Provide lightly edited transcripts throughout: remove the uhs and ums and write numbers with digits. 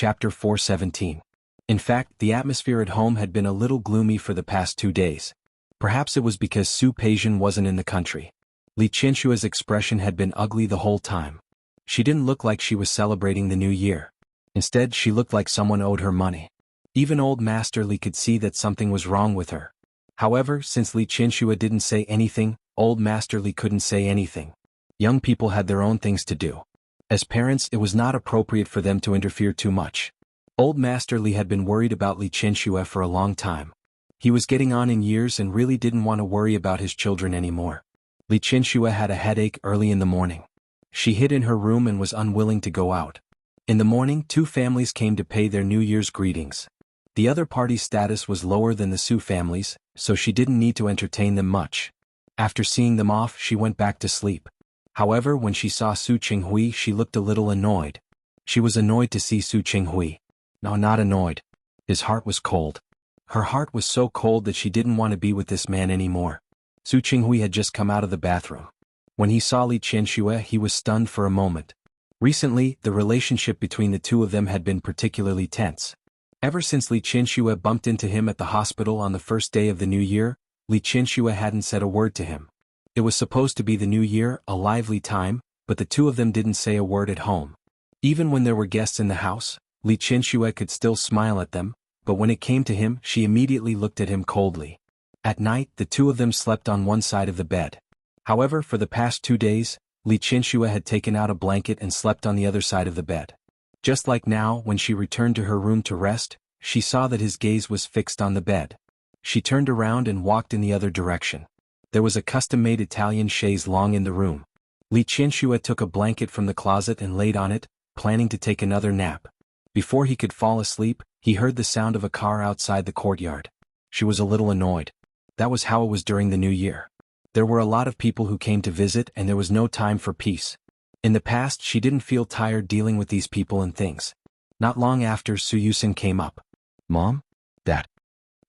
Chapter 417. In fact, the atmosphere at home had been a little gloomy for the past 2 days. Perhaps it was because Su Peijian wasn't in the country. Li Qianshua's expression had been ugly the whole time. She didn't look like she was celebrating the new year. Instead, she looked like someone owed her money. Even old Master Li could see that something was wrong with her. However, since Li Qianshua didn't say anything, old Master Li couldn't say anything. Young people had their own things to do. As parents, it was not appropriate for them to interfere too much. Old Master Li had been worried about Li Qianshua for a long time. He was getting on in years and really didn't want to worry about his children anymore. Li Qianshua had a headache early in the morning. She hid in her room and was unwilling to go out. In the morning, 2 families came to pay their New Year's greetings. The other party's status was lower than the Su families, so she didn't need to entertain them much. After seeing them off, she went back to sleep. However, when she saw Su Qinghui, she looked a little annoyed. She was annoyed to see Su Qinghui. No, not annoyed. His heart was cold. Her heart was so cold that she didn't want to be with this man anymore. Su Qinghui had just come out of the bathroom. When he saw Li Qianshua, he was stunned for a moment. Recently, the relationship between the two of them had been particularly tense. Ever since Li Qianshua bumped into him at the hospital on the first day of the new year, Li Qianshua hadn't said a word to him. It was supposed to be the new year, a lively time, but the two of them didn't say a word at home. Even when there were guests in the house, Li Qianshua could still smile at them, but when it came to him, she immediately looked at him coldly. At night, the two of them slept on one side of the bed. However, for the past 2 days, Li Qianshua had taken out a blanket and slept on the other side of the bed. Just like now, when she returned to her room to rest, she saw that his gaze was fixed on the bed. She turned around and walked in the other direction. There was a custom-made Italian chaise longue in the room. Li Qianshua took a blanket from the closet and laid on it, planning to take another nap. Before he could fall asleep, he heard the sound of a car outside the courtyard. She was a little annoyed. That was how it was during the new year. There were a lot of people who came to visit and there was no time for peace. In the past, she didn't feel tired dealing with these people and things. Not long after, Su Yusin came up. "Mom? Dad?"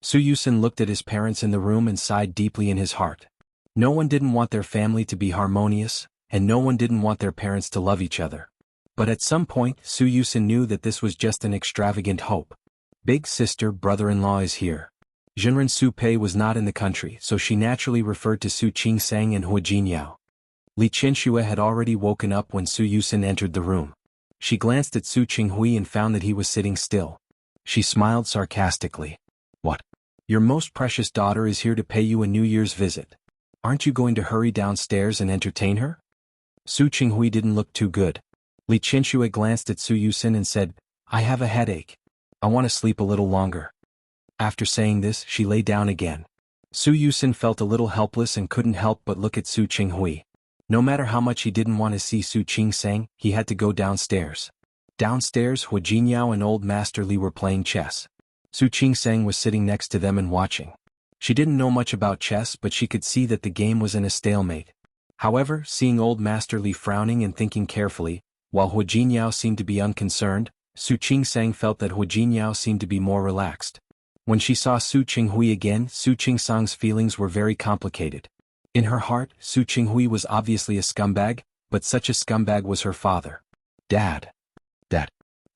Su Yusin looked at his parents in the room and sighed deeply in his heart. No one didn't want their family to be harmonious, and no one didn't want their parents to love each other. But at some point, Su Yusin knew that this was just an extravagant hope. Big sister brother-in-law is here. Zhenren Su Pei was not in the country, so she naturally referred to Su Qingsang and Hua Jinyao. Li Qianshua had already woken up when Su Yusin entered the room. She glanced at Su Qinghui and found that he was sitting still. She smiled sarcastically. "What? Your most precious daughter is here to pay you a New Year's visit. Aren't you going to hurry downstairs and entertain her?" Su Qinghui didn't look too good. Li Qianshua glanced at Su Yusin and said, "I have a headache. I want to sleep a little longer." After saying this, she lay down again. Su Yusin felt a little helpless and couldn't help but look at Su Qinghui. No matter how much he didn't want to see Su Qingsang, he had to go downstairs. Downstairs, Hua Jinyao and old Master Li were playing chess. Su Qingsang was sitting next to them and watching. She didn't know much about chess, but she could see that the game was in a stalemate. However, seeing old Master Li frowning and thinking carefully, while Hua Jinyao seemed to be unconcerned, Su Qingsang felt that Hua Jinyao seemed to be more relaxed. When she saw Su Qinghui again, Su Qingsang's feelings were very complicated. In her heart, Su Qinghui was obviously a scumbag, but such a scumbag was her father. Dad.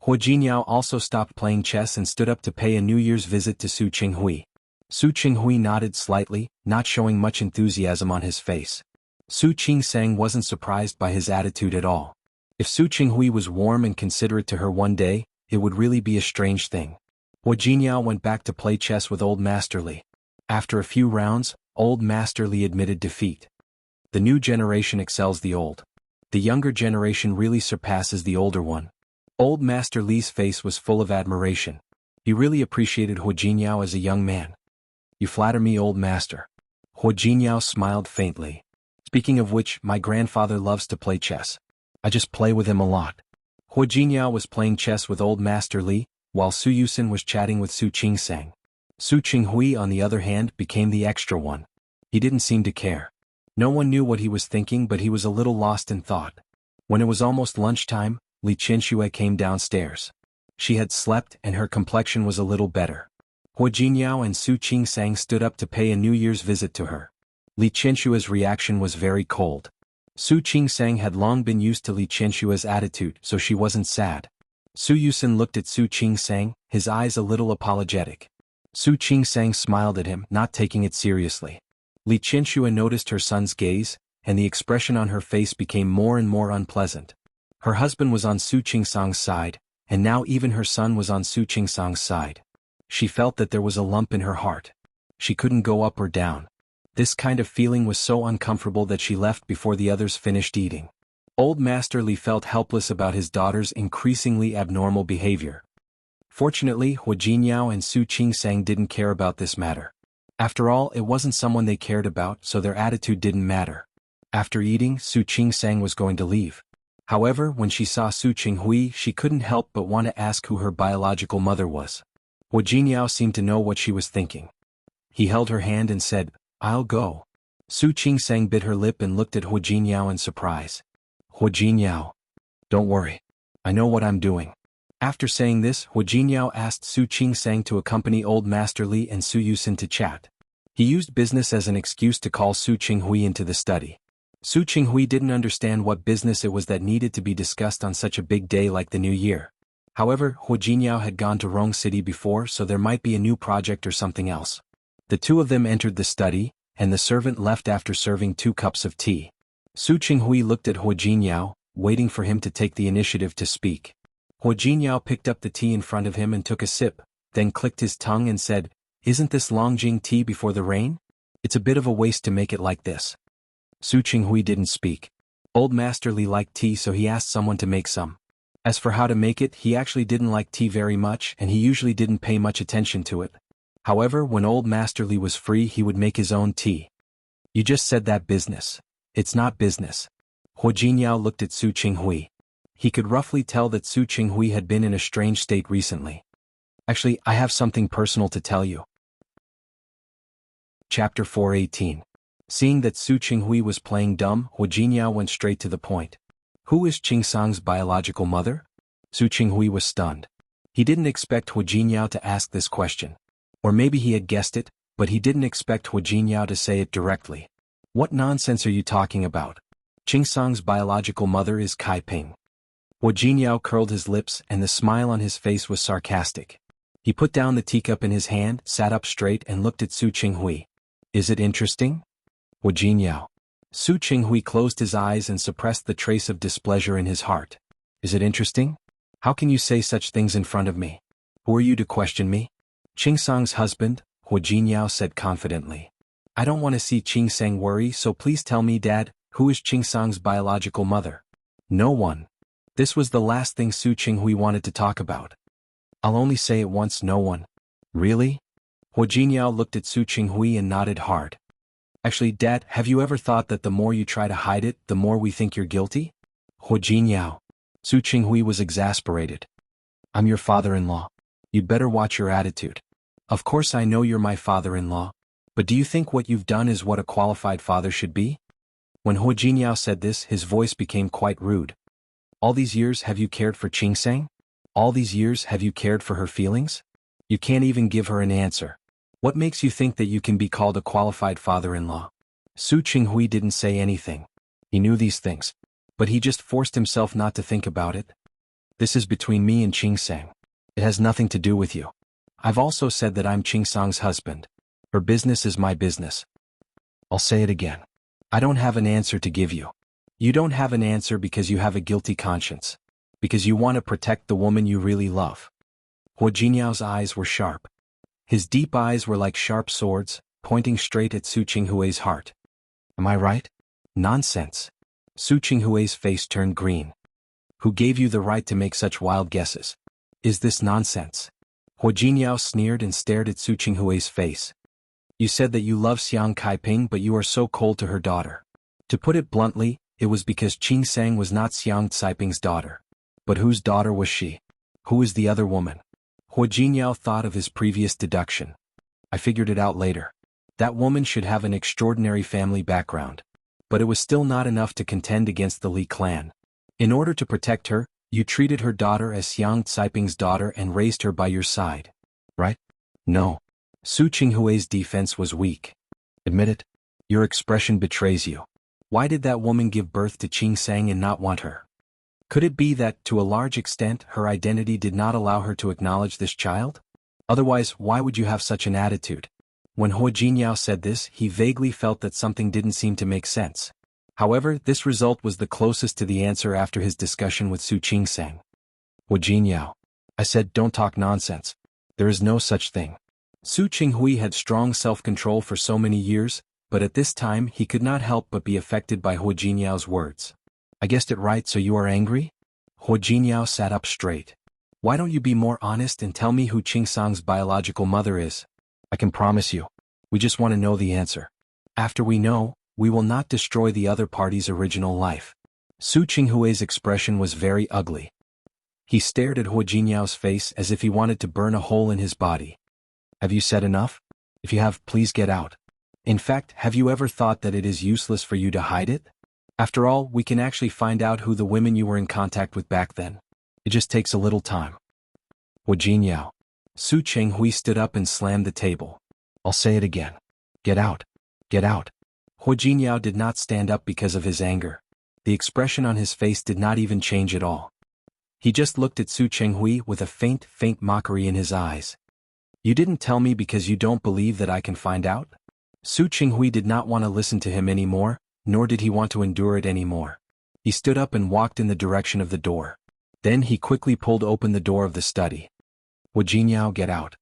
Hua Jinyao also stopped playing chess and stood up to pay a New Year's visit to Su Qinghui. Su Qinghui nodded slightly, not showing much enthusiasm on his face. Su Qingsang wasn't surprised by his attitude at all. If Su Qinghui was warm and considerate to her one day, it would really be a strange thing. Hua Jinyao went back to play chess with old Master Li. After a few rounds, old Master Li admitted defeat. The new generation excels the old. The younger generation really surpasses the older one. Old Master Li's face was full of admiration. He really appreciated Hua Jinyao as a young man. "You flatter me, old master." Hua Jinyao smiled faintly. "Speaking of which, my grandfather loves to play chess. I just play with him a lot." Hua Jinyao was playing chess with old Master Li, while Su Yusin was chatting with Su Qingsang. Su Qinghui, on the other hand, became the extra one. He didn't seem to care. No one knew what he was thinking, but he was a little lost in thought. When it was almost lunchtime, Li Qianshua came downstairs. She had slept and her complexion was a little better. Hua Jinyao and Su Qingsang stood up to pay a New Year's visit to her. Li Qianshua's reaction was very cold. Su Qingsang had long been used to Li Qianshua's attitude, so she wasn't sad. Su Yusin looked at Su Qingsang, his eyes a little apologetic. Su Qingsang smiled at him, not taking it seriously. Li Qianxue noticed her son's gaze, and the expression on her face became more and more unpleasant. Her husband was on Su Qingsang's side, and now even her son was on Su Qingsang's side. She felt that there was a lump in her heart. She couldn't go up or down. This kind of feeling was so uncomfortable that she left before the others finished eating. Old Master Li felt helpless about his daughter's increasingly abnormal behavior. Fortunately, Hua Jinyao and Su Qingsang didn't care about this matter. After all, it wasn't someone they cared about, so their attitude didn't matter. After eating, Su Qingsang was going to leave. However, when she saw Su Qinghui, she couldn't help but want to ask who her biological mother was. Hua Jinyao seemed to know what she was thinking. He held her hand and said, "I'll go." Su Qingsang bit her lip and looked at Hua Jinyao in surprise. "Hua Jinyao, don't worry. I know what I'm doing." After saying this, Hua Jinyao asked Su Qingsang to accompany Old Master Li and Su Yusin to chat. He used business as an excuse to call Su Qinghui into the study. Su Qinghui didn't understand what business it was that needed to be discussed on such a big day like the New Year. However, Hua Jinyao had gone to Rong City before, so there might be a new project or something else. The two of them entered the study, and the servant left after serving 2 cups of tea. Su Qinghui looked at Hua Jinyao, waiting for him to take the initiative to speak. Hua Jinyao picked up the tea in front of him and took a sip, then clicked his tongue and said, "Isn't this Longjing tea before the rain? It's a bit of a waste to make it like this." Su Qinghui didn't speak. Old Master Li liked tea, so he asked someone to make some. As for how to make it, he actually didn't like tea very much, and he usually didn't pay much attention to it. However, when Old Master Li was free, he would make his own tea. "You just said that business. It's not business." Hua Jinyao looked at Su Qinghui. He could roughly tell that Su Qinghui had been in a strange state recently. "Actually, I have something personal to tell you." Chapter 418. Seeing that Su Qinghui was playing dumb, Hua Jinyao went straight to the point. "Who is Qingsang's biological mother?" Su Qinghui was stunned. He didn't expect Hua Jinyao to ask this question. Or maybe he had guessed it, but he didn't expect Hua Jinyao to say it directly. "What nonsense are you talking about? Qingsang's biological mother is Kai Ping." Hua Jinyao curled his lips, and the smile on his face was sarcastic. He put down the teacup in his hand, sat up straight and looked at Su Qinghui. "Is it interesting?" Hua Jinyao. Su Qinghui closed his eyes and suppressed the trace of displeasure in his heart. "Is it interesting? How can you say such things in front of me? Who are you to question me?" "Qingsang's husband," Hua Jinyao said confidently. "I don't want to see Qingsang worry, so please tell me, Dad, who is Qingsang's biological mother?" "No one." This was the last thing Su Qinghui wanted to talk about. "I'll only say it once, no one." "Really?" Hua Jinyao looked at Su Qinghui and nodded hard. "Actually, Dad, have you ever thought that the more you try to hide it, the more we think you're guilty?" Hua Jinyao. Su Qinghui was exasperated. "I'm your father-in-law. You'd better watch your attitude. Of course I know you're my father-in-law, but do you think what you've done is what a qualified father should be?" When Hua Jinyao said this, his voice became quite rude. "All these years have you cared for Qingsang? All these years have you cared for her feelings? You can't even give her an answer. What makes you think that you can be called a qualified father-in-law?" Su Qinghui didn't say anything. He knew these things, but he just forced himself not to think about it. "This is between me and Qingsang. It has nothing to do with you. I've also said that I'm Qingsang's husband. Her business is my business." I'll say it again. I don't have an answer to give you. You don't have an answer because you have a guilty conscience. Because you want to protect the woman you really love. Hua Jinyao's eyes were sharp. His deep eyes were like sharp swords, pointing straight at Su Qinghui's heart. "Am I right?" "Nonsense." Su Qinghui's face turned green. "Who gave you the right to make such wild guesses? Is this nonsense?" Hua Jinyao sneered and stared at Su Qinghui's face. "You said that you love Xiang Kaiping, but you are so cold to her daughter. To put it bluntly, it was because Qingsang was not Xiang Caiping's daughter. But whose daughter was she? Who is the other woman?" Hua Jinyao thought of his previous deduction. "I figured it out later. That woman should have an extraordinary family background. But it was still not enough to contend against the Li clan. In order to protect her, you treated her daughter as Xiang Caiping's daughter and raised her by your side. Right?" "No." Su Qinghui's defense was weak. "Admit it. Your expression betrays you. Why did that woman give birth to Qingsang and not want her?" Could it be that, to a large extent, her identity did not allow her to acknowledge this child? Otherwise, why would you have such an attitude? When Hua Jinyao said this, he vaguely felt that something didn't seem to make sense. However, this result was the closest to the answer after his discussion with Su Qingsang. Hua Jinyao. I said, don't talk nonsense. There is no such thing. Su Qinghui had strong self-control for so many years, but at this time he could not help but be affected by Hua Jinyao's words. I guessed it right, so you are angry? Hua Jinyao sat up straight. Why don't you be more honest and tell me who Qingsang's biological mother is? I can promise you. We just want to know the answer. After we know, we will not destroy the other party's original life. Su Qinghui's expression was very ugly. He stared at Hua Jinyao's face as if he wanted to burn a hole in his body. Have you said enough? If you have, please get out. In fact, have you ever thought that it is useless for you to hide it? After all, we can actually find out who the women you were in contact with back then. It just takes a little time. Hua Jinyao. Su Qinghui stood up and slammed the table. I'll say it again. Get out. Get out. Hua Jinyao did not stand up because of his anger. The expression on his face did not even change at all. He just looked at Su Qinghui with a faint mockery in his eyes. You didn't tell me because you don't believe that I can find out? Su Qinghui did not want to listen to him anymore, nor did he want to endure it anymore. He stood up and walked in the direction of the door. Then he quickly pulled open the door of the study. Hua Jinyao, get out.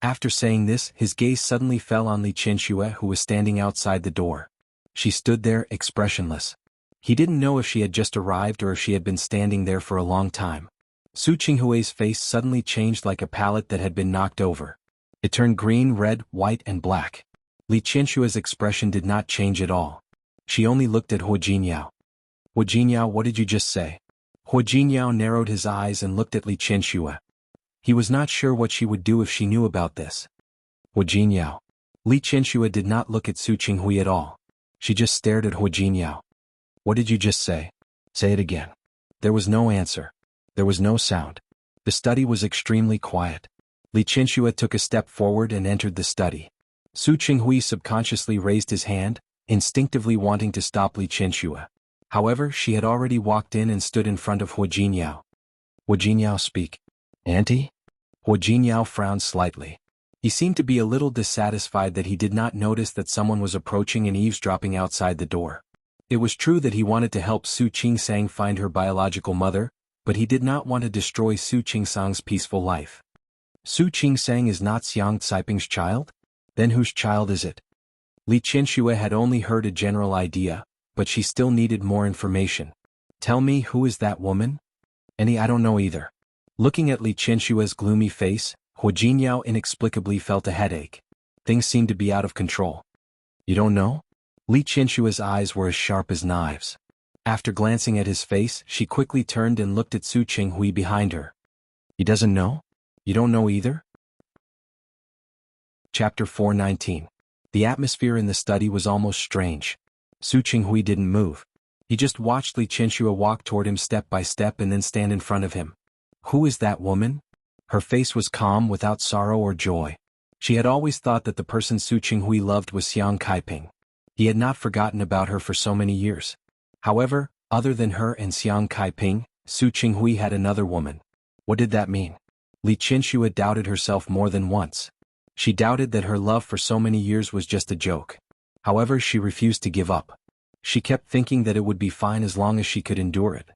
After saying this, his gaze suddenly fell on Li Qianxue, who was standing outside the door. She stood there, expressionless. He didn't know if she had just arrived or if she had been standing there for a long time. Su Qinghui's face suddenly changed like a palette that had been knocked over. It turned green, red, white, and black. Li Qianxue's expression did not change at all. She only looked at Hua Jinyao. Hua Jinyao, what did you just say? Hua Jinyao narrowed his eyes and looked at Li Qianxue. He was not sure what she would do if she knew about this. Hua Jinyao. Li Qianxue did not look at Su Qinghui at all. She just stared at Hua Jinyao. What did you just say? Say it again. There was no answer. There was no sound. The study was extremely quiet. Li Qianxue took a step forward and entered the study. Su Qinghui subconsciously raised his hand, instinctively wanting to stop Li Qianxue. However, she had already walked in and stood in front of Hua Jinyao. Hua Jinyao, speak. Auntie? Hua Jinyao frowned slightly. He seemed to be a little dissatisfied that he did not notice that someone was approaching and eavesdropping outside the door. It was true that he wanted to help Su Qingsang find her biological mother, but he did not want to destroy Su Qingsang's peaceful life. Su Qingsang is not Xiang Caiping's child? Then whose child is it? Li Qianxue had only heard a general idea, but she still needed more information. Tell me, who is that woman? I don't know either. Looking at Li Qianxue's gloomy face, Hua Jinyao inexplicably felt a headache. Things seemed to be out of control. You don't know? Li Qianxue's eyes were as sharp as knives. After glancing at his face, she quickly turned and looked at Su Qinghui behind her. He doesn't know? You don't know either? Chapter 419. The atmosphere in the study was almost strange. Su Qinghui didn't move. He just watched Li Qianxue walk toward him step by step and then stand in front of him. Who is that woman? Her face was calm, without sorrow or joy. She had always thought that the person Su Qinghui loved was Xiang Caiping. He had not forgotten about her for so many years. However, other than her and Xiang Caiping, Su Qinghui had another woman. What did that mean? Li Qianxue doubted herself more than once. She doubted that her love for so many years was just a joke. However, she refused to give up. She kept thinking that it would be fine as long as she could endure it.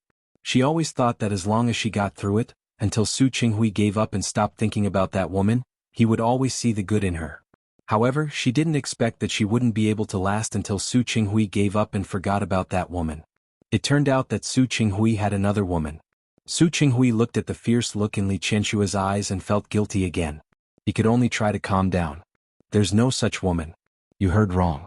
She always thought that as long as she got through it, until Su Qinghui gave up and stopped thinking about that woman, he would always see the good in her. However, she didn't expect that she wouldn't be able to last until Su Qinghui gave up and forgot about that woman. It turned out that Su Qinghui had another woman. Su Qinghui looked at the fierce look in Li Qianxue's eyes and felt guilty again. He could only try to calm down. There's no such woman. You heard wrong.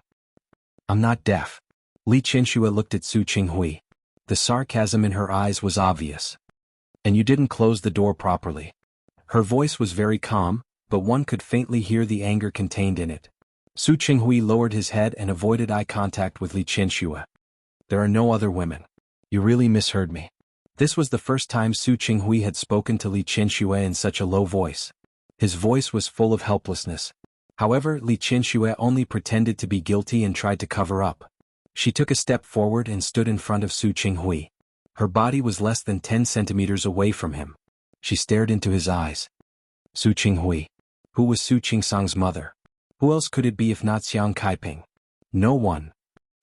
I'm not deaf. Li Qianxue looked at Su Qinghui. The sarcasm in her eyes was obvious. And you didn't close the door properly. Her voice was very calm, but one could faintly hear the anger contained in it. Su Qinghui lowered his head and avoided eye contact with Li Qianxue. There are no other women. You really misheard me. This was the first time Su Qinghui had spoken to Li Qianxue in such a low voice. His voice was full of helplessness. However, Li Qianxue only pretended to be guilty and tried to cover up. She took a step forward and stood in front of Su Qinghui. Her body was less than 10 centimeters away from him. She stared into his eyes. Su Qinghui. Who was Su Qingsang's mother? Who else could it be if not Xiang Kaiping? No one.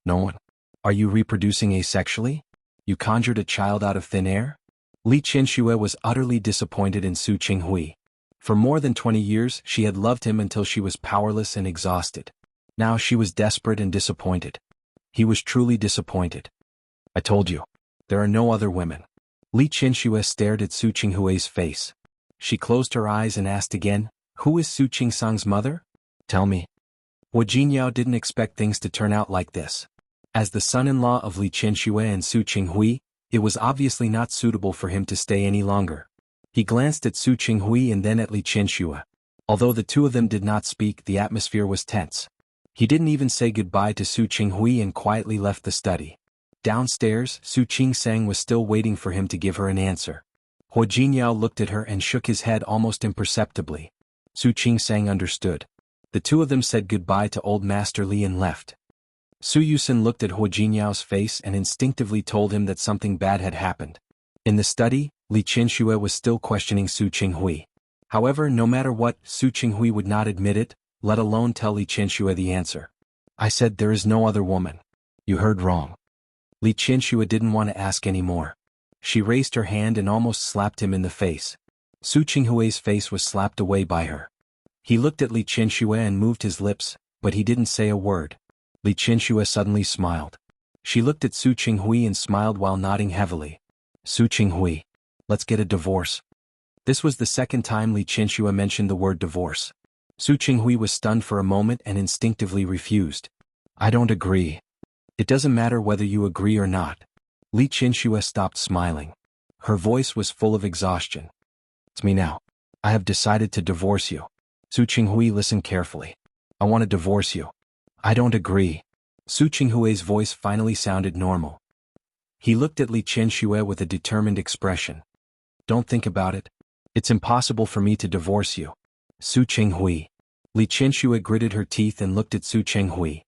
No one. Are you reproducing asexually? You conjured a child out of thin air? Li Qianxue was utterly disappointed in Su Qinghui. For more than 20 years, she had loved him until she was powerless and exhausted. Now she was desperate and disappointed. He was truly disappointed. I told you. There are no other women. Li Qianxue stared at Su Qinghui's face. She closed her eyes and asked again, who is Su Qingsang's mother? Tell me. Hu Jinyao didn't expect things to turn out like this. As the son-in-law of Li Qianxue and Su Qinghui, it was obviously not suitable for him to stay any longer. He glanced at Su Qinghui and then at Li Qianxue. Although the two of them did not speak, the atmosphere was tense. He didn't even say goodbye to Su Qinghui and quietly left the study. Downstairs, Su Qingsang was still waiting for him to give her an answer. Hu Jinyao looked at her and shook his head almost imperceptibly. Su Qingsang understood. The two of them said goodbye to old Master Li and left. Su Yusin looked at Hu Jinyao's face and instinctively told him that something bad had happened. In the study, Li Qianxue was still questioning Su Qinghui. However, no matter what, Su Qinghui would not admit it, let alone tell Li Qianxue the answer. I said there is no other woman. You heard wrong. Li Qianxue didn't want to ask any more. She raised her hand and almost slapped him in the face. Su Qinghui's face was slapped away by her. He looked at Li Qianxue and moved his lips, but he didn't say a word. Li Qianxue suddenly smiled. She looked at Su Qinghui and smiled while nodding heavily. Su Qinghui. Let's get a divorce. This was the second time Li Qianxue mentioned the word divorce. Su Qinghui was stunned for a moment and instinctively refused. I don't agree. It doesn't matter whether you agree or not. Li Qianxue stopped smiling. Her voice was full of exhaustion. It's me now. I have decided to divorce you. Su Qinghui, listen carefully. I want to divorce you. I don't agree. Su Qinghui's voice finally sounded normal. He looked at Li Qianxue with a determined expression. Don't think about it. It's impossible for me to divorce you. Su Qinghui. Li Qianxue gritted her teeth and looked at Su Qinghui.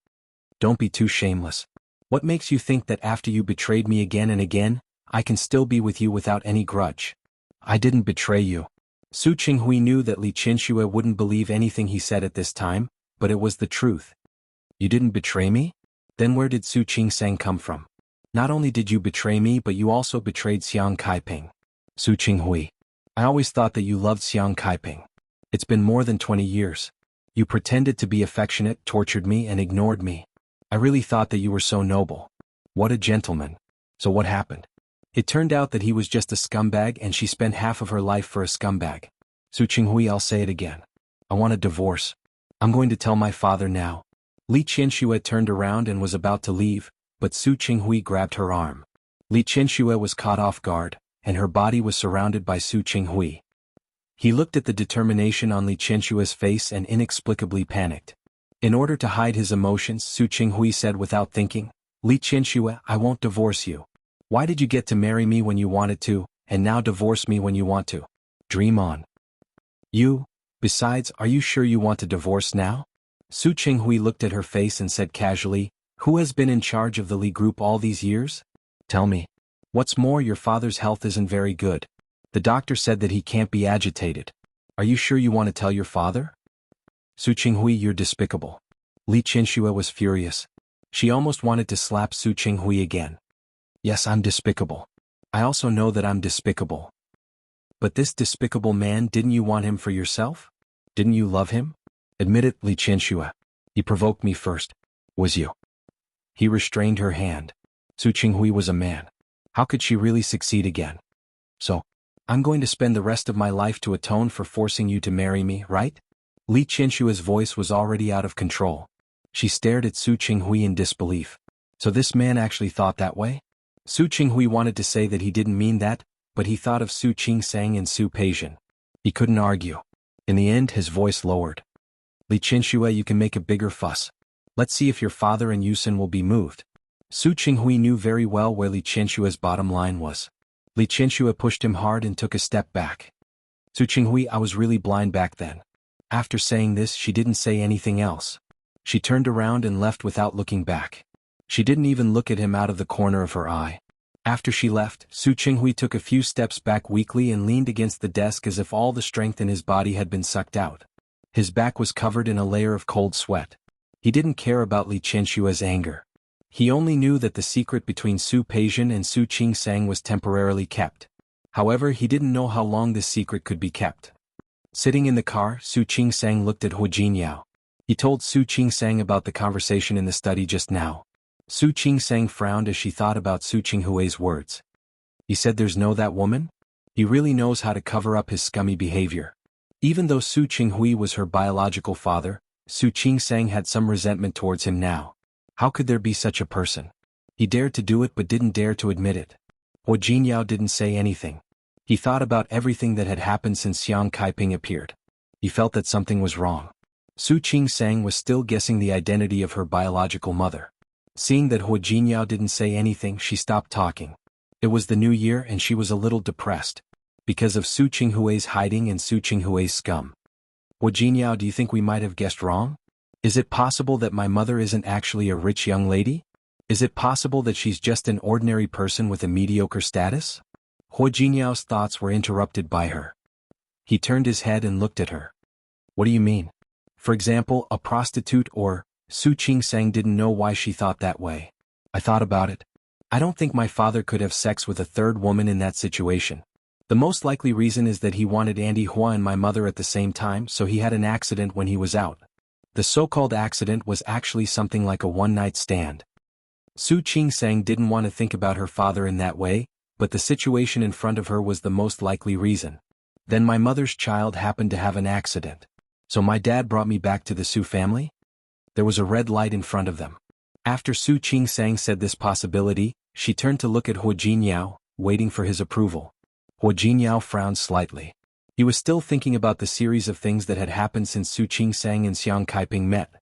Don't be too shameless. What makes you think that after you betrayed me again and again, I can still be with you without any grudge? I didn't betray you. Su Qinghui knew that Li Qianxue wouldn't believe anything he said at this time, but it was the truth. You didn't betray me? Then where did Su Qingsang come from? Not only did you betray me, but you also betrayed Xiang Kaiping. Su Qinghui. I always thought that you loved Xiang Kaiping. It's been more than 20 years. You pretended to be affectionate, tortured me, and ignored me. I really thought that you were so noble. What a gentleman. So what happened? It turned out that he was just a scumbag and she spent half of her life for a scumbag. Su Qinghui, I'll say it again. I want a divorce. I'm going to tell my father now. Li Qianxue turned around and was about to leave, but Su Qinghui grabbed her arm. Li Qianxue was caught off guard, and her body was surrounded by Su Qinghui. He looked at the determination on Li Qianxue's face and inexplicably panicked. In order to hide his emotions, Su Qinghui said without thinking, Li Qianxue, I won't divorce you. Why did you get to marry me when you wanted to, and now divorce me when you want to? Dream on. Besides, are you sure you want to divorce now? Su Qinghui looked at her face and said casually, who has been in charge of the Li group all these years? Tell me. What's more, your father's health isn't very good. The doctor said that he can't be agitated. Are you sure you want to tell your father? Su Qinghui, you're despicable. Li Qianxue was furious. She almost wanted to slap Su Qinghui again. Yes, I'm despicable. I also know that I'm despicable. But this despicable man, didn't you want him for yourself? Didn't you love him? Admit it, Li Qianxue. He provoked me first. Was you? He restrained her hand. Su Qinghui was a man. How could she really succeed again? So, I'm going to spend the rest of my life to atone for forcing you to marry me, right? Li Qianxue's voice was already out of control. She stared at Su Qinghui in disbelief. So this man actually thought that way? Su Qinghui wanted to say that he didn't mean that, but he thought of Su Qingsang and Su Peijian. He couldn't argue. In the end, his voice lowered. Li Qianxue, you can make a bigger fuss. Let's see if your father and Yusin will be moved. Su Qinghui knew very well where Li Qianxue's bottom line was. Li Qianxue pushed him hard and took a step back. Su Qinghui, I was really blind back then. After saying this, she didn't say anything else. She turned around and left without looking back. She didn't even look at him out of the corner of her eye. After she left, Su Qinghui took a few steps back weakly and leaned against the desk as if all the strength in his body had been sucked out. His back was covered in a layer of cold sweat. He didn't care about Li Qianshua's anger. He only knew that the secret between Su Peijian and Su Qingsang was temporarily kept. However, he didn't know how long this secret could be kept. Sitting in the car, Su Qingsang looked at Hu Jinyao. He told Su Qingsang about the conversation in the study just now. Su Qingsang frowned as she thought about Su Qinghui's words. He said there's no that woman? He really knows how to cover up his scummy behavior. Even though Su Qinghui was her biological father, Su Qingsang had some resentment towards him now. How could there be such a person? He dared to do it but didn't dare to admit it. Hu Jinyao didn't say anything. He thought about everything that had happened since Xiang Kaiping appeared. He felt that something was wrong. Su Qingsang was still guessing the identity of her biological mother. Seeing that Hu Jinyao didn't say anything, she stopped talking. It was the new year and she was a little depressed. Because of Su Qinghui's hiding and Su Qinghui's scum. Hu Jinyao, do you think we might have guessed wrong? Is it possible that my mother isn't actually a rich young lady? Is it possible that she's just an ordinary person with a mediocre status? Hu Jinyao's thoughts were interrupted by her. He turned his head and looked at her. What do you mean? For example, a prostitute or... Su Qingsang didn't know why she thought that way. I thought about it. I don't think my father could have sex with a third woman in that situation. The most likely reason is that he wanted Andy Hua and my mother at the same time, so he had an accident when he was out. The so-called accident was actually something like a one-night stand. Su Qingsang didn't want to think about her father in that way, but the situation in front of her was the most likely reason. Then my mother's child happened to have an accident. So my dad brought me back to the Su family? There was a red light in front of them. After Su Qingsang said this possibility, she turned to look at Hu Jinyao, waiting for his approval. Hu Jinyao frowned slightly. He was still thinking about the series of things that had happened since Su Qingsang and Xiang Kaiping met.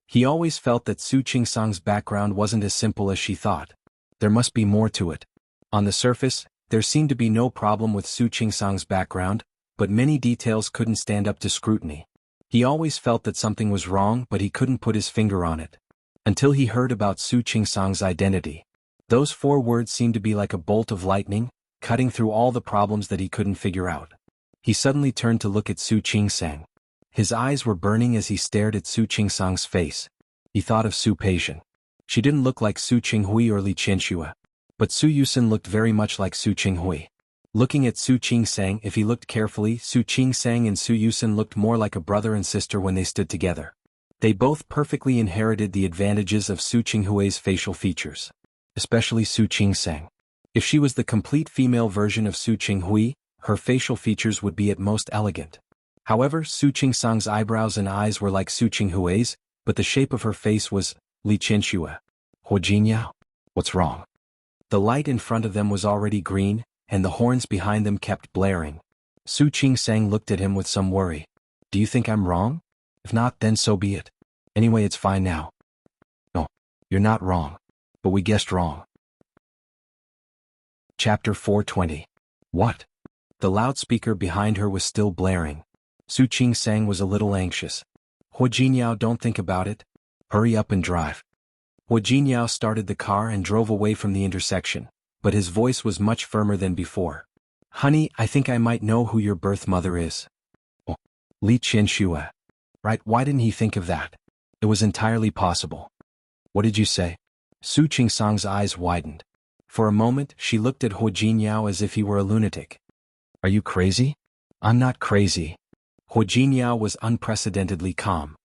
He always felt that Su Qingsang's background wasn't as simple as she thought. There must be more to it. On the surface, there seemed to be no problem with Su Qingsang's background, but many details couldn't stand up to scrutiny. He always felt that something was wrong, but he couldn't put his finger on it. Until he heard about Su Qingsang's identity. Those 4 words seemed to be like a bolt of lightning, cutting through all the problems that he couldn't figure out. He suddenly turned to look at Su Qingsang. His eyes were burning as he stared at Su Qingsang's face. He thought of Su Peijian. She didn't look like Su Qinghui or Li Qianxua. But Su Yusen looked very much like Su Qinghui. Looking at Su Qingsang, if he looked carefully, Su Qingsang and Su Yusen looked more like a brother and sister when they stood together. They both perfectly inherited the advantages of Su Qinghui's facial features. Especially Su Qingsang. If she was the complete female version of Su Qinghui, her facial features would be at most elegant. However, Su Qingsang's eyebrows and eyes were like Su Qinghui's, but the shape of her face was Li Qianxua. Hu Jinyao? What's wrong? The light in front of them was already green, and the horns behind them kept blaring. Su Qingsang looked at him with some worry. Do you think I'm wrong? If not, then so be it. Anyway, it's fine now. No, you're not wrong. But we guessed wrong. Chapter 420. What? The loudspeaker behind her was still blaring. Su Qingsang was a little anxious. Hu Jinyao, don't think about it. Hurry up and drive. Hu Jinyao started the car and drove away from the intersection, but his voice was much firmer than before. Honey, I think I might know who your birth mother is. Oh, Li Qianxua. Right, why didn't he think of that? It was entirely possible. What did you say? Su Qingsang's eyes widened. For a moment, she looked at Hu Jinyao as if he were a lunatic. Are you crazy? I'm not crazy. Hu Jinyao was unprecedentedly calm.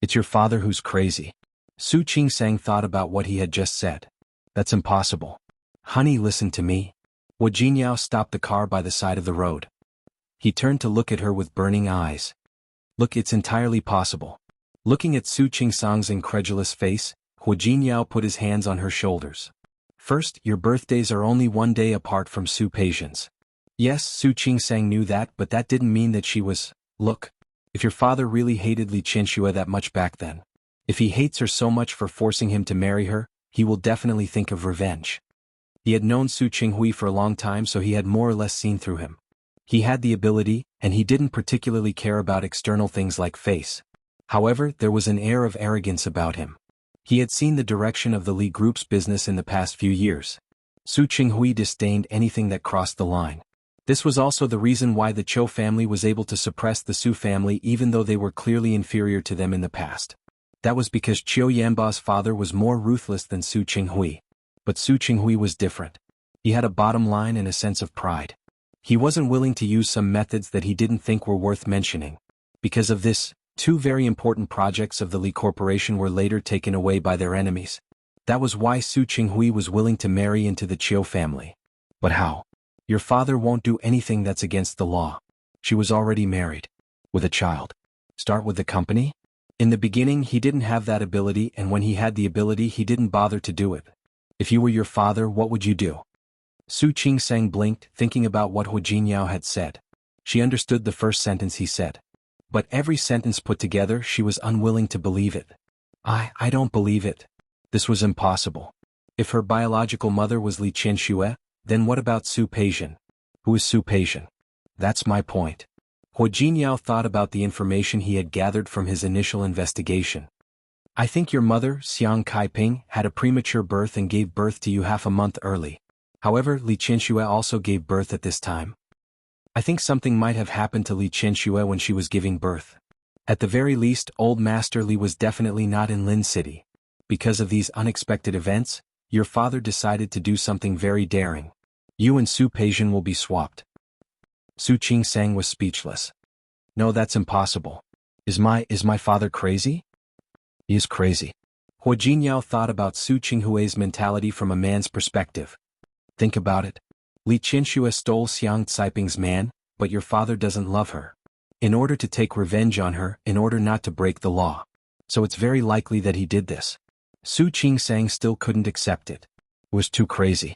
It's your father who's crazy. Su Qingsang thought about what he had just said. That's impossible. Honey, listen to me. Hu Jinyao stopped the car by the side of the road. He turned to look at her with burning eyes. Look, it's entirely possible. Looking at Su Qingsang's incredulous face, Hu Jinyao put his hands on her shoulders. First, your birthdays are only 1 day apart from Su Peijian's. Yes, Su Qingsang knew that, but that didn't mean that she was... Look, if your father really hated Li Qianxua that much back then, if he hates her so much for forcing him to marry her, he will definitely think of revenge. He had known Su Qinghui for a long time, so he had more or less seen through him. He had the ability, and he didn't particularly care about external things like face. However, there was an air of arrogance about him. He had seen the direction of the Li Group's business in the past few years. Su Qinghui disdained anything that crossed the line. This was also the reason why the Chou family was able to suppress the Su family even though they were clearly inferior to them in the past. That was because Qiu Yanba's father was more ruthless than Su Qinghui. But Su Qinghui was different. He had a bottom line and a sense of pride. He wasn't willing to use some methods that he didn't think were worth mentioning. Because of this, two very important projects of the Li Corporation were later taken away by their enemies. That was why Su Qinghui was willing to marry into the Qiu family. But how? Your father won't do anything that's against the law. She was already married. With a child. Start with the company? In the beginning he didn't have that ability, and when he had the ability he didn't bother to do it. If you were your father, what would you do? Su Qingsang blinked, thinking about what Hu Jinyao had said. She understood the first sentence he said. But every sentence put together she was unwilling to believe it. I don't believe it. This was impossible. If her biological mother was Li Qianxue, then what about Su Peixian? Who is Su Peixian? That's my point. Hu Jinyao thought about the information he had gathered from his initial investigation. I think your mother, Xiang Kaiping, had a premature birth and gave birth to you half a month early. However, Li Qianxue also gave birth at this time. I think something might have happened to Li Qianxue when she was giving birth. At the very least, old Master Li was definitely not in Lin City. Because of these unexpected events, your father decided to do something very daring. You and Su Peixian will be swapped. Su Qingsang was speechless. No, that's impossible. Is my father crazy? He is crazy. Hu Jinyao thought about Su Qinghui's mentality from a man's perspective. Think about it. Li Qianxue stole Xiang Caiping's man, but your father doesn't love her. In order to take revenge on her, in order not to break the law. So it's very likely that he did this. Su Qingsang still couldn't accept it. It was too crazy.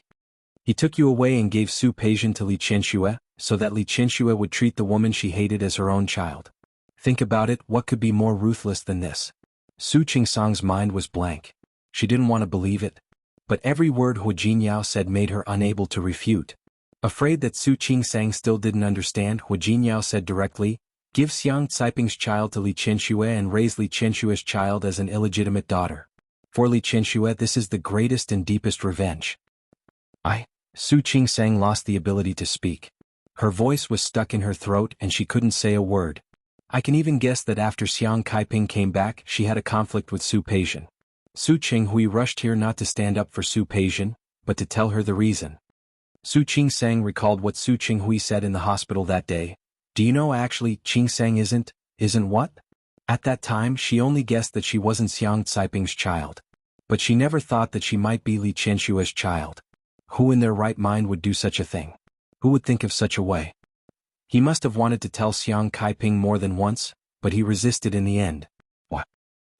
He took you away and gave Su Peixian to Li Qianxue, so that Li Qianxue would treat the woman she hated as her own child. Think about it, what could be more ruthless than this? Su Qingsang's mind was blank. She didn't want to believe it. But every word Hu Jinyao said made her unable to refute. Afraid that Su Qingsang still didn't understand, Hu Jinyao said directly, give Xiang Caiping's child to Li Qianxue and raise Li Qianxue's child as an illegitimate daughter. For Li Qianxue, this is the greatest and deepest revenge. Su Qingsang lost the ability to speak. Her voice was stuck in her throat and she couldn't say a word. I can even guess that after Xiang Kaiping came back, she had a conflict with Su Peixian. Su Qinghui rushed here not to stand up for Su Peixian, but to tell her the reason. Su Qingsang recalled what Su Qinghui said in the hospital that day. Do you know actually, Qingsang isn't what? At that time she only guessed that she wasn't Xiang Caiping's child. But she never thought that she might be Li Qianxue's child. Who in their right mind would do such a thing? Who would think of such a way? He must have wanted to tell Xiang Kaiping more than once, but he resisted in the end. What?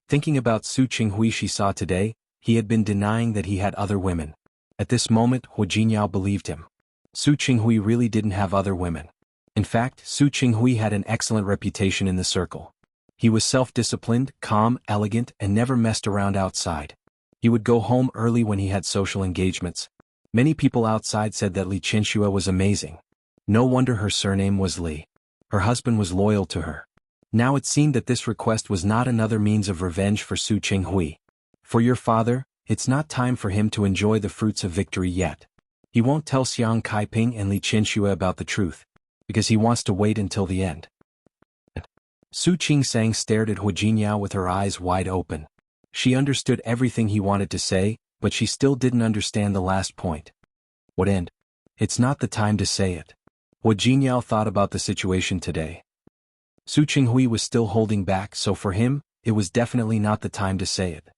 Thinking about Su Qinghui she saw today, he had been denying that he had other women. At this moment, Hu Jinyao believed him. Su Qinghui really didn't have other women. In fact, Su Qinghui had an excellent reputation in the circle. He was self-disciplined, calm, elegant, and never messed around outside. He would go home early when he had social engagements. Many people outside said that Li Qianxue was amazing. No wonder her surname was Li. Her husband was loyal to her. Now it seemed that this request was not another means of revenge for Su Qinghui. For your father, it's not time for him to enjoy the fruits of victory yet. He won't tell Xiang Kaiping and Li Qianxue about the truth, because he wants to wait until the end. Su Qingsang stared at Hu Jinyao with her eyes wide open. She understood everything he wanted to say, but she still didn't understand the last point. What end? It's not the time to say it. Hu Jinyao thought about the situation today. Su Qinghui was still holding back, so for him, it was definitely not the time to say it.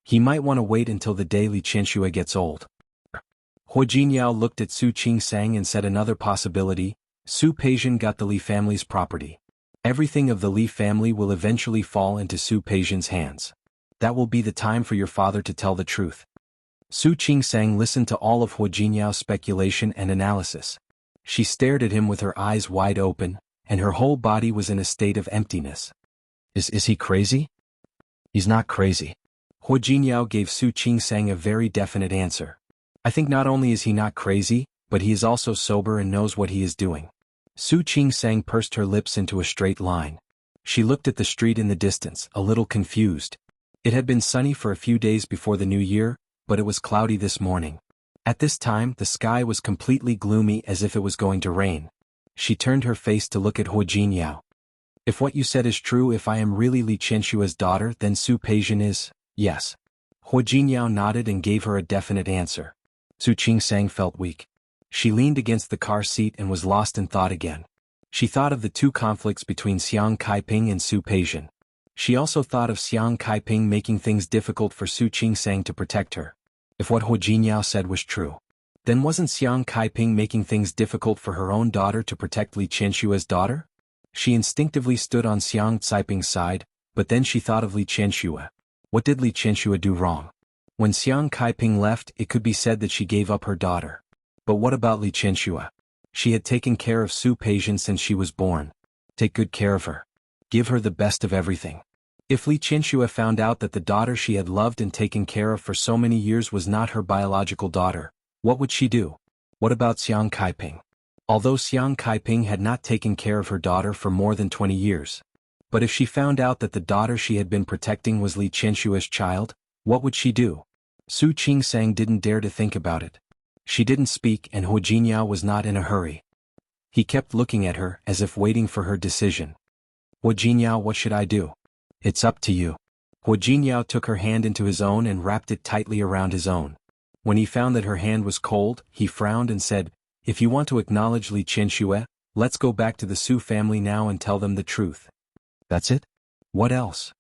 He might want to wait until the day Li Qianxue gets old. Hu Jinyao looked at Su Qingsang and said another possibility, Su Peixian got the Li family's property. Everything of the Li family will eventually fall into Su Peixian's hands. That will be the time for your father to tell the truth. Su Qingsang listened to all of Hu Jinyao's speculation and analysis. She stared at him with her eyes wide open, and her whole body was in a state of emptiness. Is he crazy? He's not crazy. Hu Jinyao gave Su Qingsang a very definite answer. I think not only is he not crazy, but he is also sober and knows what he is doing. Su Qingsang pursed her lips into a straight line. She looked at the street in the distance, a little confused. It had been sunny for a few days before the new year, but it was cloudy this morning. At this time, the sky was completely gloomy as if it was going to rain. She turned her face to look at Hu Jinyao. If what you said is true, if I am really Li Qianshua's daughter, then Su Peijian is, yes. Hu Jinyao nodded and gave her a definite answer. Su Qingsang felt weak. She leaned against the car seat and was lost in thought again. She thought of the two conflicts between Xiang Kaiping and Su Peijian. She also thought of Xiang Kaiping making things difficult for Su Qingsang to protect her. If what Hu Jinyao said was true, then wasn't Xiang Kaiping making things difficult for her own daughter to protect Li Qianshua's daughter? She instinctively stood on Xiang Caiping's side, but then she thought of Li Qianshua. What did Li Qianshua do wrong? When Xiang Kaiping left, it could be said that she gave up her daughter. But what about Li Qianshua? She had taken care of Su Peijian since she was born. Take good care of her. Give her the best of everything. If Li Qianshua found out that the daughter she had loved and taken care of for so many years was not her biological daughter, what would she do? What about Xiang Kaiping? Although Xiang Kaiping had not taken care of her daughter for more than 20 years. But if she found out that the daughter she had been protecting was Li Qianshua's child, what would she do? Su Qingsang didn't dare to think about it. She didn't speak, and Hu Jinyao was not in a hurry. He kept looking at her as if waiting for her decision. Hu Jinyao, what should I do? It's up to you. Hu Jinyao took her hand into his own and wrapped it tightly around his own. When he found that her hand was cold, he frowned and said, if you want to acknowledge Li Qianshua, let's go back to the Su family now and tell them the truth. That's it? What else?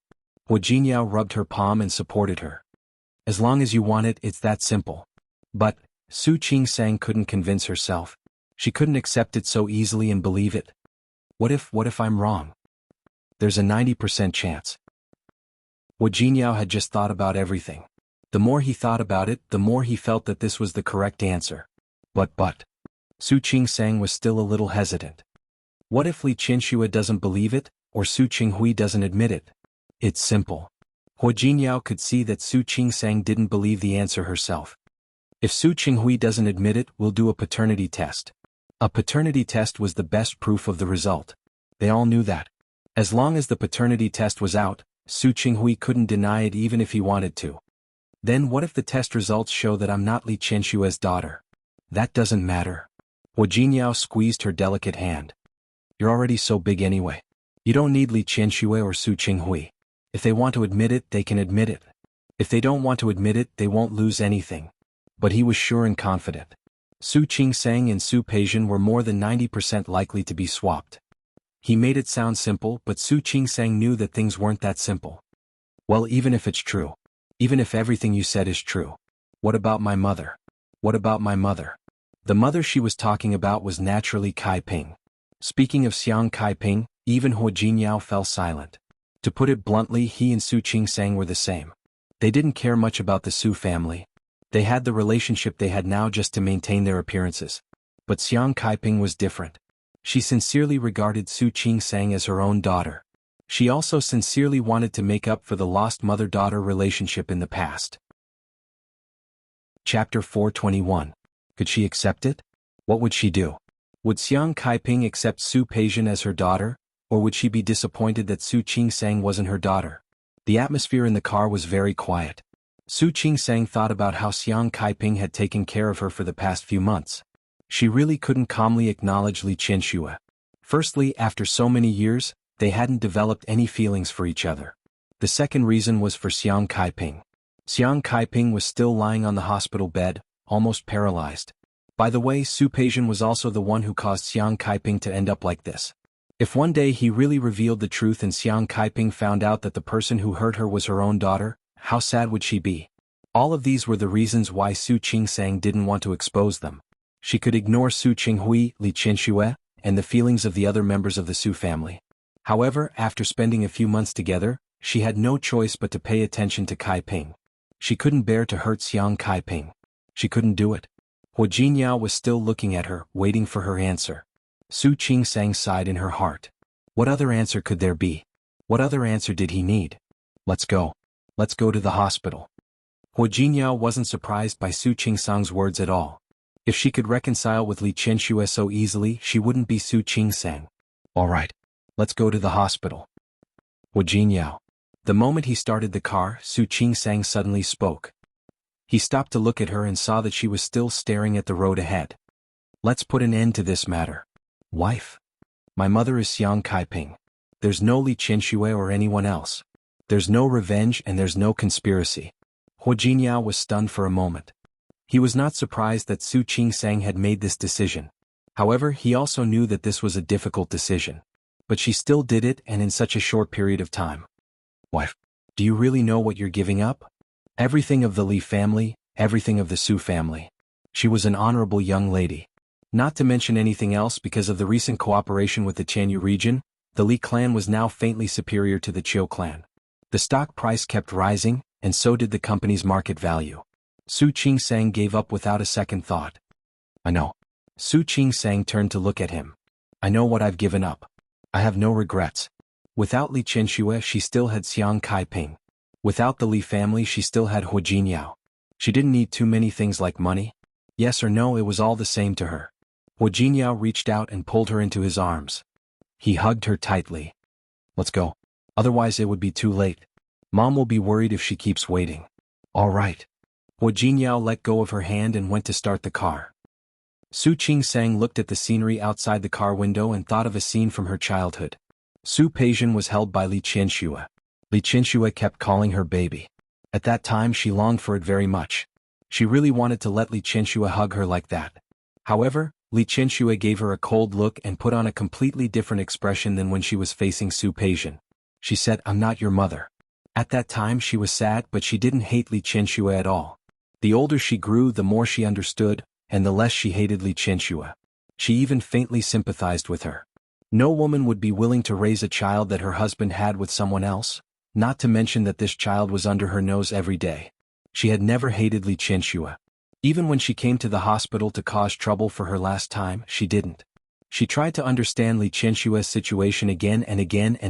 Hu Jinyao rubbed her palm and supported her. As long as you want it, it's that simple. But Su Qingsang couldn't convince herself. She couldn't accept it so easily and believe it. What if I'm wrong? There's a 90% chance. Hu Jinyao had just thought about everything. The more he thought about it, the more he felt that this was the correct answer. But. Su Qingsang was still a little hesitant. What if Li Qianshua doesn't believe it, or Su Qinghui doesn't admit it? It's simple. Hu Jinyao could see that Su Qingsang didn't believe the answer herself. If Su Qinghui doesn't admit it, we'll do a paternity test. A paternity test was the best proof of the result. They all knew that. As long as the paternity test was out, Su Qinghui couldn't deny it even if he wanted to. Then what if the test results show that I'm not Li Qianshua's daughter? That doesn't matter. Hu Jinyao squeezed her delicate hand. You're already so big anyway. You don't need Li Qianshua or Su Qinghui. If they want to admit it, they can admit it. If they don't want to admit it, they won't lose anything. But he was sure and confident. Su Qingsang and Su Peijian were more than 90% likely to be swapped. He made it sound simple, but Su Qingsang knew that things weren't that simple. Well, even if it's true. Even if everything you said is true. What about my mother? What about my mother? The mother she was talking about was naturally Kaiping. Speaking of Xiang Kaiping, even Hu Jinyao fell silent. To put it bluntly, he and Su Qingsang were the same. They didn't care much about the Su family. They had the relationship they had now just to maintain their appearances. But Xiang Kaiping was different. She sincerely regarded Su Qingsang as her own daughter. She also sincerely wanted to make up for the lost mother-daughter relationship in the past. Chapter 421. Could she accept it? What would she do? Would Xiang Kaiping accept Su Peijian as her daughter, or would she be disappointed that Su Qingsang wasn't her daughter? The atmosphere in the car was very quiet. Su Qingsang thought about how Xiang Kaiping had taken care of her for the past few months. She really couldn't calmly acknowledge Li Qianshua. Firstly, after so many years, they hadn't developed any feelings for each other. The second reason was for Xiang Kaiping. Xiang Kaiping was still lying on the hospital bed, almost paralyzed. By the way, Su Peijian was also the one who caused Xiang Kaiping to end up like this. If one day he really revealed the truth and Xiang Kaiping found out that the person who hurt her was her own daughter, how sad would she be? All of these were the reasons why Su Qingsang didn't want to expose them. She could ignore Su Qinghui, Li Qianshua, and the feelings of the other members of the Su family. However, after spending a few months together, she had no choice but to pay attention to Kaiping. She couldn't bear to hurt Xiang Kaiping. She couldn't do it. Hu Jinyao was still looking at her, waiting for her answer. Su Qingsang sighed in her heart. What other answer could there be? What other answer did he need? Let's go. Let's go to the hospital. Hu Jinyao wasn't surprised by Su Qingsang's words at all. If she could reconcile with Li Qianshua so easily, she wouldn't be Su Qingsang. All right. Let's go to the hospital. Hu Jinyao. The moment he started the car, Su Qingsang suddenly spoke. He stopped to look at her and saw that she was still staring at the road ahead. Let's put an end to this matter. Wife. My mother is Xiang Kaiping. There's no Li Qianxue or anyone else. There's no revenge and there's no conspiracy. Hu Jingyao was stunned for a moment. He was not surprised that Su Qingsang had made this decision. However, he also knew that this was a difficult decision. But she still did it, and in such a short period of time. Wife, do you really know what you're giving up? Everything of the Li family, everything of the Su family. She was an honorable young lady. Not to mention anything else, because of the recent cooperation with the Tianyu region, the Li clan was now faintly superior to the Qiu clan. The stock price kept rising, and so did the company's market value. Su Qingsang gave up without a second thought. I know. Su Qingsang turned to look at him. I know what I've given up. I have no regrets. Without Li Qianxue, she still had Xiang Kaiping. Without the Li family, she still had Hu Jinyao. She didn't need too many things like money. Yes or no, it was all the same to her. Hu Jinyao reached out and pulled her into his arms. He hugged her tightly. Let's go. Otherwise it would be too late. Mom will be worried if she keeps waiting. All right. Hu Jinyao let go of her hand and went to start the car. Su Qingsang looked at the scenery outside the car window and thought of a scene from her childhood. Su Peijian was held by Li Qianxue. Li Qianxue kept calling her baby. At that time she longed for it very much. She really wanted to let Li Qianxue hug her like that. However, Li Qianxue gave her a cold look and put on a completely different expression than when she was facing Su Peijian. She said, I'm not your mother. At that time she was sad, but she didn't hate Li Qianxue at all. The older she grew, the more she understood, and the less she hated Li Qianxue. She even faintly sympathized with her. No woman would be willing to raise a child that her husband had with someone else, not to mention that this child was under her nose every day. She had never hated Li Qianxue. Even when she came to the hospital to cause trouble for her last time, she didn't. She tried to understand Li Qianxue's situation again and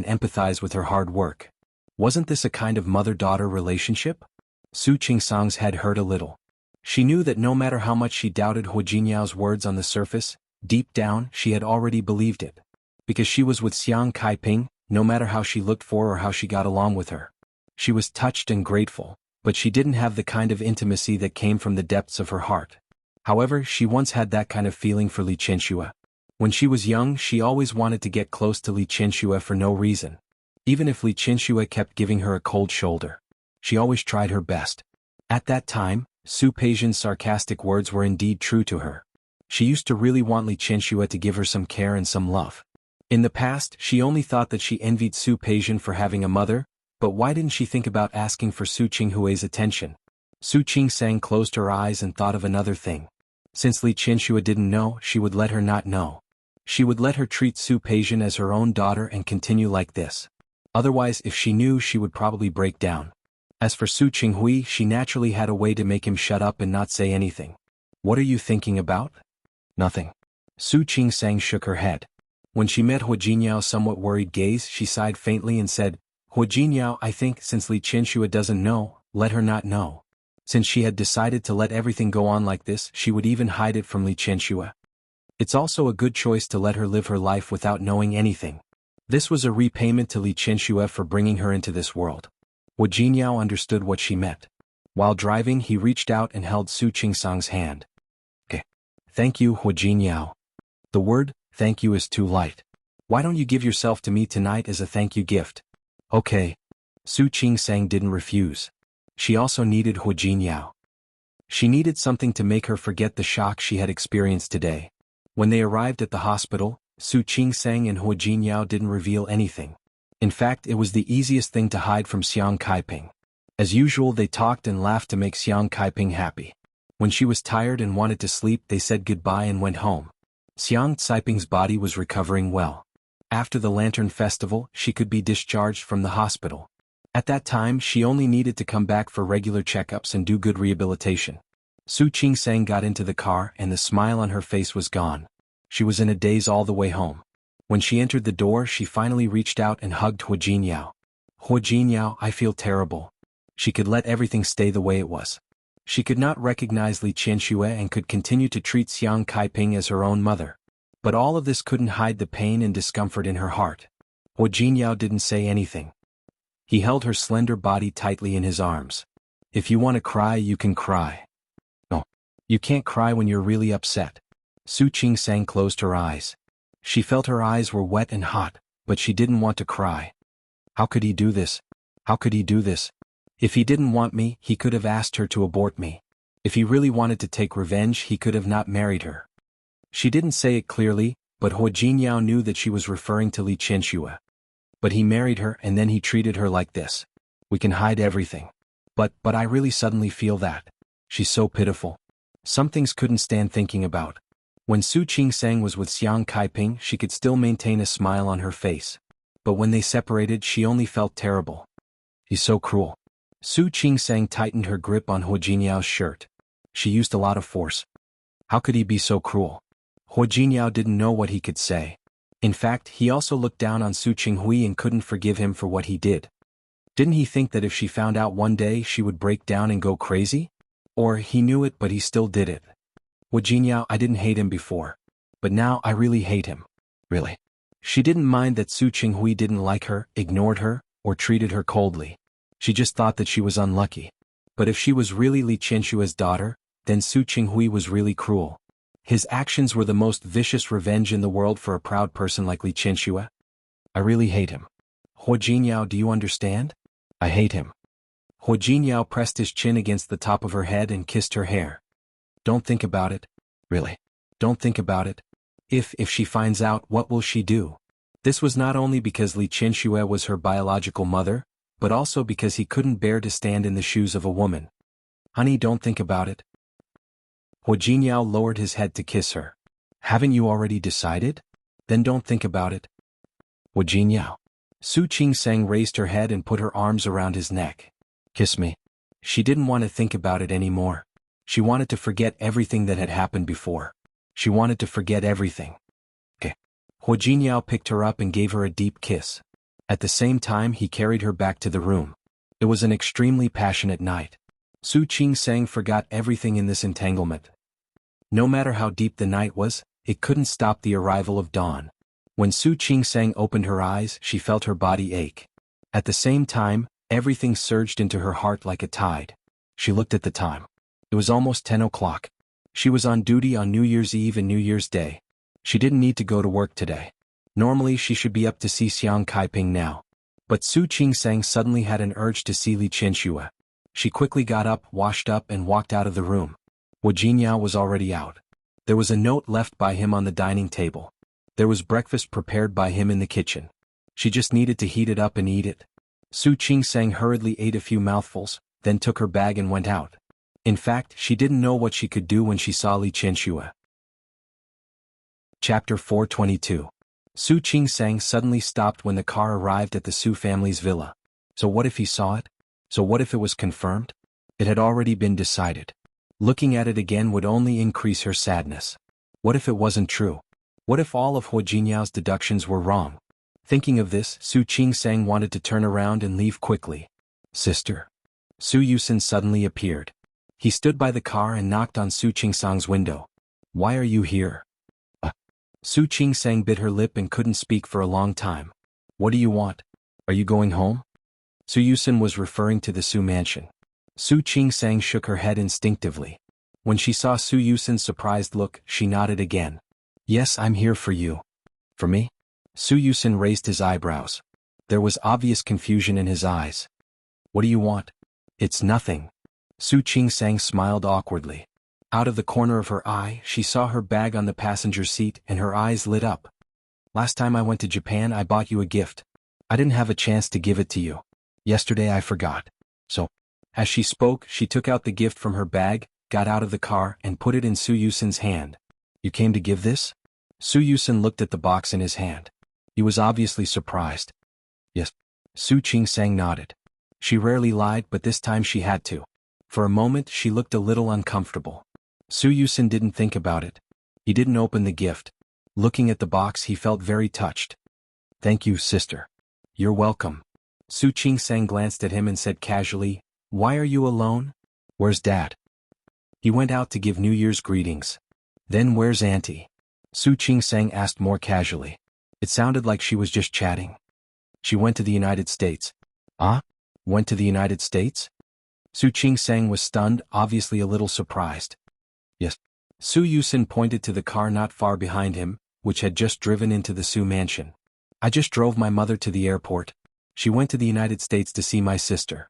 empathize with her hard work. Wasn't this a kind of mother-daughter relationship? Su Qingsang's head hurt a little. She knew that no matter how much she doubted Hu Jinyao's words on the surface, deep down she had already believed it. Because she was with Xiang Kaiping, no matter how she looked for or how she got along with her. She was touched and grateful, but she didn't have the kind of intimacy that came from the depths of her heart. However, she once had that kind of feeling for Li Qianxue. When she was young, she always wanted to get close to Li Qianxue for no reason. Even if Li Qianxue kept giving her a cold shoulder. She always tried her best. At that time, Su Peijian's sarcastic words were indeed true to her. She used to really want Li Qianxue to give her some care and some love. In the past, she only thought that she envied Su Peijian for having a mother, but why didn't she think about asking for Su Qinghue's attention? Su Qingsang closed her eyes and thought of another thing. Since Li Qianxue didn't know, she would let her not know. She would let her treat Su Peijian as her own daughter and continue like this. Otherwise, if she knew, she would probably break down. As for Su Qinghui, she naturally had a way to make him shut up and not say anything. What are you thinking about? Nothing. Su Qingsang shook her head. When she met Hu Jinyao's somewhat worried gaze, she sighed faintly and said, Hu Jinyao, I think since Li Qianxue doesn't know, let her not know. Since she had decided to let everything go on like this, she would even hide it from Li Qianxue. It's also a good choice to let her live her life without knowing anything. This was a repayment to Li Qianxue for bringing her into this world. Hu Jinyao understood what she meant. While driving, he reached out and held Su Qingsang's hand. Okay. Thank you, Hu Jinyao. The word, thank you, is too light. Why don't you give yourself to me tonight as a thank you gift? Okay. Su Qingsang didn't refuse. She also needed Hu Jinyao. She needed something to make her forget the shock she had experienced today. When they arrived at the hospital, Su Qingsang and Hu Jinyao didn't reveal anything. In fact, it was the easiest thing to hide from Xiang Kaiping. As usual, they talked and laughed to make Xiang Kaiping happy. When she was tired and wanted to sleep, they said goodbye and went home. Xiang Kaiping's body was recovering well. After the Lantern Festival, she could be discharged from the hospital. At that time, she only needed to come back for regular checkups and do good rehabilitation. Su Qingsang got into the car and the smile on her face was gone. She was in a daze all the way home. When she entered the door, she finally reached out and hugged Hu Jinyao. Hu Jinyao, I feel terrible. She could let everything stay the way it was. She could not recognize Li Qianxue and could continue to treat Xiang Kaiping as her own mother. But all of this couldn't hide the pain and discomfort in her heart. Hu Jinyao didn't say anything. He held her slender body tightly in his arms. If you want to cry, you can cry. No. You can't cry when you're really upset. Su Qingsang closed her eyes. She felt her eyes were wet and hot, but she didn't want to cry. How could he do this? How could he do this? If he didn't want me, he could have asked her to abort me. If he really wanted to take revenge, he could have not married her. She didn't say it clearly, but Huo Jinyao knew that she was referring to Li Qianxue. But he married her and then he treated her like this. We can hide everything. But I really suddenly feel that. She's so pitiful. Some things couldn't stand thinking about. When Su Qingsang was with Xiang Kaiping, she could still maintain a smile on her face. But when they separated, she only felt terrible. He's so cruel. Su Qingsang tightened her grip on Huo Jinyao's shirt. She used a lot of force. How could he be so cruel? Huo Jinyao didn't know what he could say. In fact, he also looked down on Su Qinghui and couldn't forgive him for what he did. Didn't he think that if she found out one day she would break down and go crazy? Or he knew it but he still did it. Huo Jinyao, I didn't hate him before. But now I really hate him. Really. She didn't mind that Su Qinghui didn't like her, ignored her, or treated her coldly. She just thought that she was unlucky. But if she was really Li Qianshua's daughter, then Su Qinghui was really cruel. His actions were the most vicious revenge in the world for a proud person like Li Qianxue. I really hate him. Huo Jinyao, do you understand? I hate him. Huo Jinyao pressed his chin against the top of her head and kissed her hair. Don't think about it. Really. Don't think about it. If she finds out, what will she do? This was not only because Li Qianxue was her biological mother, but also because he couldn't bear to stand in the shoes of a woman. Honey, don't think about it. Huo Jinyao lowered his head to kiss her. Haven't you already decided? Then don't think about it. Huo Jinyao. Su Qingsang raised her head and put her arms around his neck. Kiss me. She didn't want to think about it anymore. She wanted to forget everything that had happened before. She wanted to forget everything. Okay. Huo Jinyao picked her up and gave her a deep kiss. At the same time, he carried her back to the room. It was an extremely passionate night. Su Qingsang forgot everything in this entanglement. No matter how deep the night was, it couldn't stop the arrival of dawn. When Su Qingsang opened her eyes, she felt her body ache. At the same time, everything surged into her heart like a tide. She looked at the time. It was almost 10 o'clock. She was on duty on New Year's Eve and New Year's Day. She didn't need to go to work today. Normally she should be up to see Xiang Kaiping now. But Su Qingsang suddenly had an urge to see Li Qianxue. She quickly got up, washed up and walked out of the room. Huo Jinyao was already out. There was a note left by him on the dining table. There was breakfast prepared by him in the kitchen. She just needed to heat it up and eat it. Su Qingsang hurriedly ate a few mouthfuls, then took her bag and went out. In fact, she didn't know what she could do when she saw Li Qianxue. Chapter 422. Su Qingsang suddenly stopped when the car arrived at the Su family's villa. So what if he saw it? So what if it was confirmed? It had already been decided. Looking at it again would only increase her sadness. What if it wasn't true? What if all of Huo Jinyao's deductions were wrong? Thinking of this, Su Qingsang wanted to turn around and leave quickly. Sister. Su Yusin suddenly appeared. He stood by the car and knocked on Su Qingsang's window. Why are you here? Su Qingsang bit her lip and couldn't speak for a long time. What do you want? Are you going home? Su Yusin was referring to the Su mansion. Su Qingsang shook her head instinctively. When she saw Su Yusin's surprised look, she nodded again. Yes, I'm here for you. For me? Su Yusin raised his eyebrows. There was obvious confusion in his eyes. What do you want? It's nothing. Su Qingsang smiled awkwardly. Out of the corner of her eye, she saw her bag on the passenger seat and her eyes lit up. Last time I went to Japan, I bought you a gift. I didn't have a chance to give it to you. Yesterday I forgot. So, as she spoke, she took out the gift from her bag, got out of the car, and put it in Su Yusin's hand. You came to give this? Su Yusin looked at the box in his hand. He was obviously surprised. Yes. Su Qingsang nodded. She rarely lied, but this time she had to. For a moment she looked a little uncomfortable. Su Yusin didn't think about it. He didn't open the gift. Looking at the box, he felt very touched. Thank you, sister. You're welcome. Su Qingsang glanced at him and said casually, Why are you alone? Where's Dad? He went out to give New Year's greetings. Then where's Auntie? Su Qingsang asked more casually. It sounded like she was just chatting. She went to the United States. Ah? Went to the United States? Su Qingsang was stunned, obviously a little surprised. Yes. Su Yusin pointed to the car not far behind him, which had just driven into the Su mansion. I just drove my mother to the airport. She went to the United States to see my sister.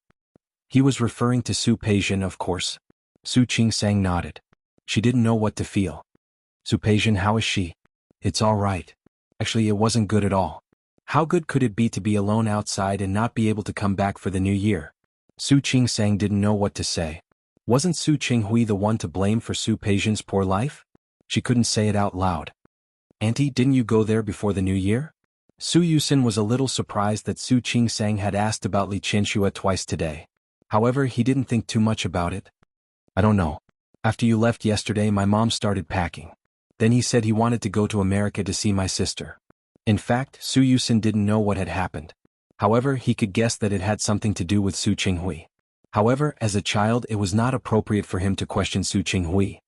He was referring to Su Peijian, of course. Su Qingsang nodded. She didn't know what to feel. Su Peijian, how is she? It's all right. Actually, it wasn't good at all. How good could it be to be alone outside and not be able to come back for the new year? Su Qingsang didn't know what to say. Wasn't Su Qinghui the one to blame for Su Peijian's poor life? She couldn't say it out loud. Auntie, didn't you go there before the new year? Su Yusin was a little surprised that Su Qingsang had asked about Li Qianxue twice today. However, he didn't think too much about it. I don't know. After you left yesterday, my mom started packing. Then he said he wanted to go to America to see my sister. In fact, Su Yusin didn't know what had happened. However, he could guess that it had something to do with Su Qinghui. However, as a child, it was not appropriate for him to question Su Qinghui.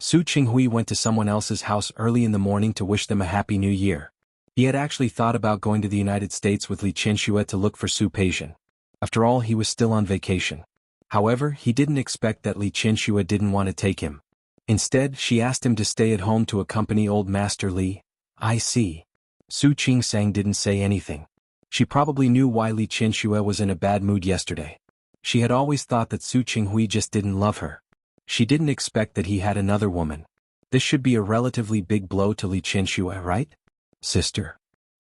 Su Qinghui went to someone else's house early in the morning to wish them a happy new year. He had actually thought about going to the United States with Li Qianxue to look for Su Peijian. After all, he was still on vacation. However, he didn't expect that Li Qianxue didn't want to take him. Instead, she asked him to stay at home to accompany old Master Li. I see. Su Qingsang didn't say anything. She probably knew why Li Qianxue was in a bad mood yesterday. She had always thought that Su Qinghui just didn't love her. She didn't expect that he had another woman. This should be a relatively big blow to Li Qianxue, right? Sister.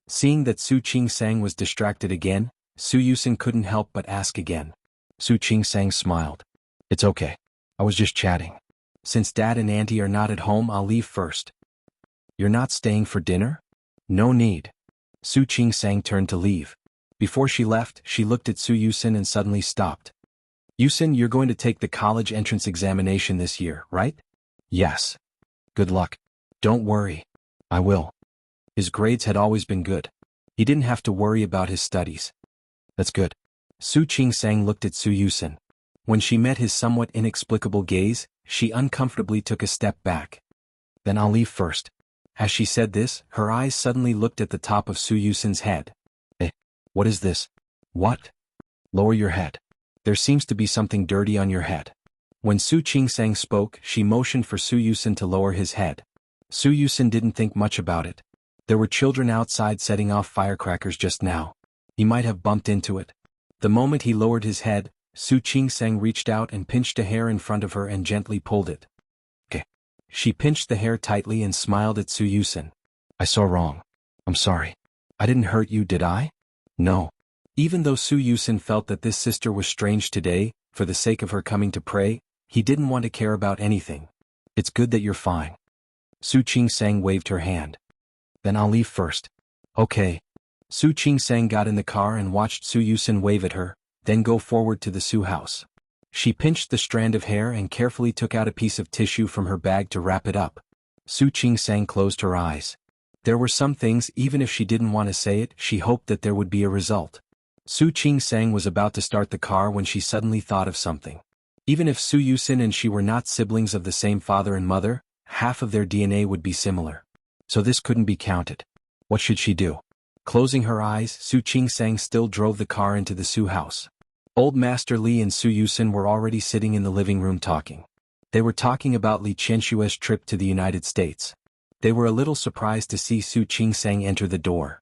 Seeing that Su Qingsang was distracted again, Su Yusin couldn't help but ask again. Su Qingsang smiled. It's okay. I was just chatting. Since Dad and Auntie are not at home, I'll leave first. You're not staying for dinner? No need. Su Qingsang turned to leave. Before she left, she looked at Su Yusin and suddenly stopped. Yusin, you're going to take the college entrance examination this year, right? Yes. Good luck. Don't worry. I will. His grades had always been good. He didn't have to worry about his studies. That's good. Su Qingsang looked at Su Yusin. When she met his somewhat inexplicable gaze, she uncomfortably took a step back. Then I'll leave first. As she said this, her eyes suddenly looked at the top of Su Yusin's head. What is this? What? Lower your head. There seems to be something dirty on your head. When Su Qingsang spoke, she motioned for Su Yusin to lower his head. Su Yusin didn't think much about it. There were children outside setting off firecrackers just now. He might have bumped into it. The moment he lowered his head, Su Qingsang reached out and pinched a hair in front of her and gently pulled it. Okay. She pinched the hair tightly and smiled at Su Yusin. I saw wrong. I'm sorry. I didn't hurt you, did I? No. Even though Su Yusin felt that this sister was strange today, for the sake of her coming to pray, he didn't want to care about anything. It's good that you're fine. Su Qingsang waved her hand. Then I'll leave first. Okay. Su Qingsang got in the car and watched Su Yusin wave at her, then go forward to the Su house. She pinched the strand of hair and carefully took out a piece of tissue from her bag to wrap it up. Su Qingsang closed her eyes. There were some things, even if she didn't want to say it, she hoped that there would be a result. Su Qingsang was about to start the car when she suddenly thought of something. Even if Su Yusin and she were not siblings of the same father and mother, half of their DNA would be similar. So this couldn't be counted. What should she do? Closing her eyes, Su Qingsang still drove the car into the Su house. Old Master Li and Su Yusin were already sitting in the living room talking. They were talking about Li Qianxue's trip to the United States. They were a little surprised to see Su Qingsang enter the door.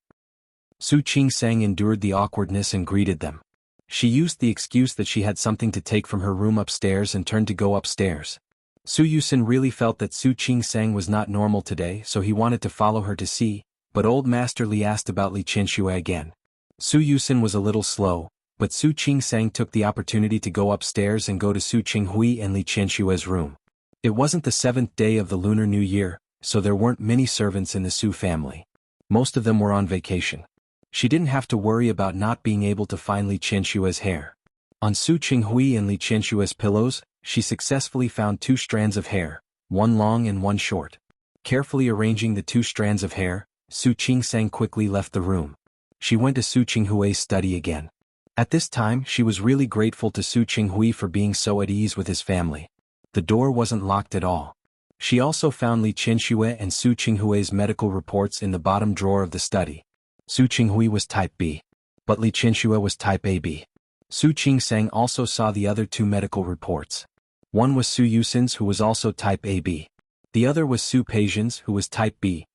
Su Qingsang endured the awkwardness and greeted them. She used the excuse that she had something to take from her room upstairs and turned to go upstairs. Su Yusin really felt that Su Qingsang was not normal today, so he wanted to follow her to see, but old Master Li asked about Li Qianxue again. Su Yusin was a little slow, but Su Qingsang took the opportunity to go upstairs and go to Su Qinghui and Li Qianxue's room. It wasn't the 7th day of the Lunar New Year, so there weren't many servants in the Su family. Most of them were on vacation. She didn't have to worry about not being able to find Li Qianxue's hair. On Su Qinghui and Li Qianxue's pillows, she successfully found 2 strands of hair, one long and one short. Carefully arranging the 2 strands of hair, Su Qingsang quickly left the room. She went to Su Qinghui's study again. At this time, she was really grateful to Su Qinghui for being so at ease with his family. The door wasn't locked at all. She also found Li Qianxue and Su Qinghui's medical reports in the bottom drawer of the study. Su Qinghui was type B. But Li Qianxue was type AB. Su Qingsang also saw the other two medical reports. One was Su Yusin's, who was also type AB. The other was Su Peijian's, who was type B.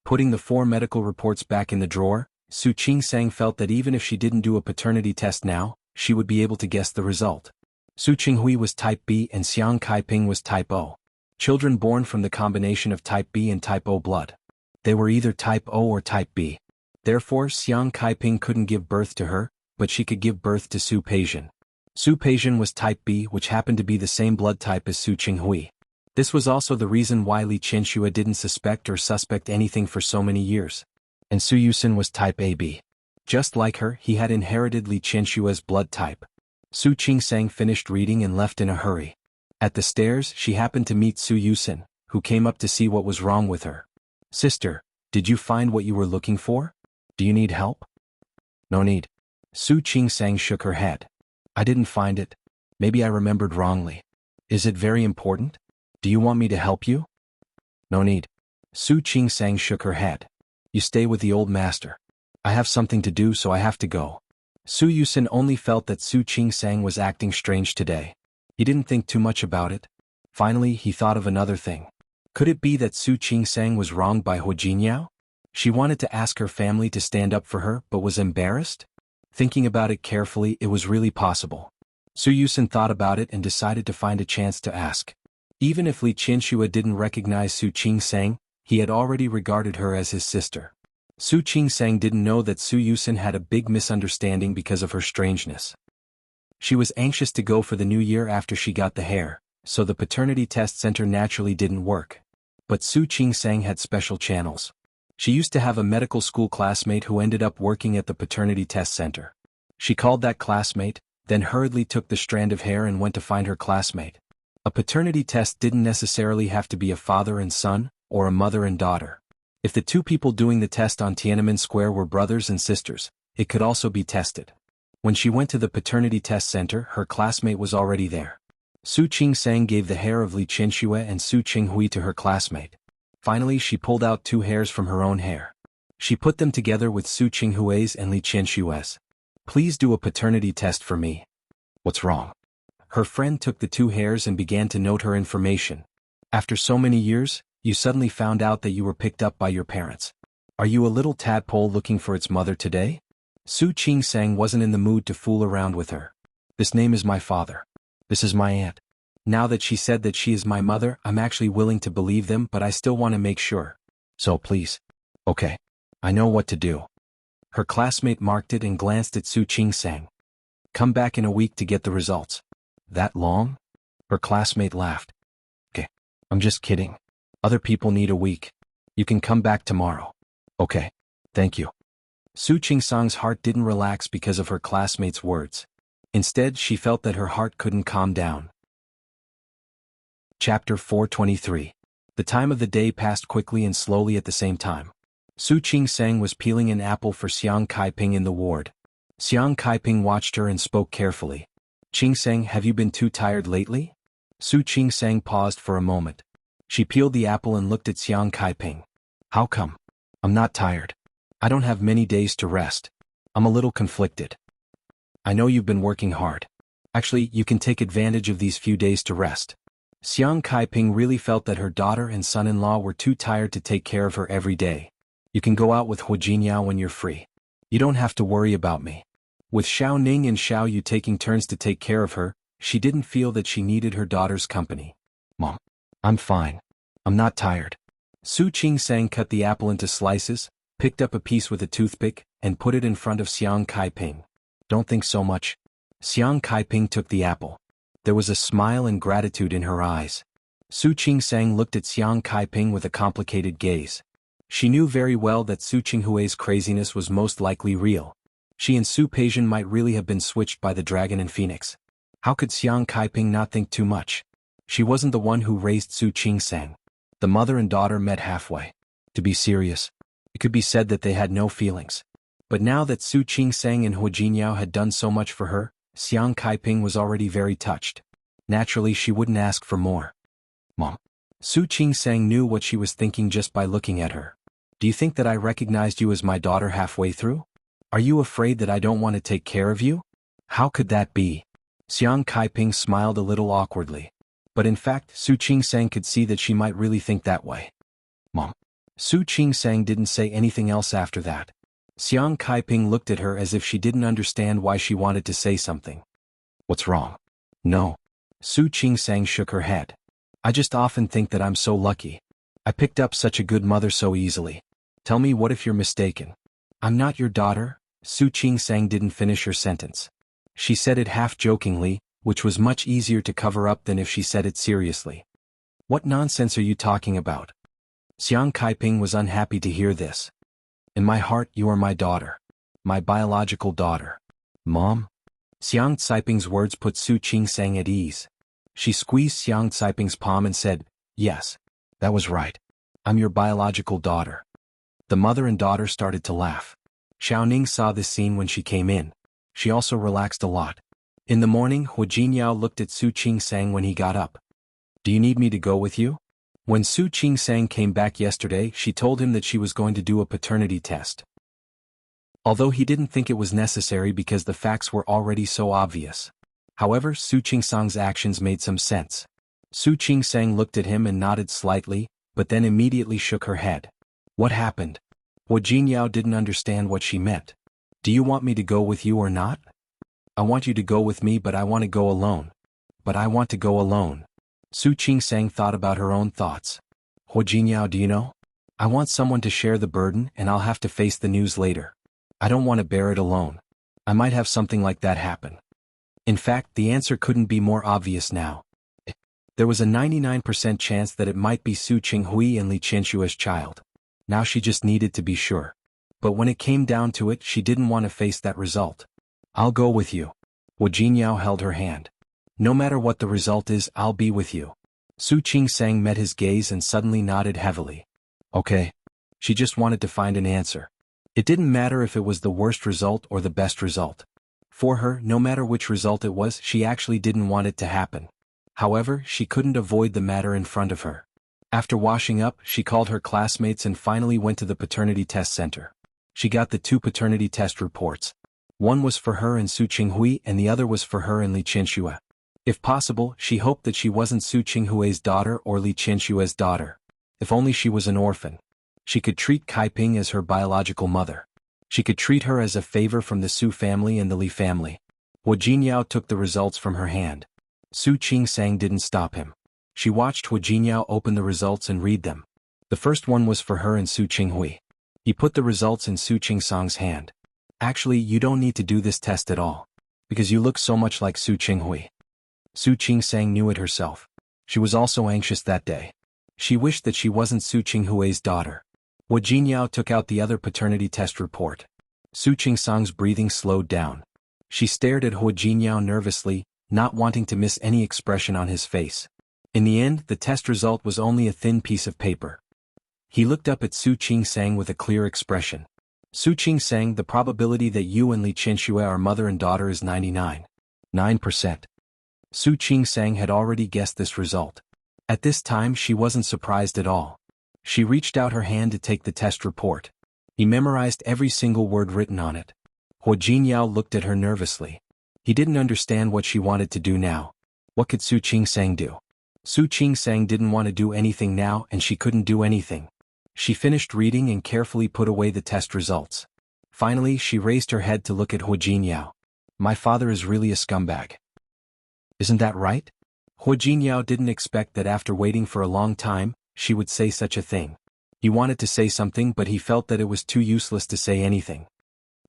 Putting the 4 medical reports back in the drawer, Su Qingsang felt that even if she didn't do a paternity test now, she would be able to guess the result. Su Qinghui was type B and Xiang Kaiping was type O. Children born from the combination of type B and type O blood. They were either type O or type B. Therefore, Xiang Kaiping couldn't give birth to her, but she could give birth to Su Peijian. Su Peijian was type B, which happened to be the same blood type as Su Qinghui. This was also the reason why Li Qianxue didn't suspect anything for so many years. And Su Yusin was type AB. Just like her, he had inherited Li Qianxue's blood type. Su Qingsang finished reading and left in a hurry. At the stairs, she happened to meet Su Yusin, who came up to see what was wrong with her. "Sister, did you find what you were looking for? Do you need help?" "No need." Su Qingsang shook her head. "I didn't find it. Maybe I remembered wrongly. Is it very important? Do you want me to help you?" "No need." Su Qingsang shook her head. "You stay with the old master. I have something to do, so I have to go." Su Yusin only felt that Su Qingsang was acting strange today. He didn't think too much about it. Finally, he thought of another thing. Could it be that Su Qingsang was wronged by Hu Jinyao? She wanted to ask her family to stand up for her but was embarrassed? Thinking about it carefully, it was really possible. Su Yusin thought about it and decided to find a chance to ask. Even if Li Qianxue didn't recognize Su Qingsang, he had already regarded her as his sister. Su Qingsang didn't know that Su Yusin had a big misunderstanding because of her strangeness. She was anxious to go for the new year after she got the hair, so the paternity test center naturally didn't work. But Su Qingsang had special channels. She used to have a medical school classmate who ended up working at the paternity test center. She called that classmate, then hurriedly took the strand of hair and went to find her classmate. A paternity test didn't necessarily have to be a father and son, or a mother and daughter. If the two people doing the test on Tiananmen Square were brothers and sisters, it could also be tested. When she went to the paternity test center, her classmate was already there. Su Qingsang gave the hair of Li Qianxue and Su Qinghui to her classmate. Finally, she pulled out 2 hairs from her own hair. She put them together with Su Qinghui's and Li Qianxue's. "Please do a paternity test for me." "What's wrong?" Her friend took the 2 hairs and began to note her information. "After so many years, you suddenly found out that you were picked up by your parents. Are you a little tadpole looking for its mother today?" Su Qingsang wasn't in the mood to fool around with her. "This name is my father. This is my aunt." Now that she said that she is my mother, I'm actually willing to believe them, but I still want to make sure. So please. "Okay. I know what to do." Her classmate marked it and glanced at Su Qingsang. "Come back in a week to get the results." "That long?" Her classmate laughed. "Okay. I'm just kidding. Other people need a week. You can come back tomorrow." "Okay. Thank you." Su Qingsang's heart didn't relax because of her classmate's words. Instead, she felt that her heart couldn't calm down. Chapter 423. The time of the day passed quickly and slowly at the same time. Su Qingsang was peeling an apple for Xiang Kaiping in the ward. Xiang Kaiping watched her and spoke carefully. "Qingsang, have you been too tired lately?" Su Qingsang paused for a moment. She peeled the apple and looked at Xiang Kaiping. "How come?" "I'm not tired. I don't have many days to rest. I'm a little conflicted." "I know you've been working hard. Actually, you can take advantage of these few days to rest." Xiang Kaiping really felt that her daughter and son-in-law were too tired to take care of her every day. "You can go out with Hu Jinyao when you're free. You don't have to worry about me." With Xiao Ning and Xiao Yu taking turns to take care of her, she didn't feel that she needed her daughter's company. "Mom, I'm fine. I'm not tired." Su Qingsang cut the apple into slices, picked up a piece with a toothpick, and put it in front of Xiang Kaiping. "Don't think so much." Xiang Kaiping took the apple. There was a smile and gratitude in her eyes. Su Qingsang looked at Xiang Kaiping with a complicated gaze. She knew very well that Su Qinghui's craziness was most likely real. She and Su Peijian might really have been switched by the dragon and phoenix. How could Xiang Kaiping not think too much? She wasn't the one who raised Su Qingsang. The mother and daughter met halfway. To be serious, it could be said that they had no feelings. But now that Su Qingsang and Hu Jinyao had done so much for her, Xiang Kaiping was already very touched. Naturally, she wouldn't ask for more. "Mom." Su Qingsang knew what she was thinking just by looking at her. "Do you think that I recognized you as my daughter halfway through? Are you afraid that I don't want to take care of you?" How could that be? Xiang Kaiping smiled a little awkwardly. But in fact, Su Qingsang could see that she might really think that way. Mom. Su Qingsang didn't say anything else after that. Xiang Kaiping looked at her as if she didn't understand why she wanted to say something. What's wrong? No. Su Qingsang shook her head. I just often think that I'm so lucky. I picked up such a good mother so easily. Tell me, what if you're mistaken? I'm not your daughter? Su Qingsang didn't finish her sentence. She said it half-jokingly, which was much easier to cover up than if she said it seriously. What nonsense are you talking about? Xiang Kaiping was unhappy to hear this. In my heart, you are my daughter. My biological daughter. Mom? Xiang Caiping's words put Su Qingsang at ease. She squeezed Xiang Caiping's palm and said, Yes, that was right. I'm your biological daughter. The mother and daughter started to laugh. Xiaoning saw this scene when she came in. She also relaxed a lot. In the morning, Hu Jinyao looked at Su Qingsang when he got up. Do you need me to go with you? When Su Qingsang came back yesterday, she told him that she was going to do a paternity test. Although he didn't think it was necessary because the facts were already so obvious. However, Su Qingsang's actions made some sense. Su Qingsang looked at him and nodded slightly, but then immediately shook her head. What happened? Hu Jinyao didn't understand what she meant. Do you want me to go with you or not? I want you to go with me, but I want to go alone. But I want to go alone. Su Qingsang thought about her own thoughts. Hu Jinyao, do you know? I want someone to share the burden and I'll have to face the news later. I don't want to bear it alone. I might have something like that happen. In fact, the answer couldn't be more obvious now. There was a 99% chance that it might be Su Qinghui and Li Qianshua's child. Now she just needed to be sure. But when it came down to it, she didn't want to face that result. I'll go with you. Hu Jinyao held her hand. No matter what the result is, I'll be with you. Su Qingsang met his gaze and suddenly nodded heavily. Okay. She just wanted to find an answer. It didn't matter if it was the worst result or the best result. For her, no matter which result it was, she actually didn't want it to happen. However, she couldn't avoid the matter in front of her. After washing up, she called her classmates and finally went to the paternity test center. She got the 2 paternity test reports. One was for her and Su Qinghui and the other was for her and Li Qianxue. If possible, she hoped that she wasn't Su Qinghui's daughter or Li Qianshua's daughter. If only she was an orphan. She could treat Kaiping as her biological mother. She could treat her as a favor from the Su family and the Li family. Hu Jinyao took the results from her hand. Su Qingsang didn't stop him. She watched Hu Jinyao open the results and read them. The first one was for her and Su Qinghui. He put the results in Su Qingsang's hand. Actually, you don't need to do this test at all. Because you look so much like Su Qinghui. Su Qingsang knew it herself. She was also anxious that day. She wished that she wasn't Su Qinghui's daughter. Hu Jinyao took out the other paternity test report. Su Qingsang's breathing slowed down. She stared at Hu Jinyao nervously, not wanting to miss any expression on his face. In the end, the test result was only a thin piece of paper. He looked up at Su Qingsang with a clear expression. Su Qingsang, the probability that you and Li Qianxue are mother and daughter is 99.9%. Su Qingsang had already guessed this result. At this time she wasn't surprised at all. She reached out her hand to take the test report. He memorized every single word written on it. Hu Jinyao looked at her nervously. He didn't understand what she wanted to do now. What could Su Qingsang do? Su Qingsang didn't want to do anything now and she couldn't do anything. She finished reading and carefully put away the test results. Finally, she raised her head to look at Hu Jinyao. My father is really a scumbag. Isn't that right? Hu Jinyao didn't expect that after waiting for a long time, she would say such a thing. He wanted to say something but he felt that it was too useless to say anything.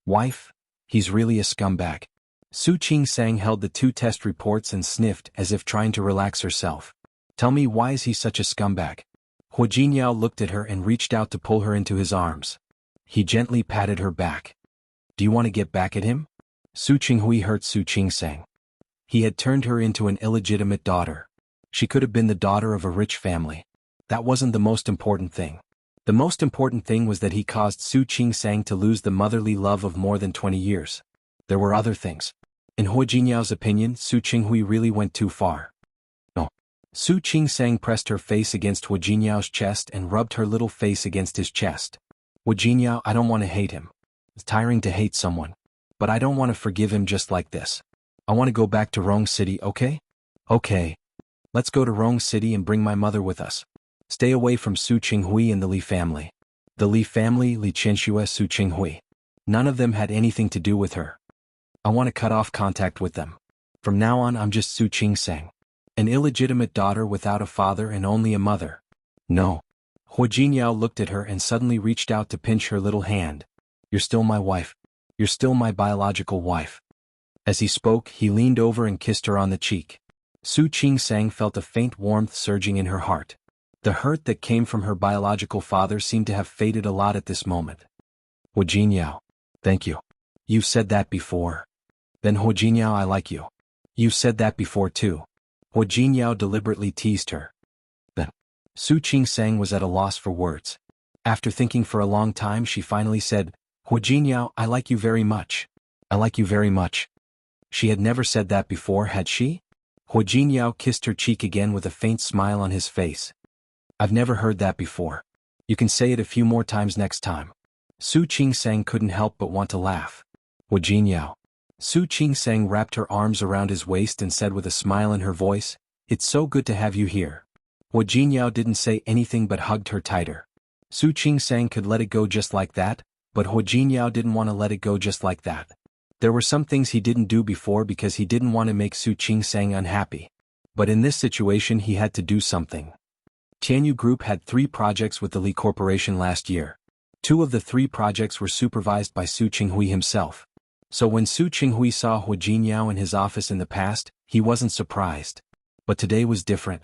Wife? He's really a scumbag. Su Qingsang held the 2 test reports and sniffed as if trying to relax herself. Tell me, why is he such a scumbag? Hu Jinyao looked at her and reached out to pull her into his arms. He gently patted her back. Do you want to get back at him? Su Qinghui hurt Su Qingsang. He had turned her into an illegitimate daughter. She could have been the daughter of a rich family. That wasn't the most important thing. The most important thing was that he caused Su Qingsang to lose the motherly love of more than 20 years. There were other things. In Hu Jinyao's opinion, Su Qinghui really went too far. No. Su Qingsang pressed her face against Hu Jinyao's chest and rubbed her little face against his chest. Hu Jinyao, I don't want to hate him. It's tiring to hate someone. But I don't want to forgive him just like this. I want to go back to Rong City, okay? Okay. Let's go to Rong City and bring my mother with us. Stay away from Su Qinghui and the Li family. The Li family, Li Qianxue, Su Qinghui. None of them had anything to do with her. I want to cut off contact with them. From now on I'm just Su Qingsang. An illegitimate daughter without a father and only a mother. No. Hua Jinyao looked at her and suddenly reached out to pinch her little hand. You're still my wife. You're still my biological wife. As he spoke, he leaned over and kissed her on the cheek. Su Qingsang felt a faint warmth surging in her heart. The hurt that came from her biological father seemed to have faded a lot at this moment. Hua Jinyao. Thank you. You've said that before. Then Hua Jinyao, I like you. You've said that before too. Hua Jinyao deliberately teased her. Then Su Qingsang was at a loss for words. After thinking for a long time she finally said, Hua Jinyao, I like you very much. I like you very much. She had never said that before, had she? Hua Jinyao kissed her cheek again with a faint smile on his face. I've never heard that before. You can say it a few more times next time. Su Qingsang couldn't help but want to laugh. Hua Jinyao. Su Qingsang wrapped her arms around his waist and said with a smile in her voice, It's so good to have you here. Hua Jinyao didn't say anything but hugged her tighter. Su Qingsang could let it go just like that, but Hua Jinyao didn't want to let it go just like that. There were some things he didn't do before because he didn't want to make Su Qingsang unhappy. But in this situation he had to do something. Tianyu Group had 3 projects with the Li Corporation last year. 2 of the 3 projects were supervised by Su Qinghui himself. So when Su Qinghui saw Hua Jinyao in his office in the past, he wasn't surprised. But today was different.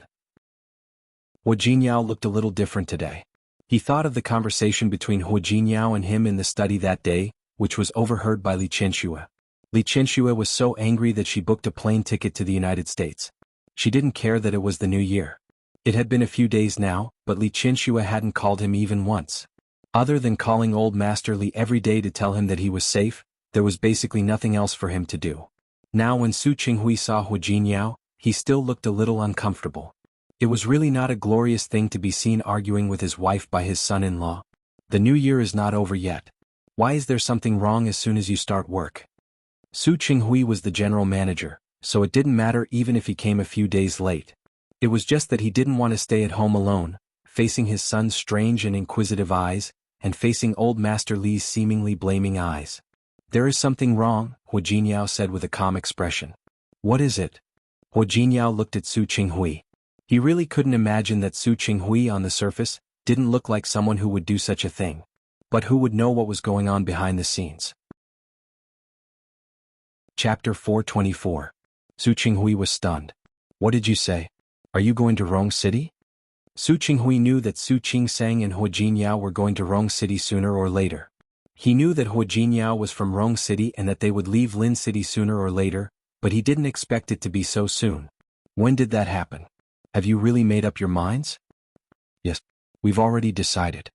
Hua Jinyao looked a little different today. He thought of the conversation between Hua Jinyao and him in the study that day, which was overheard by Li Qianxue. Li Qianxue was so angry that she booked a plane ticket to the United States. She didn't care that it was the new year. It had been a few days now, but Li Qianxue hadn't called him even once. Other than calling old Master Li every day to tell him that he was safe, there was basically nothing else for him to do. Now when Su Qinghui saw Hua Jinyao, he still looked a little uncomfortable. It was really not a glorious thing to be seen arguing with his wife by his son-in-law. The new year is not over yet. Why is there something wrong as soon as you start work? Su Qinghui was the general manager, so it didn't matter even if he came a few days late. It was just that he didn't want to stay at home alone, facing his son's strange and inquisitive eyes, and facing old Master Li's seemingly blaming eyes. There is something wrong, Hua Jinyao said with a calm expression. What is it? Hua Jinyao looked at Su Qinghui. He really couldn't imagine that Su Qinghui on the surface didn't look like someone who would do such a thing. But who would know what was going on behind the scenes? Chapter 424. Su Qinghui was stunned. What did you say? Are you going to Rong City? Su Qinghui knew that Su Qingsang and Hua Jinyao were going to Rong City sooner or later. He knew that Hua Jinyao was from Rong City and that they would leave Lin City sooner or later, but he didn't expect it to be so soon. When did that happen? Have you really made up your minds? Yes, we've already decided.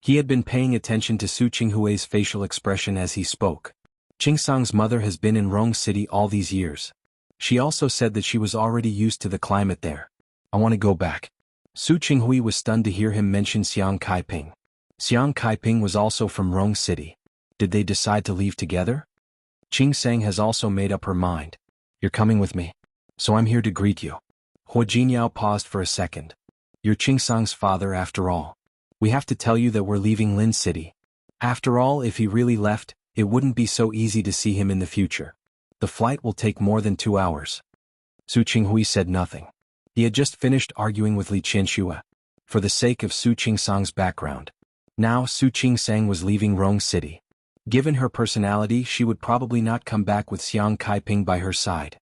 He had been paying attention to Su Qinghui's facial expression as he spoke. Qingsang's mother has been in Rong City all these years. She also said that she was already used to the climate there. I want to go back. Su Qinghui was stunned to hear him mention Xiang Kaiping. Xiang Kaiping was also from Rong City. Did they decide to leave together? Qingsang has also made up her mind. You're coming with me. So I'm here to greet you. Hua Jinyao paused for a second. You're Qingsang's father after all. We have to tell you that we're leaving Lin City. After all, if he really left, it wouldn't be so easy to see him in the future. The flight will take more than 2 hours. Su Qinghui said nothing. He had just finished arguing with Li Qianxue. For the sake of Su Qingsang's background. Now Su Qingsang was leaving Rong City. Given her personality, she would probably not come back with Xiang Kaiping by her side.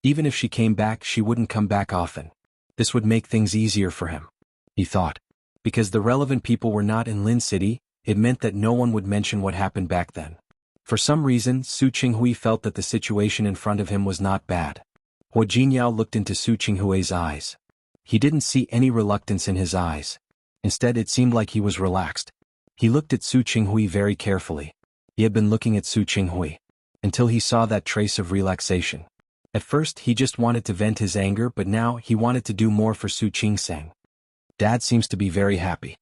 Even if she came back, she wouldn't come back often. This would make things easier for him, he thought. Because the relevant people were not in Lin City, it meant that no one would mention what happened back then. For some reason, Su Qinghui felt that the situation in front of him was not bad. Hua Jinyao looked into Su Qinghui's eyes. He didn't see any reluctance in his eyes. Instead, it seemed like he was relaxed. He looked at Su Qinghui very carefully. He had been looking at Su Qinghui until he saw that trace of relaxation. At first, he just wanted to vent his anger, but now he wanted to do more for Su Qingsang. Dad seems to be very happy.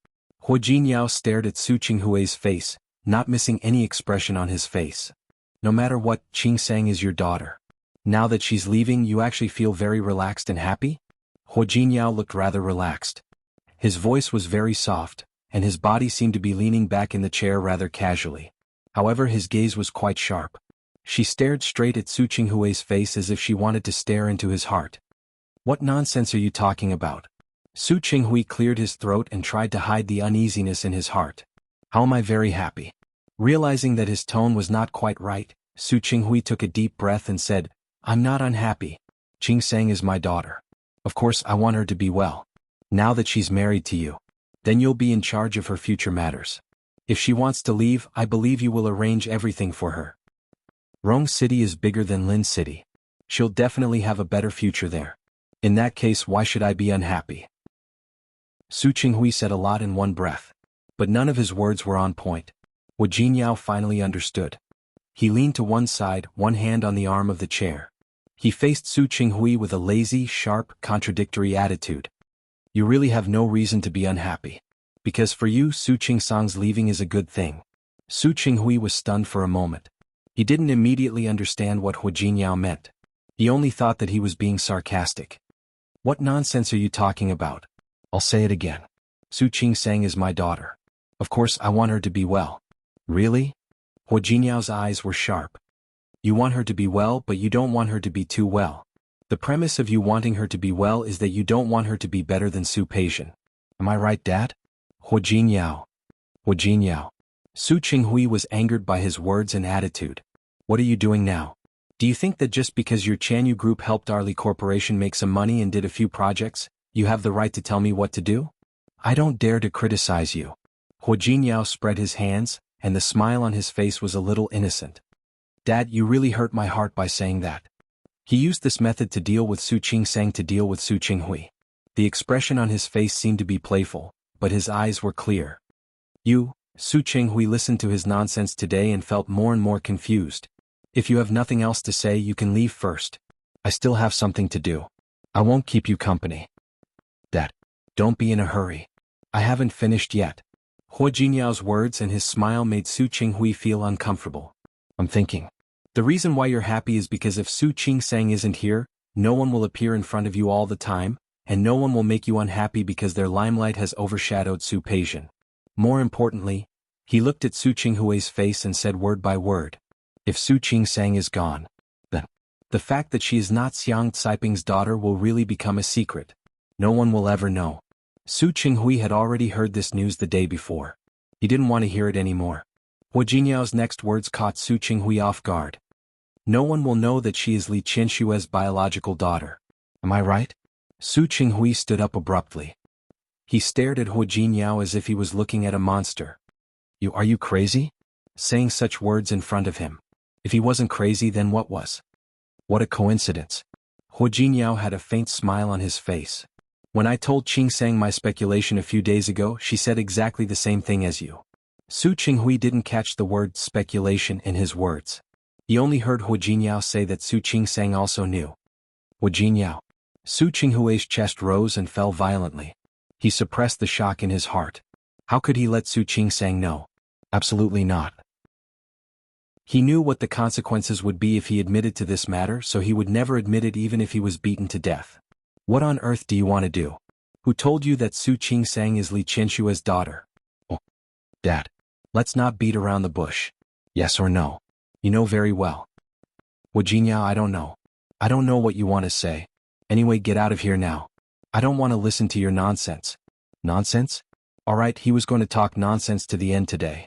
Hua Jinyao stared at Su Qinghui's face, not missing any expression on his face. No matter what, Qingsang is your daughter. Now that she's leaving, you actually feel very relaxed and happy? Hu Jinyao looked rather relaxed. His voice was very soft, and his body seemed to be leaning back in the chair rather casually. However, his gaze was quite sharp. She stared straight at Su Qinghui's face as if she wanted to stare into his heart. What nonsense are you talking about? Su Qinghui cleared his throat and tried to hide the uneasiness in his heart. How am I very happy? Realizing that his tone was not quite right, Su Qinghui took a deep breath and said, I'm not unhappy. Qingsang is my daughter. Of course I want her to be well. Now that she's married to you, then you'll be in charge of her future matters. If she wants to leave, I believe you will arrange everything for her. Rong City is bigger than Lin City. She'll definitely have a better future there. In that case, why should I be unhappy? Su Qinghui said a lot in one breath. But none of his words were on point. Wu Jinyao finally understood. He leaned to one side, one hand on the arm of the chair. He faced Su Qinghui with a lazy, sharp, contradictory attitude. You really have no reason to be unhappy. Because for you, Su Qingsang's leaving is a good thing. Su Qinghui was stunned for a moment. He didn't immediately understand what Hu Jinyao meant. He only thought that he was being sarcastic. What nonsense are you talking about? I'll say it again. Su Qingsang is my daughter. Of course I want her to be well. Really? Hu Jinyao's eyes were sharp. You want her to be well, but you don't want her to be too well. The premise of you wanting her to be well is that you don't want her to be better than Su Peixian. Am I right, Dad? Hu Jinyao. Hu Jinyao. Su Qinghui was angered by his words and attitude. What are you doing now? Do you think that just because your Chanyu Group helped Arli Corporation make some money and did a few projects, you have the right to tell me what to do? I don't dare to criticize you. Hu Jinyao spread his hands, and the smile on his face was a little innocent. Dad, you really hurt my heart by saying that. He used this method to deal with Su Qingsang to deal with Su Qinghui. The expression on his face seemed to be playful, but his eyes were clear. You, Su Qinghui listened to his nonsense today and felt more and more confused. If you have nothing else to say, you can leave first. I still have something to do. I won't keep you company. Dad, don't be in a hurry. I haven't finished yet. Hu Jinyao's words and his smile made Su Qinghui feel uncomfortable. I'm thinking. The reason why you're happy is because if Su Qingsang isn't here, no one will appear in front of you all the time, and no one will make you unhappy because their limelight has overshadowed Su Peixian. More importantly, he looked at Su Qinghui's face and said word by word. If Su Qingsang is gone, then the fact that she is not Xiang Caiping's daughter will really become a secret. No one will ever know. Su Qinghui had already heard this news the day before. He didn't want to hear it anymore. Hu Jinyao's next words caught Su Qinghui off guard. No one will know that she is Li Qinshue's biological daughter. Am I right? Su Qinghui stood up abruptly. He stared at Hu Jinyao as if he was looking at a monster. Are you crazy? Saying such words in front of him. If he wasn't crazy, then what was? What a coincidence. Hu Jinyao had a faint smile on his face. When I told Qingsang my speculation a few days ago, she said exactly the same thing as you. Su Qinghui didn't catch the word speculation in his words. He only heard Hu Jinyao say that Su Qingsang also knew. Hu Jinyao. Su Qinghui's chest rose and fell violently. He suppressed the shock in his heart. How could he let Su Qingsang know? Absolutely not. He knew what the consequences would be if he admitted to this matter, so he would never admit it even if he was beaten to death. What on earth do you want to do? Who told you that Su Qingsang is Li Qinshue's daughter? Oh, Dad. Let's not beat around the bush. Yes or no? You know very well. Wu Jinyao, I don't know. I don't know what you want to say. Anyway, get out of here now. I don't want to listen to your nonsense. Nonsense? Alright, he was going to talk nonsense to the end today.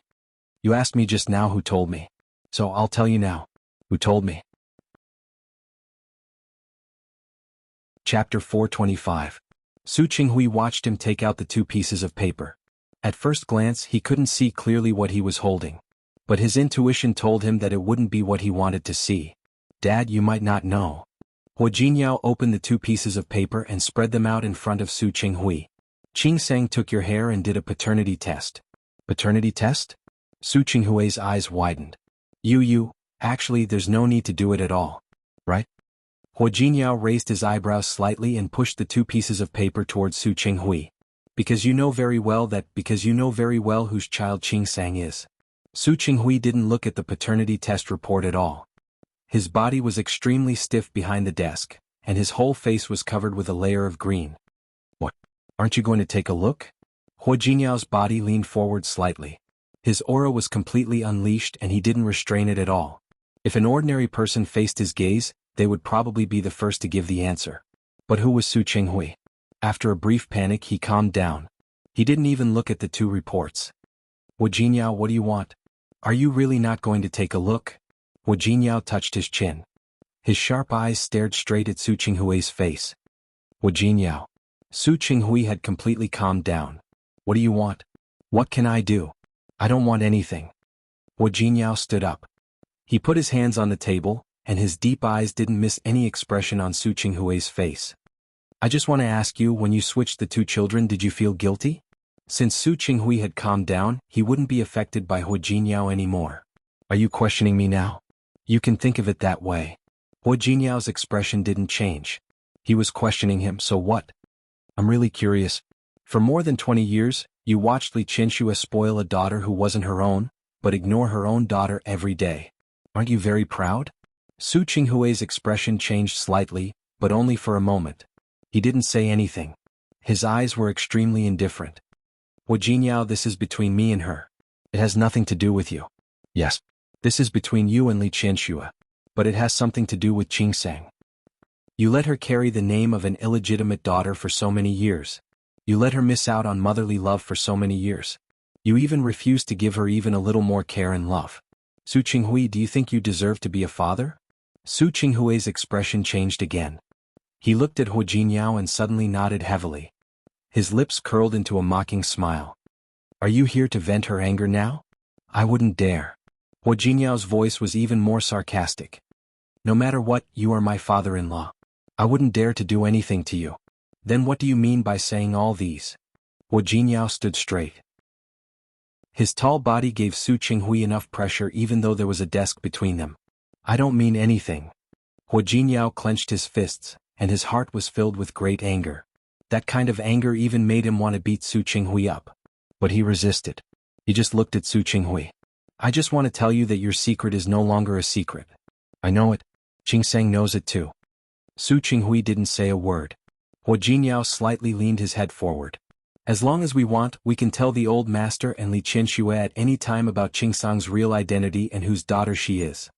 You asked me just now who told me. So I'll tell you now. Who told me? Chapter 425. Su Qinghui watched him take out the two pieces of paper. At first glance, he couldn't see clearly what he was holding. But his intuition told him that it wouldn't be what he wanted to see. Dad, you might not know. Hu Jinyao opened the two pieces of paper and spread them out in front of Su Qinghui. Qingsang took your hair and did a paternity test. Paternity test? Su Qinghui's eyes widened. Actually, there's no need to do it at all. Right? Hu Jinyao raised his eyebrows slightly and pushed the two pieces of paper towards Su Qinghui. Because you know very well whose child Qingsang is. Su Qinghui didn't look at the paternity test report at all. His body was extremely stiff behind the desk, and his whole face was covered with a layer of green. What? Aren't you going to take a look? Hua Jinyao's body leaned forward slightly. His aura was completely unleashed and he didn't restrain it at all. If an ordinary person faced his gaze, they would probably be the first to give the answer. But who was Su Qinghui? After a brief panic he calmed down. He didn't even look at the two reports. Hua Jinyao, what do you want? Are you really not going to take a look? Hua Jinyao touched his chin. His sharp eyes stared straight at Su Qinghui's face. Hua Jinyao. Su Qinghui had completely calmed down. What do you want? What can I do? I don't want anything. Hua Jinyao stood up. He put his hands on the table, and his deep eyes didn't miss any expression on Su Qinghui's face. I just want to ask you, when you switched the two children, did you feel guilty? Since Su Qinghui had calmed down, he wouldn't be affected by Hua Jinyao anymore. Are you questioning me now? You can think of it that way. Hua Jinyao's expression didn't change. He was questioning him, so what? I'm really curious. For more than 20 years, you watched Li Qianxue spoil a daughter who wasn't her own, but ignore her own daughter every day. Aren't you very proud? Su Qinghui's expression changed slightly, but only for a moment. He didn't say anything. His eyes were extremely indifferent. Hua Jinyao, this is between me and her. It has nothing to do with you. Yes, this is between you and Li Qianxue. But it has something to do with Qingsang. You let her carry the name of an illegitimate daughter for so many years. You let her miss out on motherly love for so many years. You even refused to give her even a little more care and love. Su Qinghui, do you think you deserve to be a father? Su Qinghui's expression changed again. He looked at Hua Jinyao and suddenly nodded heavily. His lips curled into a mocking smile. Are you here to vent her anger now? I wouldn't dare. Hua Jinyao's voice was even more sarcastic. No matter what, you are my father-in-law. I wouldn't dare to do anything to you. Then what do you mean by saying all these? Hua Jinyao stood straight. His tall body gave Su Qinghui enough pressure even though there was a desk between them. I don't mean anything. Hua Jinyao clenched his fists, and his heart was filled with great anger. That kind of anger even made him want to beat Su Qinghui up. But he resisted. He just looked at Su Qinghui. I just want to tell you that your secret is no longer a secret. I know it. Qingsang knows it too. Su Qinghui didn't say a word. Hua Jinyao slightly leaned his head forward. As long as we want, we can tell the old master and Li Qianxue at any time about Qingsang's real identity and whose daughter she is.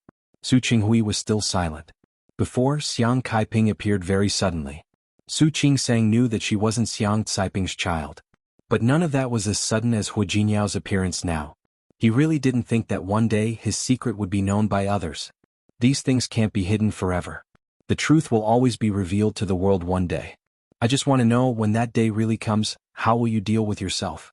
Su Qinghui was still silent. Before, Xiang Kaiping appeared very suddenly. Su Qingsang knew that she wasn't Xiang Caiping's child. But none of that was as sudden as Hua Jinyao's appearance now. He really didn't think that one day his secret would be known by others. These things can't be hidden forever. The truth will always be revealed to the world one day. I just want to know, when that day really comes, how will you deal with yourself?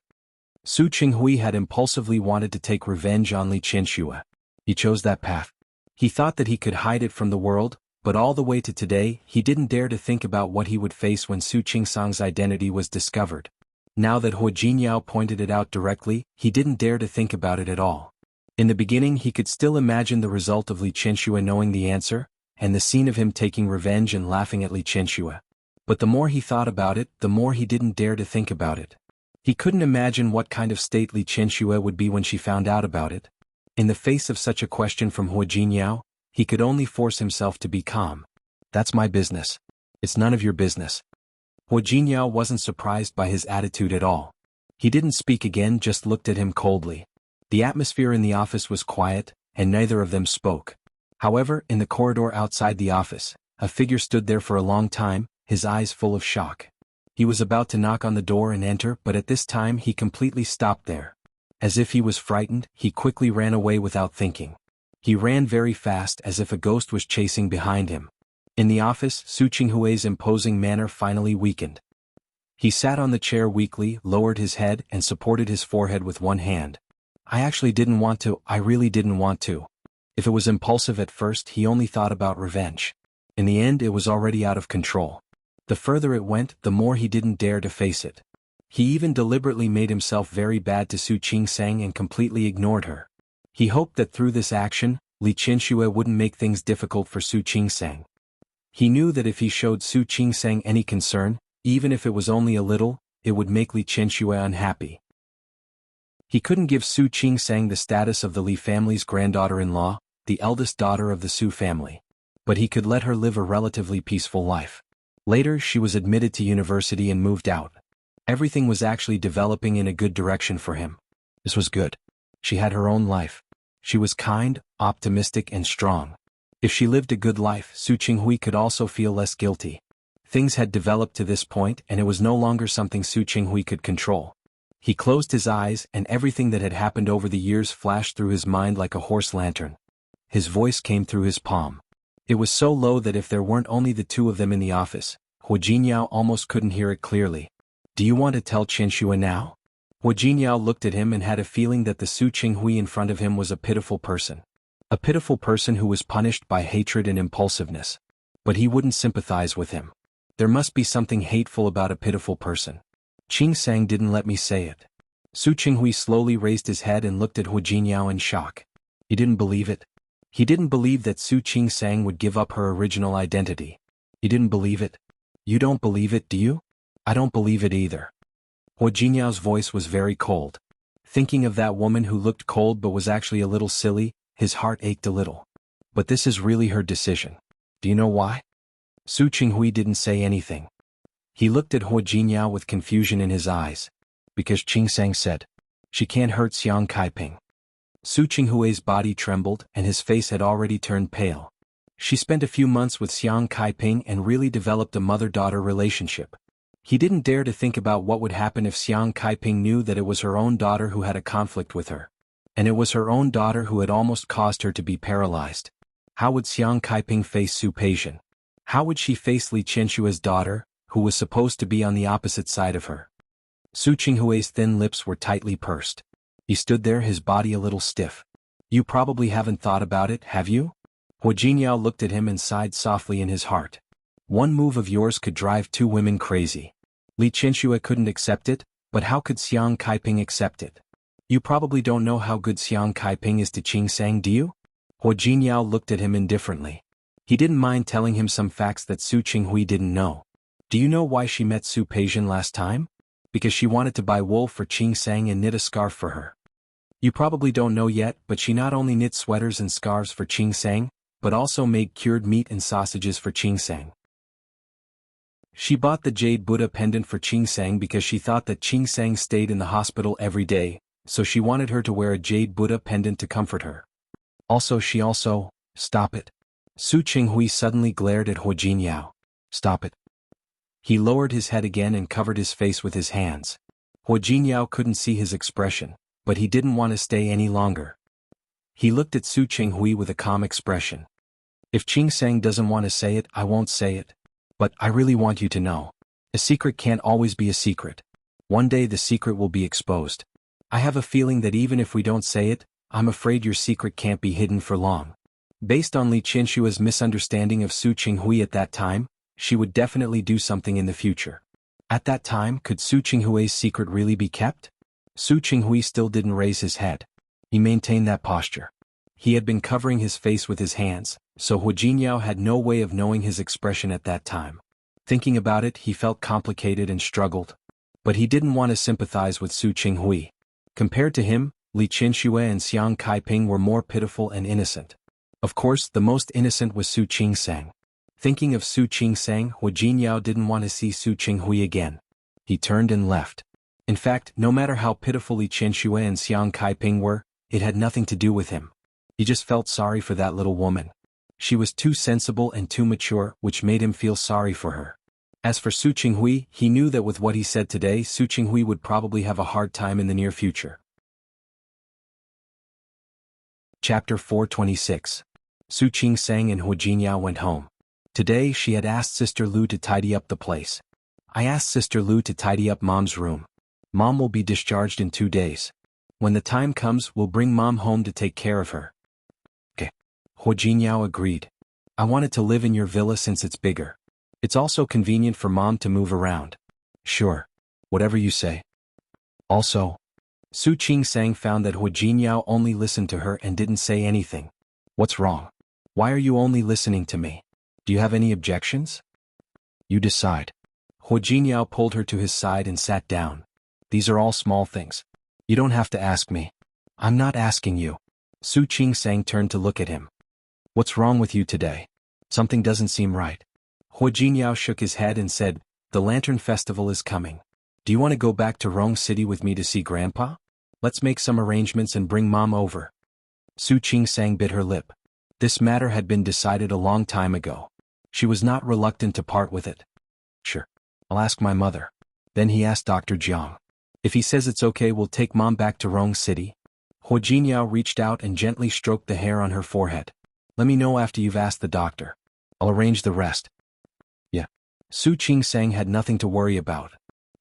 Su Qinghui had impulsively wanted to take revenge on Li Qianxue. He chose that path. He thought that he could hide it from the world, but all the way to today, he didn't dare to think about what he would face when Su Qingsang's identity was discovered. Now that Hua Jinyao pointed it out directly, he didn't dare to think about it at all. In the beginning he could still imagine the result of Li Qianxue knowing the answer, and the scene of him taking revenge and laughing at Li Qianxue. But the more he thought about it, the more he didn't dare to think about it. He couldn't imagine what kind of state Li Qianxue would be when she found out about it. In the face of such a question from Hua Jinyao, he could only force himself to be calm. That's my business. It's none of your business. Hua Jinyao wasn't surprised by his attitude at all. He didn't speak again, just looked at him coldly. The atmosphere in the office was quiet, and neither of them spoke. However, in the corridor outside the office, a figure stood there for a long time, his eyes full of shock. He was about to knock on the door and enter, but at this time he completely stopped there. As if he was frightened, he quickly ran away without thinking. He ran very fast, as if a ghost was chasing behind him. In the office, Su Qinghui's imposing manner finally weakened. He sat on the chair weakly, lowered his head, and supported his forehead with one hand. I really didn't want to. If it was impulsive at first, he only thought about revenge. In the end, it was already out of control. The further it went, the more he didn't dare to face it. He even deliberately made himself very bad to Su Qingsang and completely ignored her. He hoped that through this action, Li Qianxue wouldn't make things difficult for Su Qingsang. He knew that if he showed Su Qingsang any concern, even if it was only a little, it would make Li Qianxue unhappy. He couldn't give Su Qingsang the status of the Li family's granddaughter-in-law, the eldest daughter of the Su family. But he could let her live a relatively peaceful life. Later she was admitted to university and moved out. Everything was actually developing in a good direction for him. This was good. She had her own life. She was kind, optimistic and strong. If she lived a good life, Su Qinghui could also feel less guilty. Things had developed to this point and it was no longer something Su Qinghui could control. He closed his eyes and everything that had happened over the years flashed through his mind like a horse lantern. His voice came through his palm. It was so low that if there weren't only the two of them in the office, Hu Jinyao almost couldn't hear it clearly. Do you want to tell Qianxue now? Hu Jinyao looked at him and had a feeling that the Su Qinghui in front of him was a pitiful person. A pitiful person who was punished by hatred and impulsiveness. But he wouldn't sympathize with him. There must be something hateful about a pitiful person. Qing Sang didn't let me say it. Su Qinghui slowly raised his head and looked at Hu Jinyao in shock. He didn't believe it. He didn't believe that Su Qing Sang would give up her original identity. He didn't believe it. You don't believe it, do you? I don't believe it either. Hu Jinyao's voice was very cold. Thinking of that woman who looked cold but was actually a little silly, his heart ached a little. But this is really her decision. Do you know why? Su Qinghui didn't say anything. He looked at Hu Jinyao with confusion in his eyes. Because Qing Sang said, she can't hurt Xiang Kaiping. Su Qinghui's body trembled and his face had already turned pale. She spent a few months with Xiang Kaiping and really developed a mother-daughter relationship. He didn't dare to think about what would happen if Xiang Kaiping knew that it was her own daughter who had a conflict with her. And it was her own daughter who had almost caused her to be paralyzed. How would Xiang Kaiping face Su Peixian? How would she face Li Qianshue's daughter, who was supposed to be on the opposite side of her? Su Qinghui's thin lips were tightly pursed. He stood there, his body a little stiff. You probably haven't thought about it, have you? Hu Jinyao looked at him and sighed softly in his heart. One move of yours could drive two women crazy. Li Qianxue couldn't accept it, but how could Xiang Kaiping accept it? You probably don't know how good Xiang Kaiping is to Qing Sang, do you? Hu Jinyao looked at him indifferently. He didn't mind telling him some facts that Su Qinghui didn't know. Do you know why she met Su Peixian last time? Because she wanted to buy wool for Qing Sang and knit a scarf for her. You probably don't know yet, but she not only knit sweaters and scarves for Qing Sang, but also made cured meat and sausages for Qing Sang. She bought the jade Buddha pendant for Qing Sang because she thought that Qing Sang stayed in the hospital every day, so she wanted her to wear a jade Buddha pendant to comfort her. Stop it. Su Qinghui suddenly glared at Hu Jinyao. Stop it. He lowered his head again and covered his face with his hands. Hu Jinyao couldn't see his expression, but he didn't want to stay any longer. He looked at Su Qinghui with a calm expression. If Qing Sang doesn't want to say it, I won't say it. But I really want you to know. A secret can't always be a secret. One day the secret will be exposed. I have a feeling that even if we don't say it, I'm afraid your secret can't be hidden for long. Based on Li Qianshue's misunderstanding of Su Qinghui at that time, she would definitely do something in the future. At that time, could Su Qinghui's secret really be kept? Su Qinghui still didn't raise his head. He maintained that posture. He had been covering his face with his hands, so Hu Jinyao had no way of knowing his expression at that time. Thinking about it, he felt complicated and struggled. But he didn't want to sympathize with Su Qinghui. Compared to him, Li Qianxue and Xiang Kaiping were more pitiful and innocent. Of course, the most innocent was Su Qing Sang. Thinking of Su Qing Sang, Hu Jinyao didn't want to see Su Qinghui again. He turned and left. In fact, no matter how pitiful Li Qianxue and Xiang Kaiping were, it had nothing to do with him. He just felt sorry for that little woman. She was too sensible and too mature, which made him feel sorry for her. As for Su Qinghui, he knew that with what he said today, Su Qinghui would probably have a hard time in the near future. Chapter 426. Su Qing Sang and Hu Jinyao went home. Today she had asked Sister Lu to tidy up the place. I asked Sister Lu to tidy up Mom's room. Mom will be discharged in 2 days. When the time comes, we'll bring Mom home to take care of her. Okay. Hu Jinyao agreed. I wanted to live in your villa since it's bigger. It's also convenient for Mom to move around. Sure. Whatever you say. Also, Su Qing Sang found that Hu Jinyao only listened to her and didn't say anything. What's wrong? Why are you only listening to me? Do you have any objections? You decide. Hu Jinyao pulled her to his side and sat down. These are all small things. You don't have to ask me. I'm not asking you. Su Qing Sang turned to look at him. What's wrong with you today? Something doesn't seem right. Hua Jinyao shook his head and said, the Lantern Festival is coming. Do you want to go back to Rong City with me to see Grandpa? Let's make some arrangements and bring Mom over. Su Qingsang bit her lip. This matter had been decided a long time ago. She was not reluctant to part with it. Sure. I'll ask my mother. Then he asked Dr. Jiang. If he says it's okay, we'll take Mom back to Rong City. Hua Jinyao reached out and gently stroked the hair on her forehead. Let me know after you've asked the doctor. I'll arrange the rest. Yeah. Su Qingsang had nothing to worry about.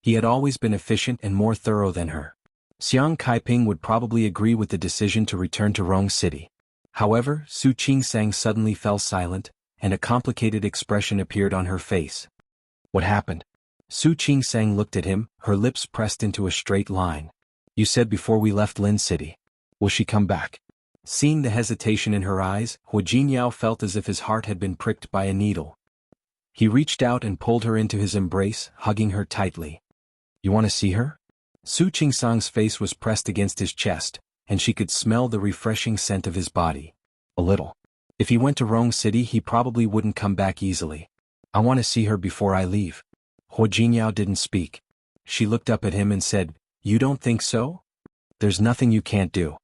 He had always been efficient and more thorough than her. Xiang Kaiping would probably agree with the decision to return to Rong City. However, Su Qingsang suddenly fell silent, and a complicated expression appeared on her face. What happened? Su Qingsang looked at him, her lips pressed into a straight line. You said before we left Lin City. Will she come back? Seeing the hesitation in her eyes, Hua Jinyao felt as if his heart had been pricked by a needle. He reached out and pulled her into his embrace, hugging her tightly. You want to see her? Su Qingsang's face was pressed against his chest, and she could smell the refreshing scent of his body. A little. If he went to Rong City, he probably wouldn't come back easily. I want to see her before I leave. Hua Jinyao didn't speak. She looked up at him and said, You don't think so? There's nothing you can't do.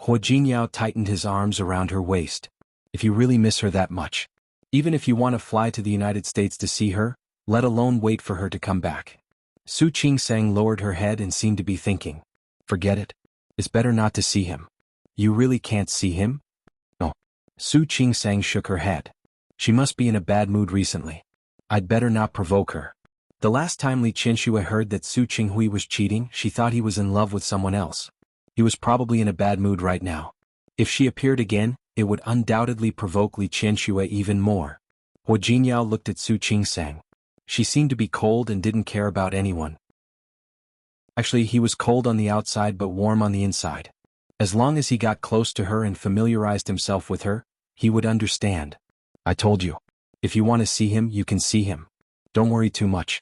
Hua Jinyao tightened his arms around her waist. If you really miss her that much, even if you want to fly to the United States to see her, let alone wait for her to come back. Su Qingsang lowered her head and seemed to be thinking. Forget it. It's better not to see him. You really can't see him? No. Su Qingsang shook her head. She must be in a bad mood recently. I'd better not provoke her. The last time Li Qianxue heard that Su Qinghui was cheating, she thought he was in love with someone else. He was probably in a bad mood right now. If she appeared again, it would undoubtedly provoke Li Qianxue even more. Hua Jinyao looked at Su Qingsang. She seemed to be cold and didn't care about anyone. Actually, he was cold on the outside but warm on the inside. As long as he got close to her and familiarized himself with her, he would understand. I told you. If you want to see him, you can see him. Don't worry too much.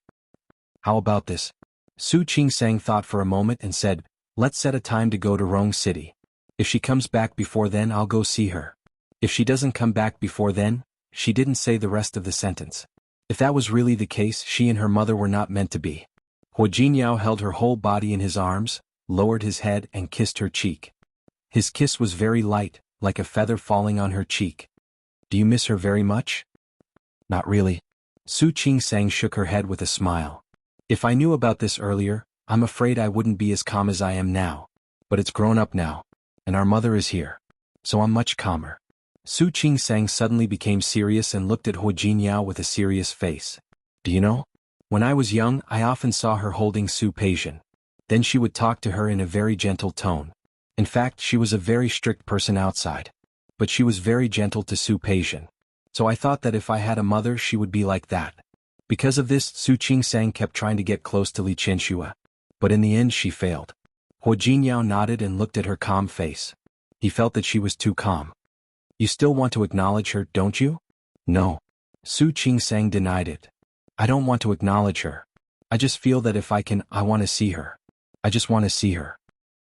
How about this? Su Qingsang thought for a moment and said, Let's set a time to go to Rong City. If she comes back before then, I'll go see her. If she doesn't come back before then, she didn't say the rest of the sentence. If that was really the case, she and her mother were not meant to be. Hua Jinyao held her whole body in his arms, lowered his head and kissed her cheek. His kiss was very light, like a feather falling on her cheek. Do you miss her very much? Not really. Su Qingsang shook her head with a smile. If I knew about this earlier, I'm afraid I wouldn't be as calm as I am now. But it's grown up now. And our mother is here. So I'm much calmer. Su Qingsang suddenly became serious and looked at Hua Jinyao with a serious face. Do you know? When I was young, I often saw her holding Su Peixian. Then she would talk to her in a very gentle tone. In fact, she was a very strict person outside. But she was very gentle to Su Peixian. So I thought that if I had a mother, she would be like that. Because of this, Su Qingsang kept trying to get close to Li Qianxue. But in the end she failed. Hua Jinyao nodded and looked at her calm face. He felt that she was too calm. You still want to acknowledge her, don't you? No. Su Qingsang denied it. I don't want to acknowledge her. I just feel that if I can, I want to see her. I just want to see her.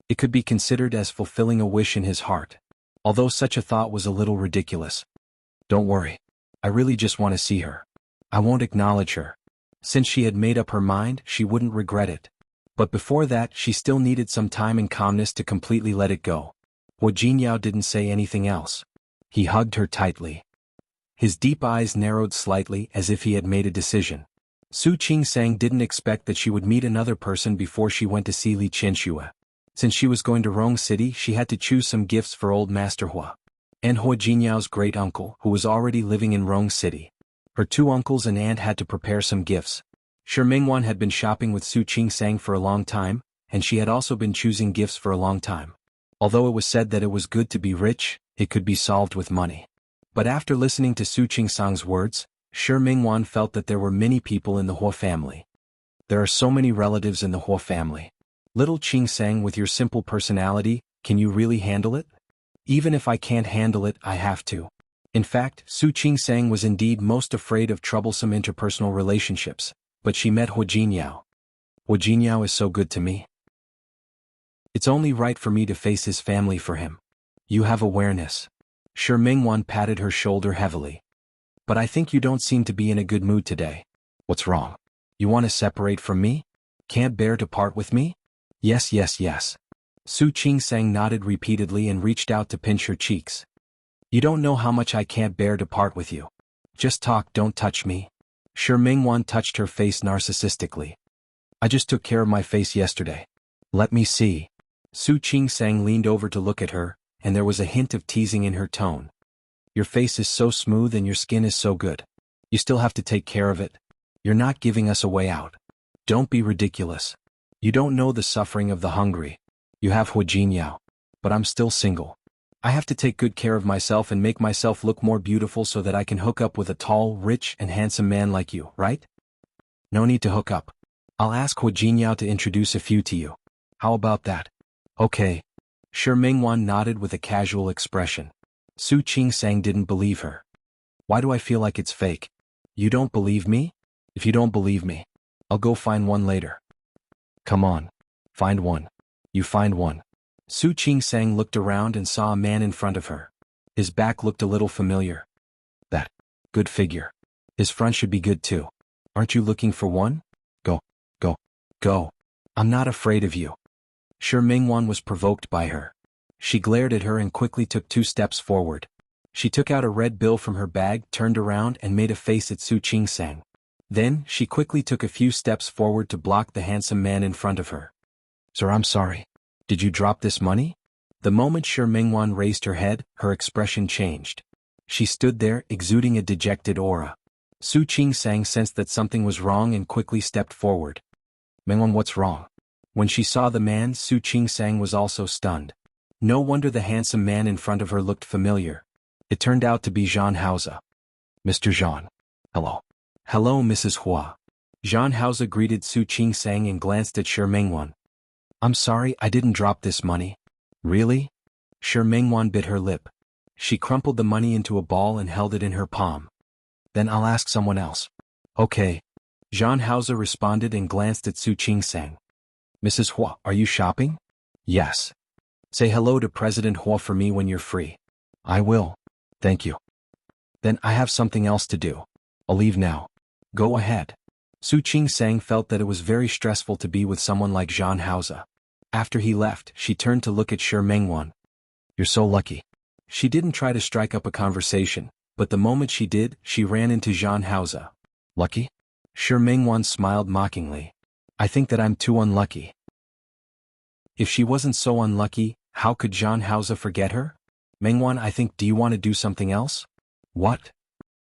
It could be considered as fulfilling a wish in his heart. Although such a thought was a little ridiculous. Don't worry. I really just want to see her. I won't acknowledge her. Since she had made up her mind, she wouldn't regret it. But before that, she still needed some time and calmness to completely let it go. Hua Jinyao didn't say anything else. He hugged her tightly. His deep eyes narrowed slightly as if he had made a decision. Su Qingsang didn't expect that she would meet another person before she went to see Li Qianxue. Since she was going to Rong City, she had to choose some gifts for old Master Hua. And Hua Jinyao's great-uncle, who was already living in Rong City. Her two uncles and aunt had to prepare some gifts. Shi Mingwan had been shopping with Su Qingsang for a long time, and she had also been choosing gifts for a long time. Although it was said that it was good to be rich, it could be solved with money. But after listening to Su Qingsang's words, Shi Mingwan felt that there were many people in the Hua family. There are so many relatives in the Hua family. Little Qingsang, with your simple personality, can you really handle it? Even if I can't handle it, I have to. In fact, Su Qingsang was indeed most afraid of troublesome interpersonal relationships, but she met Hua Jinyao. Hua Jinyao is so good to me. It's only right for me to face his family for him. You have awareness. Shi Mingwan patted her shoulder heavily. But I think you don't seem to be in a good mood today. What's wrong? You want to separate from me? Can't bear to part with me? Yes, yes, yes. Su Qingsang nodded repeatedly and reached out to pinch her cheeks. You don't know how much I can't bear to part with you. Just talk, don't touch me. Shi Mingwan touched her face narcissistically. I just took care of my face yesterday. Let me see. Su Qingsang leaned over to look at her, and there was a hint of teasing in her tone. Your face is so smooth and your skin is so good. You still have to take care of it. You're not giving us a way out. Don't be ridiculous. You don't know the suffering of the hungry. You have Huijinyao. But I'm still single. I have to take good care of myself and make myself look more beautiful so that I can hook up with a tall, rich, and handsome man like you, right? No need to hook up. I'll ask Huijinyao to introduce a few to you. How about that? Okay. Shi Mingwan nodded with a casual expression. Su Qingsang didn't believe her. Why do I feel like it's fake? You don't believe me? If you don't believe me, I'll go find one later. Come on. Find one. You find one. Su Qingsang looked around and saw a man in front of her. His back looked a little familiar. That. Good figure. His front should be good too. Aren't you looking for one? Go. Go. Go. I'm not afraid of you. Shi Mingwan was provoked by her. She glared at her and quickly took 2 steps forward. She took out a red bill from her bag, turned around and made a face at Su Qingsang. Then, she quickly took a few steps forward to block the handsome man in front of her. Sir, I'm sorry. Did you drop this money? The moment Shi Mingwan raised her head, her expression changed. She stood there, exuding a dejected aura. Su Qingsang sensed that something was wrong and quickly stepped forward. Mingwan, what's wrong? When she saw the man, Su Qingsang was also stunned. No wonder the handsome man in front of her looked familiar. It turned out to be Zhan Haoze. Mr. Zhan. Hello. Hello, Mrs. Hua. Zhan Haoze greeted Su Qingsang and glanced at Shi Mingwan. I'm sorry, I didn't drop this money. Really? Shi Mingwan bit her lip. She crumpled the money into a ball and held it in her palm. Then I'll ask someone else. Okay. Zhan Haoze responded and glanced at Su Qingsang. Mrs. Hua, are you shopping? Yes. Say hello to President Hua for me when you're free. I will. Thank you. Then I have something else to do. I'll leave now. Go ahead. Su Qingsang felt that it was very stressful to be with someone like Zhan Haoze. After he left, she turned to look at Shi Mingwan. You're so lucky. She didn't try to strike up a conversation, but the moment she did, she ran into Zhan Haoze. Lucky? Shi Mingwan smiled mockingly. I think that I'm too unlucky. If she wasn't so unlucky, how could Zhan Haoze forget her? Mingwan, I think, do you want to do something else? What?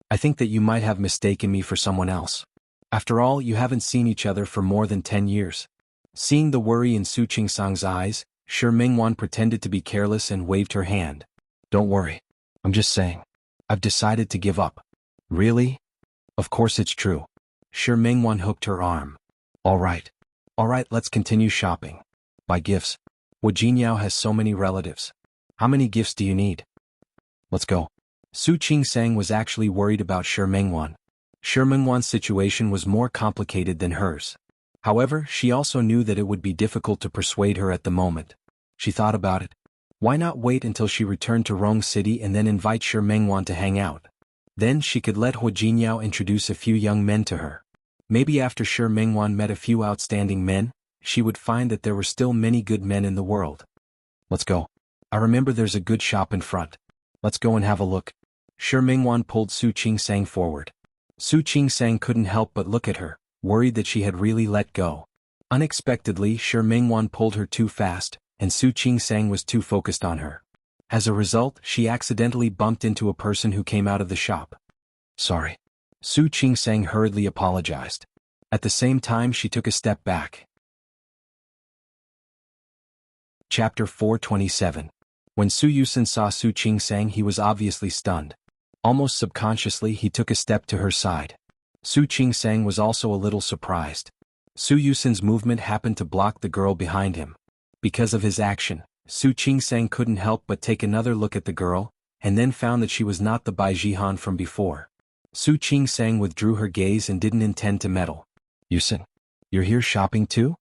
I think that you might have mistaken me for someone else. After all, you haven't seen each other for more than 10 years. Seeing the worry in Su Qingsang's eyes, Shi Mingwan pretended to be careless and waved her hand. Don't worry. I'm just saying. I've decided to give up. Really? Of course it's true. Shi Mingwan hooked her arm. All right, let's continue shopping. Buy gifts. Huijinyao has so many relatives. How many gifts do you need? Let's go. Su Qingsang was actually worried about Shi Mingwan. Shi Mingwan's situation was more complicated than hers. However, she also knew that it would be difficult to persuade her at the moment. She thought about it. Why not wait until she returned to Rong City and then invite Shi Mingwan to hang out? Then she could let Huijinyao introduce a few young men to her. Maybe after Shi Mingwan met a few outstanding men, she would find that there were still many good men in the world. Let's go. I remember there's a good shop in front. Let's go and have a look. Shi Mingwan pulled Su Qingsang forward. Su Qingsang couldn't help but look at her, worried that she had really let go. Unexpectedly, Shi Mingwan pulled her too fast, and Su Qingsang was too focused on her. As a result, she accidentally bumped into a person who came out of the shop. Sorry. Su Qingsang hurriedly apologized. At the same time, she took a step back. Chapter 427. When Su Yusin saw Su Qingsang, he was obviously stunned. Almost subconsciously, he took a step to her side. Su Qingsang was also a little surprised. Su Yusin's movement happened to block the girl behind him. Because of his action, Su Qingsang couldn't help but take another look at the girl, and then found that she was not the Bai Jihan from before. Su Qingsang withdrew her gaze and didn't intend to meddle. Yusin, you're here shopping too?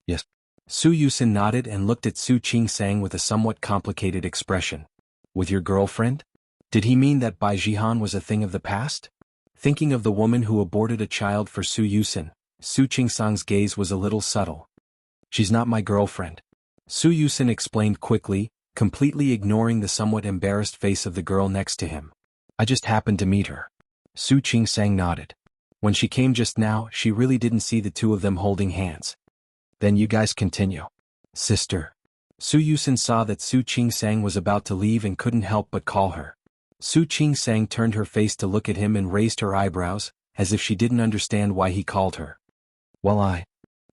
Yes. Su Yusin nodded and looked at Su Qingsang with a somewhat complicated expression. With your girlfriend? Did he mean that Bai Jihan was a thing of the past? Thinking of the woman who aborted a child for Su Yusin, Su Qingsang's gaze was a little subtle. She's not my girlfriend. Su Yusin explained quickly, completely ignoring the somewhat embarrassed face of the girl next to him. I just happened to meet her. Su Qingsang nodded. When she came just now, she really didn't see the two of them holding hands. Then you guys continue. Sister. Su Yusin saw that Su Qingsang was about to leave and couldn't help but call her. Su Qingsang turned her face to look at him and raised her eyebrows, as if she didn't understand why he called her. Well,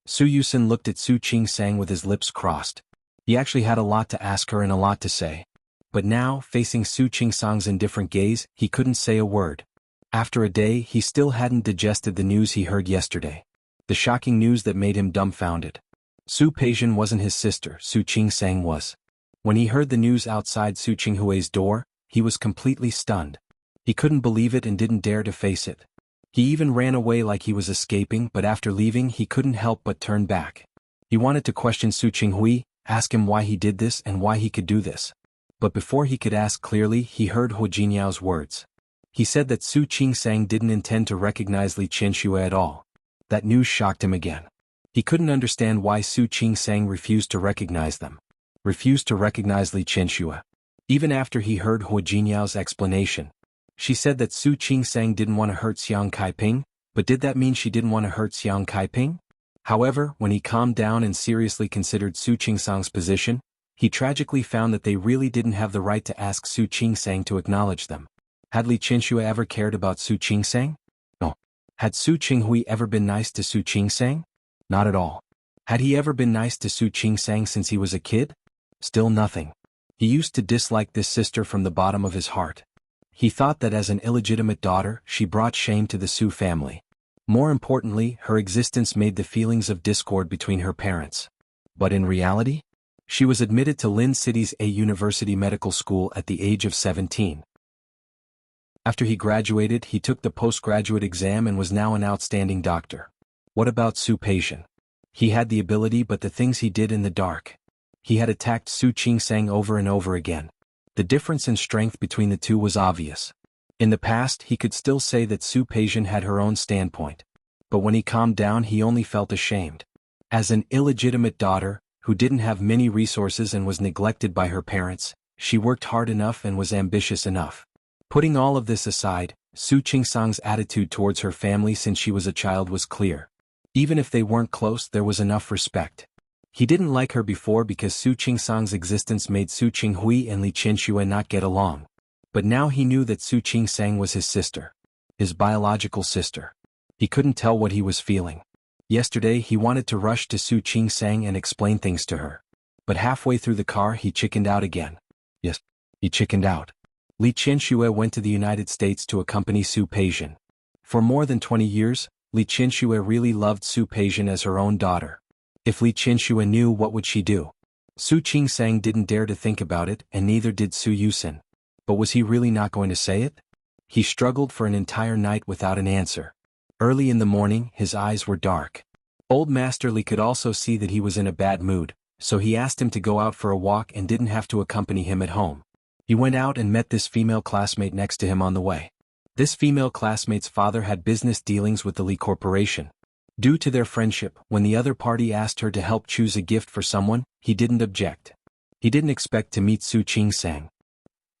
Su Yusin looked at Su Qingsang with his lips crossed. He actually had a lot to ask her and a lot to say. But now, facing Su Qingsang's indifferent gaze, he couldn't say a word. After a day, he still hadn't digested the news he heard yesterday. The shocking news that made him dumbfounded. Su Peijian wasn't his sister, Su Qingsang was. When he heard the news outside Su Qinghui's door, he was completely stunned. He couldn't believe it and didn't dare to face it. He even ran away like he was escaping, but after leaving he couldn't help but turn back. He wanted to question Su Qinghui, ask him why he did this and why he could do this. But before he could ask clearly, he heard Hu Jinyao's words. He said that Su Qingsang didn't intend to recognize Li Qianxue at all. That news shocked him again. He couldn't understand why Su Qingsang refused to recognize them. Refused to recognize Li Qianxue. Even after he heard Hu Jinyao's explanation. She said that Su Qingsang didn't want to hurt Xiang Kaiping, but did that mean she didn't want to hurt Xiang Kaiping? However, when he calmed down and seriously considered Su Qingsang's position, he tragically found that they really didn't have the right to ask Su Qingsang to acknowledge them. Had Li Qianxue ever cared about Su Qingsang? No. Had Su Qinghui ever been nice to Su Qingsang? Not at all. Had he ever been nice to Su Qingsang since he was a kid? Still nothing. He used to dislike this sister from the bottom of his heart. He thought that as an illegitimate daughter, she brought shame to the Su family. More importantly, her existence made the feelings of discord between her parents. But in reality? She was admitted to Lin City's A University Medical School at the age of 17. After he graduated, he took the postgraduate exam and was now an outstanding doctor. What about Su Peijian? He had the ability, but the things he did in the dark. He had attacked Su Qingsang over and over again. The difference in strength between the two was obvious. In the past, he could still say that Su Peijian had her own standpoint. But when he calmed down, he only felt ashamed. As an illegitimate daughter, who didn't have many resources and was neglected by her parents, she worked hard enough and was ambitious enough. Putting all of this aside, Su Qingsang's attitude towards her family since she was a child was clear. Even if they weren't close, there was enough respect. He didn't like her before because Su Qingsang's existence made Su Qinghui and Li Qianxue not get along. But now he knew that Su Qingsang was his sister. His biological sister. He couldn't tell what he was feeling. Yesterday he wanted to rush to Su Qingsang and explain things to her. But halfway through the car he chickened out again. Yes, he chickened out. Li Qianxue went to the United States to accompany Su Peijian. For more than 20 years, Li Qianxue really loved Su Peijian as her own daughter. If Li Qianxue knew, what would she do? Su Qingsang didn't dare to think about it, and neither did Su Yusin. But was he really not going to say it? He struggled for an entire night without an answer. Early in the morning, his eyes were dark. Old Master Li could also see that he was in a bad mood, so he asked him to go out for a walk and didn't have to accompany him at home. He went out and met this female classmate next to him on the way. This female classmate's father had business dealings with the Li Corporation. Due to their friendship, when the other party asked her to help choose a gift for someone, he didn't object. He didn't expect to meet Su Qingsang.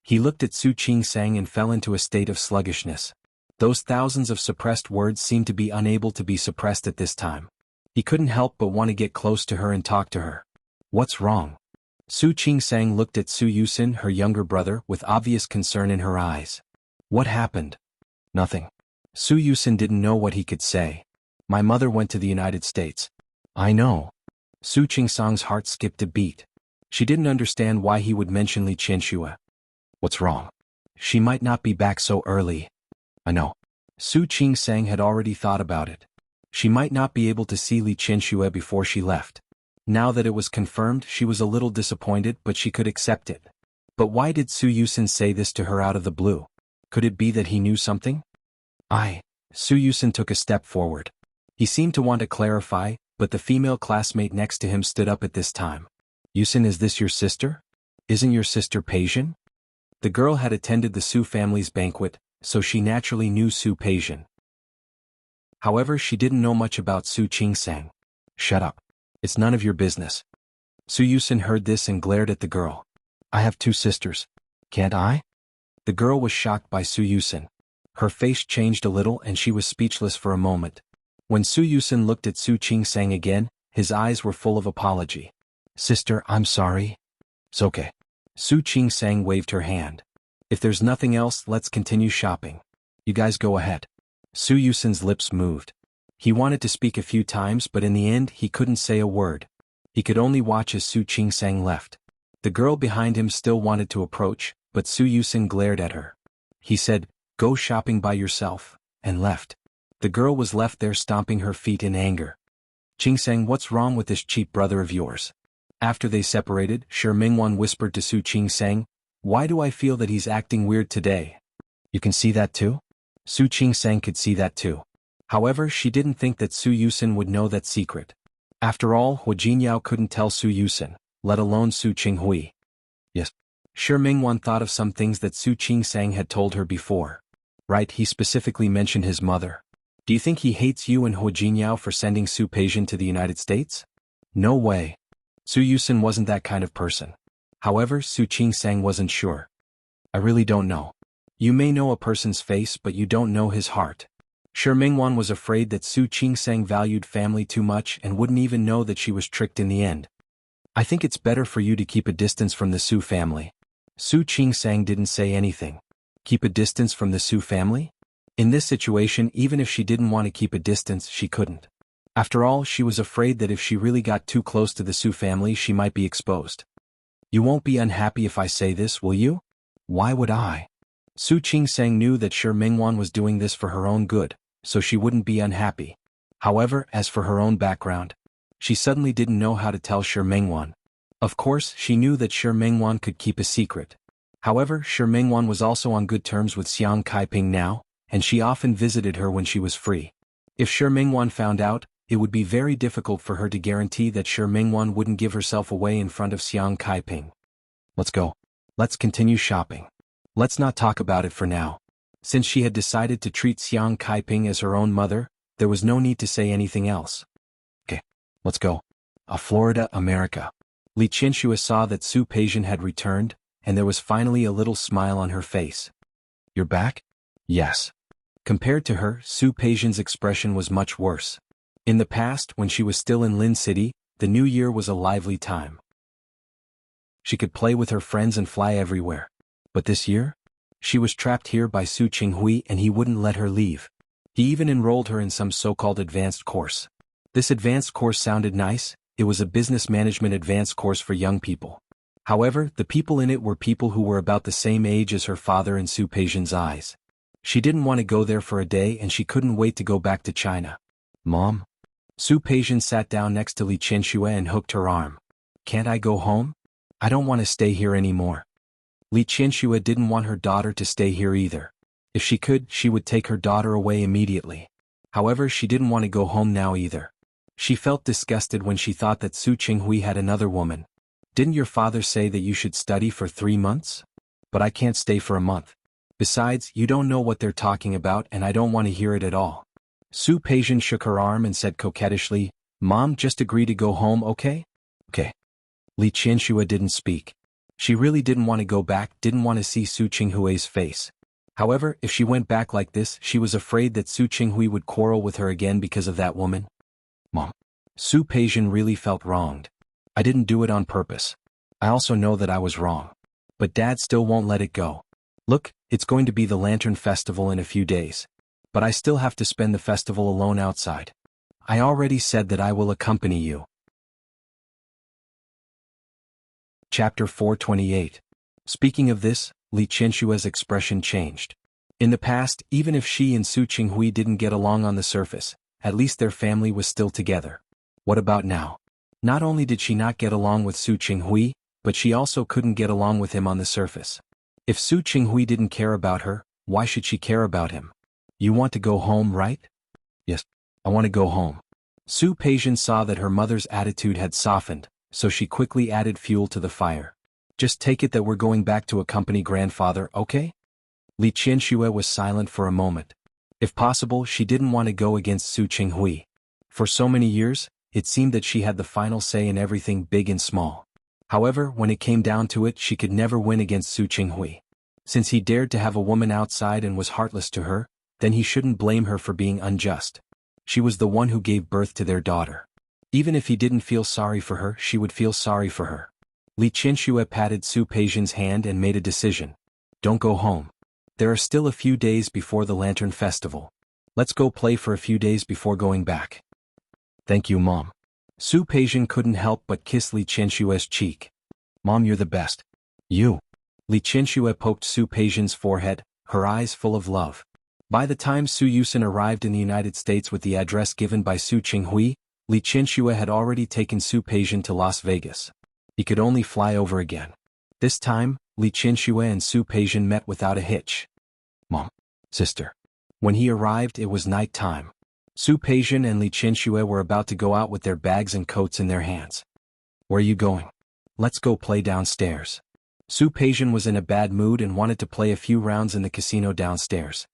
He looked at Su Qingsang and fell into a state of sluggishness. Those thousands of suppressed words seemed to be unable to be suppressed at this time. He couldn't help but want to get close to her and talk to her. What's wrong? Su Qingsang looked at Su Yusin, her younger brother, with obvious concern in her eyes. What happened? Nothing. Su Yusin didn't know what he could say. My mother went to the United States. I know. Su Qingsang's heart skipped a beat. She didn't understand why he would mention Li Qianxue. What's wrong? She might not be back so early. I know. Su Qingsang had already thought about it. She might not be able to see Li Qianxue before she left. Now that it was confirmed, she was a little disappointed, but she could accept it. But why did Su Yusin say this to her out of the blue? Could it be that he knew something? Su Yusin took a step forward. He seemed to want to clarify, but the female classmate next to him stood up at this time. Yusin, is this your sister? Isn't your sister Peijian? The girl had attended the Su family's banquet, so she naturally knew Su Peijian. However, she didn't know much about Su Qingsang. Shut up. It's none of your business. Su Yusin heard this and glared at the girl. I have 2 sisters. Can't I? The girl was shocked by Su Yusin. Her face changed a little and she was speechless for a moment. When Su Yusin looked at Su Qingsang again, his eyes were full of apology. Sister, I'm sorry. It's okay. Su Qingsang waved her hand. If there's nothing else, let's continue shopping. You guys go ahead. Su Yusin's lips moved. He wanted to speak a few times but in the end he couldn't say a word. He could only watch as Su Qingsang left. The girl behind him still wanted to approach, but Su Yusin glared at her. He said, go shopping by yourself, and left. The girl was left there stomping her feet in anger. Qingsang, what's wrong with this cheap brother of yours? After they separated, Shi Mingwan whispered to Su Qingsang, why do I feel that he's acting weird today? You can see that too? Su Qingsang could see that too. However, she didn't think that Su Yusin would know that secret. After all, Hua Jinyao couldn't tell Su Yusin, let alone Su Qinghui. Yes. Shi Mingwan thought of some things that Su Qingsang had told her before. Right, he specifically mentioned his mother. Do you think he hates you and Hua Jinyao for sending Su Peijian to the United States? No way. Su Yusin wasn't that kind of person. However, Su Qingsang wasn't sure. I really don't know. You may know a person's face but you don't know his heart. Shi Mingwan was afraid that Su Qingsang valued family too much and wouldn't even know that she was tricked in the end. I think it's better for you to keep a distance from the Su family. Su Qingsang didn't say anything. Keep a distance from the Su family? In this situation, even if she didn't want to keep a distance, she couldn't. After all, she was afraid that if she really got too close to the Su family, she might be exposed. You won't be unhappy if I say this, will you? Why would I? Su Qingsang knew that Shi Mingwan was doing this for her own good, so she wouldn't be unhappy. However, as for her own background, she suddenly didn't know how to tell Shi Mingwan. Of course, she knew that Shi Mingwan could keep a secret. However, Shi Mingwan was also on good terms with Xiang Kaiping now, and she often visited her when she was free. If Shi Mingwan found out, it would be very difficult for her to guarantee that Shi Mingwan wouldn't give herself away in front of Xiang Kaiping. Let's go. Let's continue shopping. Let's not talk about it for now. Since she had decided to treat Xiang Kaiping as her own mother, there was no need to say anything else. Okay, let's go. Florida, America. Li Qianxue saw that Su Peijian had returned, and there was finally a little smile on her face. You're back? Yes. Compared to her, Su Peijian's expression was much worse. In the past, when she was still in Lin City, the new year was a lively time. She could play with her friends and fly everywhere. But this year? She was trapped here by Su Qinghui and he wouldn't let her leave. He even enrolled her in some so-called advanced course. This advanced course sounded nice. It was a business management advanced course for young people. However, the people in it were people who were about the same age as her father in Su Peijian's eyes. She didn't want to go there for a day and she couldn't wait to go back to China. Mom? Su Peijian sat down next to Li Qianxue and hooked her arm. Can't I go home? I don't want to stay here anymore. Li Qianxue didn't want her daughter to stay here either. If she could, she would take her daughter away immediately. However, she didn't want to go home now either. She felt disgusted when she thought that Su Qinghui had another woman. Didn't your father say that you should study for 3 months? But I can't stay for a month. Besides, you don't know what they're talking about and I don't want to hear it at all. Su Peijian shook her arm and said coquettishly, Mom, just agree to go home, okay? Okay. Li Qianxue didn't speak. She really didn't want to go back, didn't want to see Su Qinghui's face. However, if she went back like this, she was afraid that Su Qinghui would quarrel with her again because of that woman. Mom. Su Peijian really felt wronged. I didn't do it on purpose. I also know that I was wrong. But Dad still won't let it go. Look, it's going to be the Lantern Festival in a few days. But I still have to spend the festival alone outside. I already said that I will accompany you. Chapter 428. Speaking of this, Li Qianxue's expression changed. In the past, even if she and Su Qinghui didn't get along on the surface, at least their family was still together. What about now? Not only did she not get along with Su Qinghui, but she also couldn't get along with him on the surface. If Su Qinghui didn't care about her, why should she care about him? You want to go home, right? Yes, I want to go home. Su Peijian saw that her mother's attitude had softened, so she quickly added fuel to the fire. Just take it that we're going back to accompany grandfather, okay? Li Qianxue was silent for a moment. If possible, she didn't want to go against Su Qinghui. For so many years, it seemed that she had the final say in everything big and small. However, when it came down to it, she could never win against Su Qinghui. Since he dared to have a woman outside and was heartless to her, then he shouldn't blame her for being unjust. She was the one who gave birth to their daughter. Even if he didn't feel sorry for her, she would feel sorry for her. Li Qianxue patted Su Peijian's hand and made a decision. Don't go home. There are still a few days before the Lantern Festival. Let's go play for a few days before going back. Thank you, Mom. Su Peijian couldn't help but kiss Li Qianxue's cheek. Mom, you're the best. You. Li Qianxue poked Su Peijian's forehead, her eyes full of love. By the time Su Yusin arrived in the United States with the address given by Su Qinghui, Li Qianxue had already taken Su Peijian to Las Vegas. He could only fly over again. This time, Li Qianxue and Su Peijian met without a hitch. Mom. Sister. When he arrived, it was night time. Su Peijian and Li Qianxue were about to go out with their bags and coats in their hands. Where are you going? Let's go play downstairs. Su Peijian was in a bad mood and wanted to play a few rounds in the casino downstairs.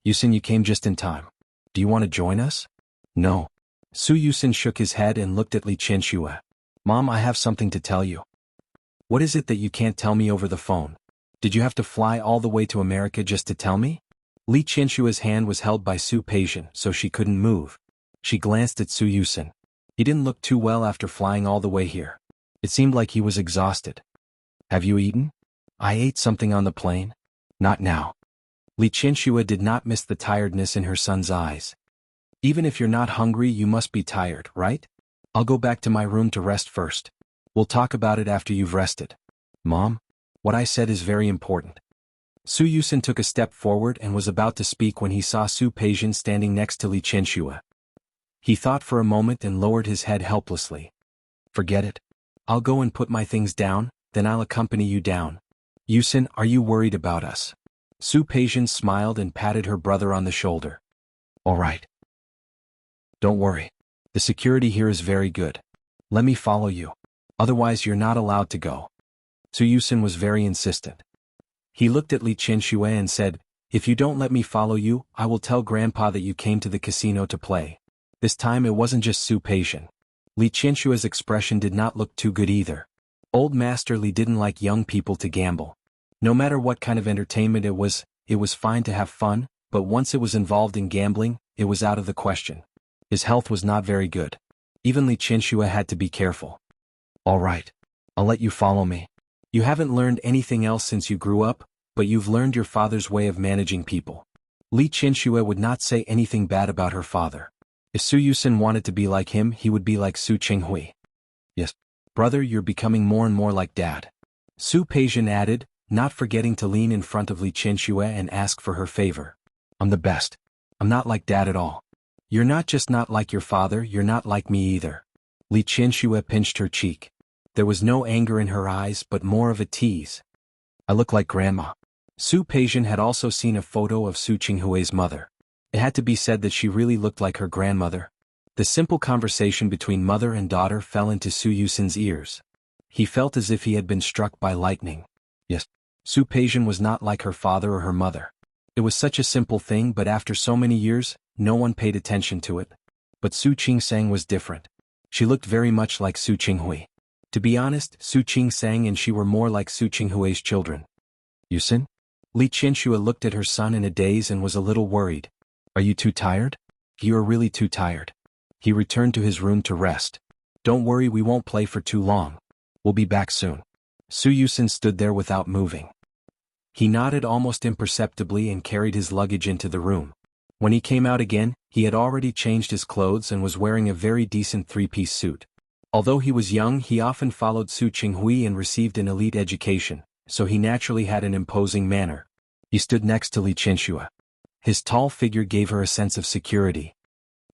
Yusin, you came just in time. Do you want to join us? No. Su Yusin shook his head and looked at Li Qianxue. Mom, I have something to tell you. What is it that you can't tell me over the phone? Did you have to fly all the way to America just to tell me? Li Qianxue's hand was held by Su Peijian, so she couldn't move. She glanced at Su Yusin. He didn't look too well after flying all the way here. It seemed like he was exhausted. Have you eaten? I ate something on the plane. Not now. Li Qianxue did not miss the tiredness in her son's eyes. Even if you're not hungry, you must be tired, right? I'll go back to my room to rest first. We'll talk about it after you've rested. Mom, what I said is very important. Su Yusin took a step forward and was about to speak when he saw Su Peijian standing next to Li Qianxue. He thought for a moment and lowered his head helplessly. Forget it. I'll go and put my things down, then I'll accompany you down. Yusin, are you worried about us? Su Peijian smiled and patted her brother on the shoulder. All right. Don't worry. The security here is very good. Let me follow you. Otherwise you're not allowed to go. Su Yusin was very insistent. He looked at Li Qianxue and said, if you don't let me follow you, I will tell Grandpa that you came to the casino to play. This time it wasn't just Su Peijian. Li Qianxue's expression did not look too good either. Old Master Li didn't like young people to gamble. No matter what kind of entertainment it was fine to have fun, but once it was involved in gambling, it was out of the question. His health was not very good. Even Li Qianxue had to be careful. All right. I'll let you follow me. You haven't learned anything else since you grew up, but you've learned your father's way of managing people. Li Qianxue would not say anything bad about her father. If Su Yusin wanted to be like him, he would be like Su Qinghui. Yes, brother, you're becoming more and more like Dad. Su Peijian added, not forgetting to lean in front of Li Qianxue and ask for her favor. I'm the best. I'm not like Dad at all. You're not just not like your father, you're not like me either. Li Qianxue pinched her cheek. There was no anger in her eyes but more of a tease. I look like Grandma. Su Peijian had also seen a photo of Su Qinghui's mother. It had to be said that she really looked like her grandmother. The simple conversation between mother and daughter fell into Su Yusin's ears. He felt as if he had been struck by lightning. Yes, Su Peijian was not like her father or her mother. It was such a simple thing, but after so many years, no one paid attention to it. But Su Qingsang was different. She looked very much like Su Qinghui. To be honest, Su Qingsang and she were more like Su Qinghui's children. Yusin? Li Qianxue looked at her son in a daze and was a little worried. Are you too tired? You are really too tired. He returned to his room to rest. Don't worry, we won't play for too long. We'll be back soon. Su Yusin stood there without moving. He nodded almost imperceptibly and carried his luggage into the room. When he came out again, he had already changed his clothes and was wearing a very decent three-piece suit. Although he was young, he often followed Su Qinghui and received an elite education, so he naturally had an imposing manner. He stood next to Li Qianxue. His tall figure gave her a sense of security.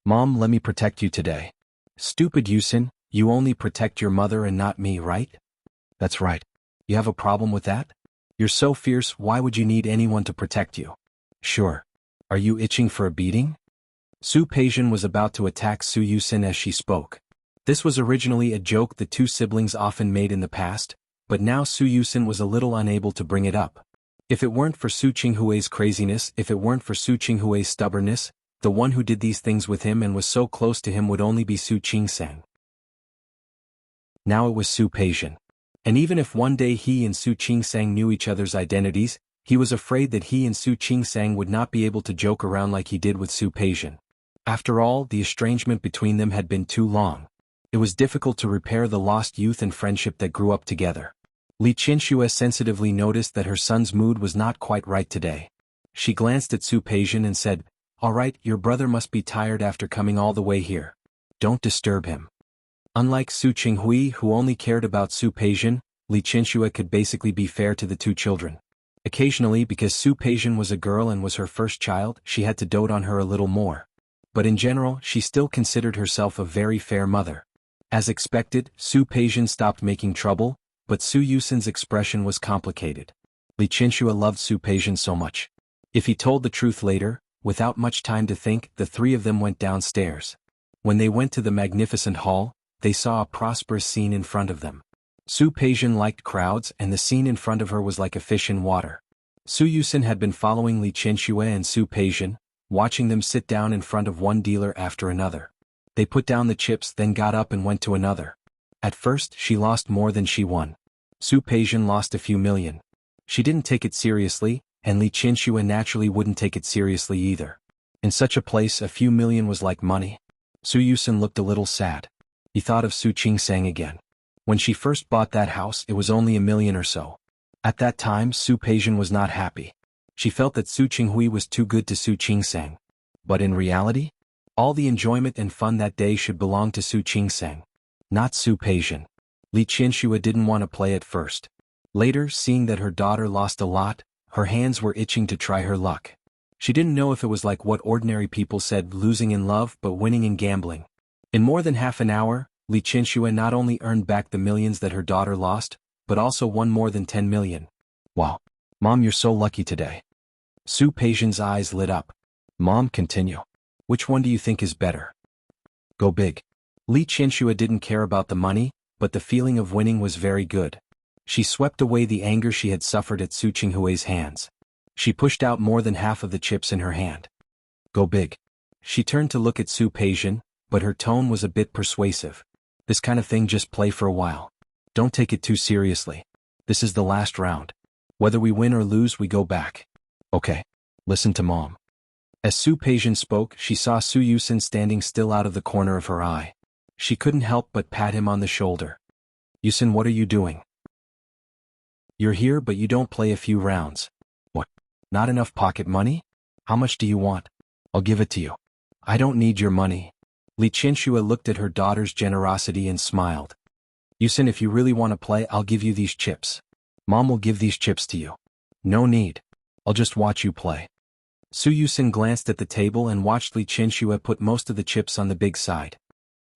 Mom, let me protect you today. Stupid Yusin, you only protect your mother and not me, right? That's right. You have a problem with that? You're so fierce, why would you need anyone to protect you? Sure. Are you itching for a beating? Su Peijian was about to attack Su Yusin as she spoke. This was originally a joke the two siblings often made in the past, but now Su Yusin was a little unable to bring it up. If it weren't for Su Qinghui's craziness, if it weren't for Su Qinghui's stubbornness, the one who did these things with him and was so close to him would only be Su Qingsang. Now it was Su Peijian. And even if one day he and Su Qingsang knew each other's identities, he was afraid that he and Su Qingsang would not be able to joke around like he did with Su Peijian. After all, the estrangement between them had been too long. It was difficult to repair the lost youth and friendship that grew up together. Li Qianxue sensitively noticed that her son's mood was not quite right today. She glanced at Su Peijian and said, "All right, your brother must be tired after coming all the way here. Don't disturb him." Unlike Su Qinghui, who only cared about Su Peijian, Li Qianxue could basically be fair to the two children. Occasionally, because Su Peijian was a girl and was her first child, she had to dote on her a little more. But in general, she still considered herself a very fair mother. As expected, Su Peijian stopped making trouble, but Su Yusin's expression was complicated. Li Qianxue loved Su Peijian so much. If he told the truth later, without much time to think, the three of them went downstairs. When they went to the magnificent hall, they saw a prosperous scene in front of them. Su Peijian liked crowds, and the scene in front of her was like a fish in water. Su Yusin had been following Li Qianxue and Su Peijian, watching them sit down in front of one dealer after another. They put down the chips, then got up and went to another. At first, she lost more than she won. Su Peijian lost a few million. She didn't take it seriously, and Li Qianxue naturally wouldn't take it seriously either. In such a place, a few million was like money. Su Yusin looked a little sad. He thought of Su Qingsang again. When she first bought that house, it was only $1 million or so. At that time, Su Peijian was not happy. She felt that Su Qinghui was too good to Su Qingsang. But in reality, all the enjoyment and fun that day should belong to Su Qingsang, not Su Peijian. Li Qianxue didn't want to play at first. Later, seeing that her daughter lost a lot, her hands were itching to try her luck. She didn't know if it was like what ordinary people said, losing in love but winning in gambling. In more than half an hour, Li Qianxue not only earned back the millions that her daughter lost, but also won more than 10 million. Wow. Mom, you're so lucky today. Su Peijian's eyes lit up. Mom, continue. Which one do you think is better? Go big. Li Qianxue didn't care about the money, but the feeling of winning was very good. She swept away the anger she had suffered at Su Qinghui's hands. She pushed out more than half of the chips in her hand. Go big. She turned to look at Su Peijian, but her tone was a bit persuasive. This kind of thing, just play for a while. Don't take it too seriously. This is the last round. Whether we win or lose, we go back. Okay. Listen to Mom. As Su Peijian spoke, she saw Su Yusin standing still out of the corner of her eye. She couldn't help but pat him on the shoulder. Yusin, what are you doing? You're here but you don't play a few rounds. What? Not enough pocket money? How much do you want? I'll give it to you. I don't need your money. Li Qianxue looked at her daughter's generosity and smiled. Yusin, if you really want to play, I'll give you these chips. Mom will give these chips to you. No need. I'll just watch you play. Su Yusin glanced at the table and watched Li Qianxue put most of the chips on the big side.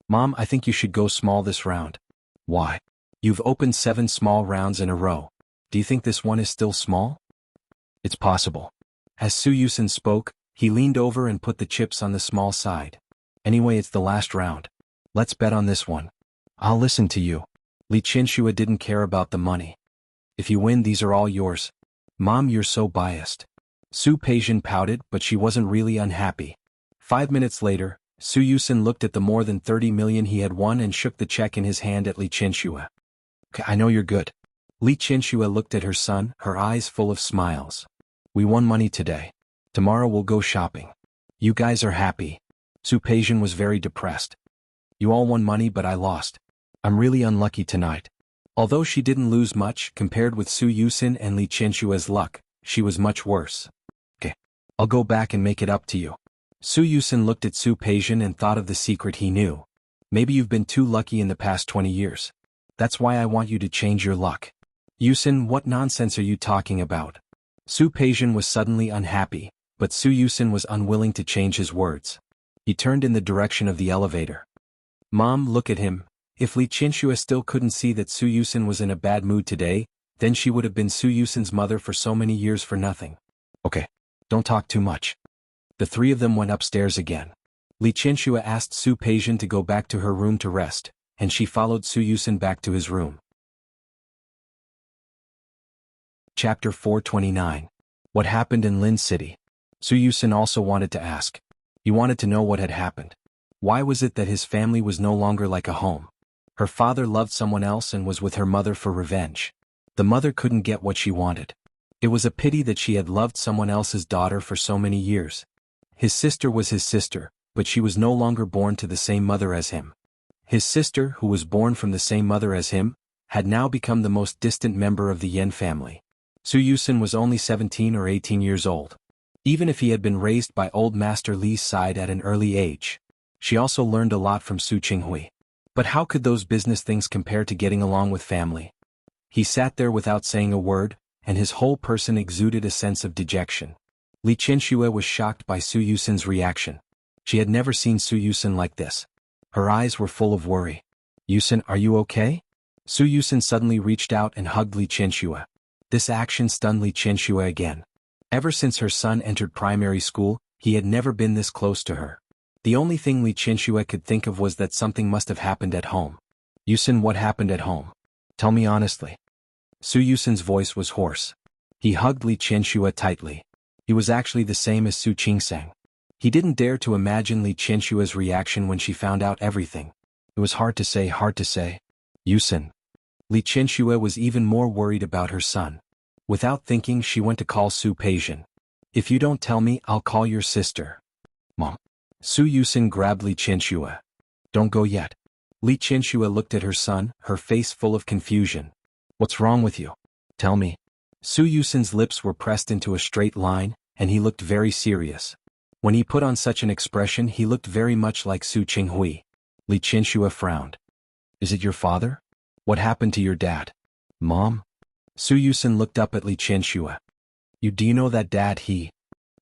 Mom, I think you should go small this round. Why? You've opened 7 small rounds in a row. Do you think this one is still small? It's possible. As Su Yusin spoke, he leaned over and put the chips on the small side. Anyway, it's the last round. Let's bet on this one. I'll listen to you. Li Qianxue didn't care about the money. If you win, these are all yours. Mom, you're so biased. Su Peijian pouted, but she wasn't really unhappy. 5 minutes later, Su Yusin looked at the more than 30 million he had won and shook the check in his hand at Li Qianxue. Okay, I know you're good. Li Qianxue looked at her son, her eyes full of smiles. We won money today. Tomorrow we'll go shopping. You guys are happy. Su Peijian was very depressed. You all won money but I lost. I'm really unlucky tonight. Although she didn't lose much compared with Su Yusin and Li Qianxue's luck, she was much worse. Okay. I'll go back and make it up to you. Su Yusin looked at Su Peijian and thought of the secret he knew. Maybe you've been too lucky in the past 20 years. That's why I want you to change your luck. Yusin, what nonsense are you talking about? Su Peijian was suddenly unhappy, but Su Yusin was unwilling to change his words. He turned in the direction of the elevator. Mom, look at him. If Li Qianxue still couldn't see that Su Yusin was in a bad mood today, then she would have been Su Yusin's mother for so many years for nothing. Okay. Don't talk too much. The three of them went upstairs again. Li Qianxue asked Su Peijian to go back to her room to rest, and she followed Su Yusin back to his room. Chapter 429. What happened in Lin City? Su Yusin also wanted to ask. He wanted to know what had happened. Why was it that his family was no longer like a home? Her father loved someone else and was with her mother for revenge. The mother couldn't get what she wanted. It was a pity that she had loved someone else's daughter for so many years. His sister was his sister, but she was no longer born to the same mother as him. His sister, who was born from the same mother as him, had now become the most distant member of the Yen family. Su Yusin was only 17 or 18 years old. Even if he had been raised by old Master Li's side at an early age, she also learned a lot from Su Qinghui. But how could those business things compare to getting along with family? He sat there without saying a word, and his whole person exuded a sense of dejection. Li Qianxue was shocked by Su Yusin's reaction. She had never seen Su Yusin like this. Her eyes were full of worry. "Yusin, are you okay?" Su Yusin suddenly reached out and hugged Li Qianxue. This action stunned Li Qianxue again. Ever since her son entered primary school, he had never been this close to her. The only thing Li Qianxue could think of was that something must have happened at home. "Yusin, what happened at home? Tell me honestly." Su Yusin's voice was hoarse. He hugged Li Qianxue tightly. He was actually the same as Su Qingsang. He didn't dare to imagine Li Qianxue's reaction when she found out everything. It was hard to say. "Yusin." Li Qianxue was even more worried about her son. Without thinking, she went to call Su Peijian. "If you don't tell me, I'll call your sister." "Mom." Su Yusin grabbed Li Qianxue. "Don't go yet." Li Qianxue looked at her son, her face full of confusion. "What's wrong with you? Tell me." Su Yusin's lips were pressed into a straight line, and he looked very serious. When he put on such an expression, he looked very much like Su Qinghui. Li Qianxue frowned. "Is it your father? What happened to your dad?" "Mom?" Su Yusin looked up at Li Qianxue. Do you know that dad?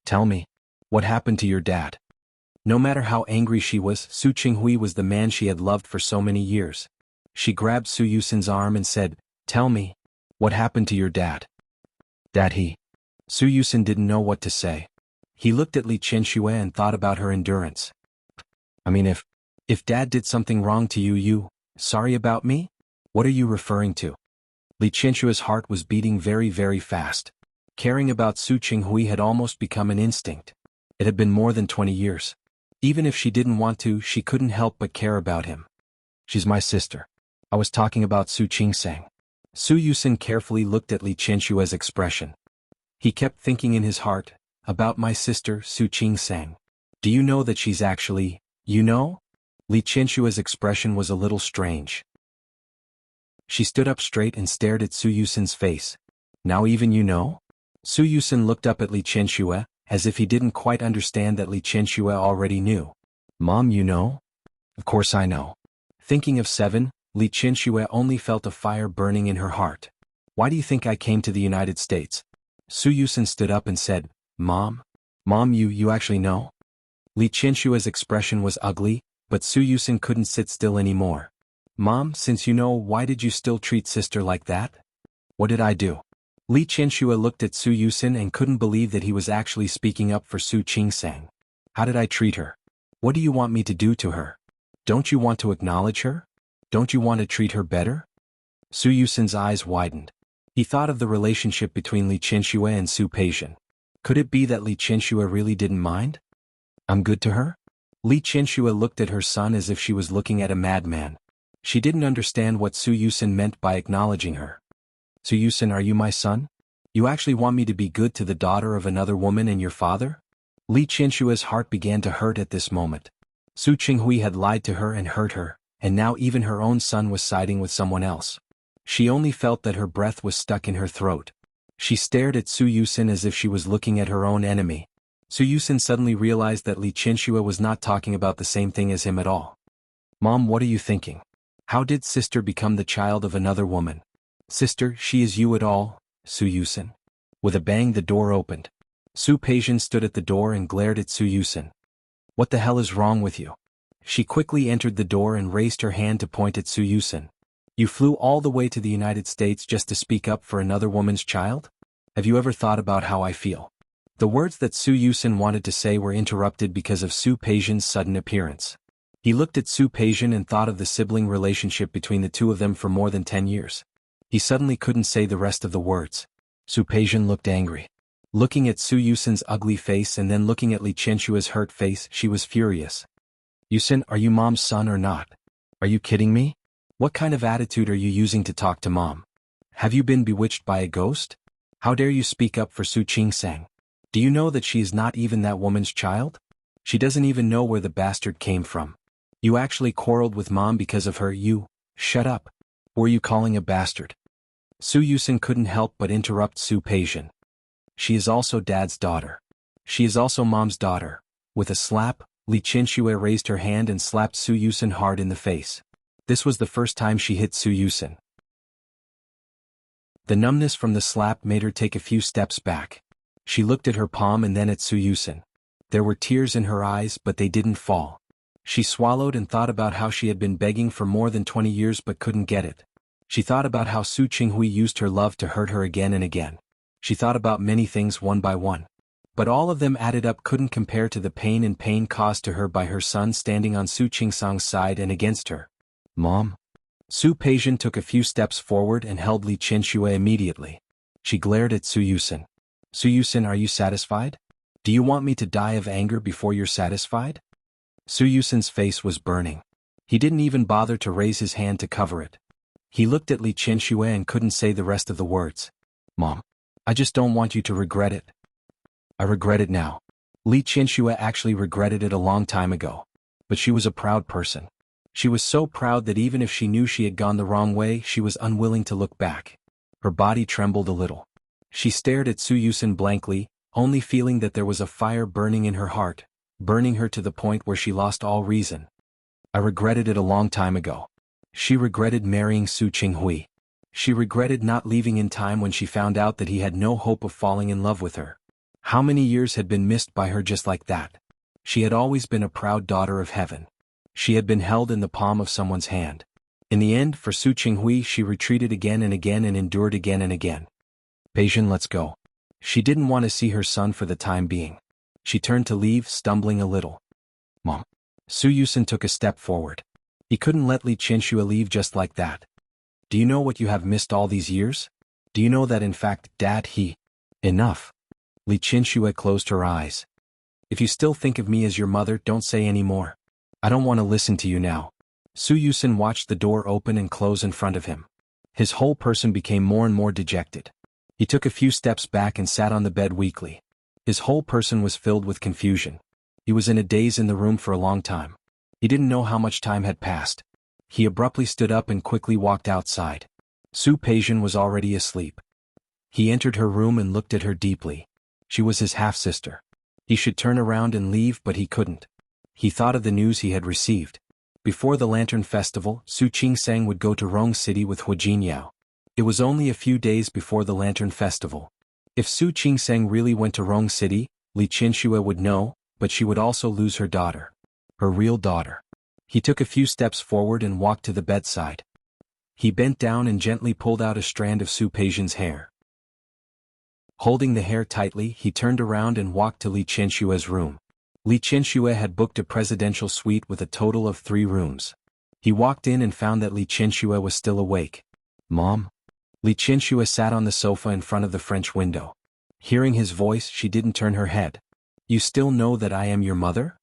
Tell me. What happened to your dad?" No matter how angry she was, Su Qinghui was the man she had loved for so many years. She grabbed Su Yusin's arm and said, "Tell me. What happened to your dad?" "Dad, Su Yusin didn't know what to say. He looked at Li Qianxue and thought about her endurance. "I mean, if Dad did something wrong to you, sorry about me? What are you referring to?" Li Qianxue's heart was beating very, very fast. Caring about Su Qinghui had almost become an instinct. It had been more than 20 years. Even if she didn't want to, she couldn't help but care about him. "She's my sister. I was talking about Su Qingsang." Su Yusin carefully looked at Li Qianxue's expression. He kept thinking in his heart, "About my sister, Su Qingsang. Do you know that she's actually, you know?" Li Qianxue's expression was a little strange. She stood up straight and stared at Su Yusin's face. "Now even you know?" Su Yusin looked up at Li Qianxue, as if he didn't quite understand that Li Qianxue already knew. "Mom, you know?" "Of course I know." Thinking of 7, Li Qianxue only felt a fire burning in her heart. "Why do you think I came to the United States?" Su Yusin stood up and said, Mom, you actually know?" Li Qianxue's expression was ugly, but Su Yusin couldn't sit still anymore. "Mom, since you know, why did you still treat sister like that?" "What did I do?" Li Qianxue looked at Su Yusin and couldn't believe that he was actually speaking up for Su Qingsang. "How did I treat her? What do you want me to do to her? Don't you want to acknowledge her? Don't you want to treat her better?" Su Yusin's eyes widened. He thought of the relationship between Li Qianxue and Su Peijian. Could it be that Li Qianxue really didn't mind? "I'm good to her?" Li Qianxue looked at her son as if she was looking at a madman. She didn't understand what Su Yusin meant by acknowledging her. "Su Yusin, are you my son? You actually want me to be good to the daughter of another woman and your father?" Li Qianxue's heart began to hurt at this moment. Su Qinghui had lied to her and hurt her, and now even her own son was siding with someone else. She only felt that her breath was stuck in her throat. She stared at Su Yusin as if she was looking at her own enemy. Su Yusin suddenly realized that Li Qianxue was not talking about the same thing as him at all. "Mom, what are you thinking? How did sister become the child of another woman?" "Sister, she is you at all, Su Yusin." With a bang, the door opened. Su Peijian stood at the door and glared at Su Yusin. "What the hell is wrong with you?" She quickly entered the door and raised her hand to point at Su Yusin. "You flew all the way to the United States just to speak up for another woman's child? Have you ever thought about how I feel?" The words that Su Yusin wanted to say were interrupted because of Su Peijian's sudden appearance. He looked at Su Peijian and thought of the sibling relationship between the two of them for more than 10 years. He suddenly couldn't say the rest of the words. Su Peijian looked angry. Looking at Su Yusin's ugly face and then looking at Li Qianshua's hurt face, she was furious. Yusin, are you mom's son or not? Are you kidding me? What kind of attitude are you using to talk to mom? Have you been bewitched by a ghost? How dare you speak up for Su Qingsang? Do you know that she is not even that woman's child? She doesn't even know where the bastard came from. You actually quarreled with mom because of her. You, shut up. Were you calling a bastard? Su Yusin couldn't help but interrupt Su Peijian. She is also dad's daughter. She is also mom's daughter. With a slap, Li Qianxue raised her hand and slapped Su Yusin hard in the face. This was the first time she hit Su Yusin. The numbness from the slap made her take a few steps back. She looked at her palm and then at Su Yusin. There were tears in her eyes, but they didn't fall. She swallowed and thought about how she had been begging for more than 20 years but couldn't get it. She thought about how Su Qinghui used her love to hurt her again and again. She thought about many things one by one. But all of them added up couldn't compare to the pain caused to her by her son standing on Su Qingsang's side and against her. Mom? Su Peijian took a few steps forward and held Li Qianxue immediately. She glared at Su Yusin. Su Yusin, are you satisfied? Do you want me to die of anger before you're satisfied? Su Yusin's face was burning. He didn't even bother to raise his hand to cover it. He looked at Li Qianxue and couldn't say the rest of the words. Mom, I just don't want you to regret it. I regret it now. Li Qianxue actually regretted it a long time ago. But she was a proud person. She was so proud that even if she knew she had gone the wrong way, she was unwilling to look back. Her body trembled a little. She stared at Su Yusin blankly, only feeling that there was a fire burning in her heart, burning her to the point where she lost all reason. I regretted it a long time ago. She regretted marrying Su Qinghui. She regretted not leaving in time when she found out that he had no hope of falling in love with her. How many years had been missed by her just like that? She had always been a proud daughter of heaven. She had been held in the palm of someone's hand. In the end, for Su Qinghui, she retreated again and again and endured again and again. Peijian, let's go. She didn't want to see her son for the time being. She turned to leave, stumbling a little. Mom. Su Yusin took a step forward. He couldn't let Li Qianxue leave just like that. Do you know what you have missed all these years? Do you know that in fact, Dad, Enough. Li Qianxue closed her eyes. If you still think of me as your mother, don't say any more. I don't want to listen to you now. Su Yusin watched the door open and close in front of him. His whole person became more and more dejected. He took a few steps back and sat on the bed weakly. His whole person was filled with confusion. He was in a daze in the room for a long time. He didn't know how much time had passed. He abruptly stood up and quickly walked outside. Su Peijian was already asleep. He entered her room and looked at her deeply. She was his half-sister. He should turn around and leave, but he couldn't. He thought of the news he had received. Before the Lantern Festival, Su Qingsang would go to Rong City with Hu Jinyao. It was only a few days before the Lantern Festival. If Su Qingsang really went to Rong City, Li Qianxue would know, but she would also lose her daughter. Her real daughter. He took a few steps forward and walked to the bedside. He bent down and gently pulled out a strand of Su Peijian's hair. Holding the hair tightly, he turned around and walked to Li Qianshue's room. Li Qianxue had booked a presidential suite with a total of 3 rooms. He walked in and found that Li Qianxue was still awake. Mom? Li Qianxue sat on the sofa in front of the French window. Hearing his voice, she didn't turn her head. You still know that I am your mother?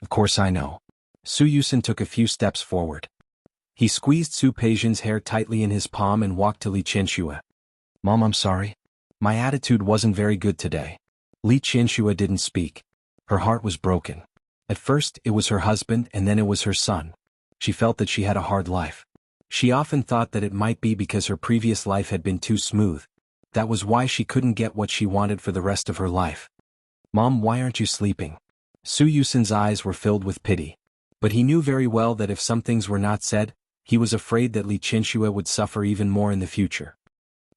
Of course I know. Su Yusin took a few steps forward. He squeezed Su Peijian's hair tightly in his palm and walked to Li Qianxue. Mom, I'm sorry. My attitude wasn't very good today. Li Qianxue didn't speak. Her heart was broken. At first, it was her husband and then it was her son. She felt that she had a hard life. She often thought that it might be because her previous life had been too smooth. That was why she couldn't get what she wanted for the rest of her life. Mom, why aren't you sleeping? Su Yusin's eyes were filled with pity. But he knew very well that if some things were not said, he was afraid that Li Qianxue would suffer even more in the future.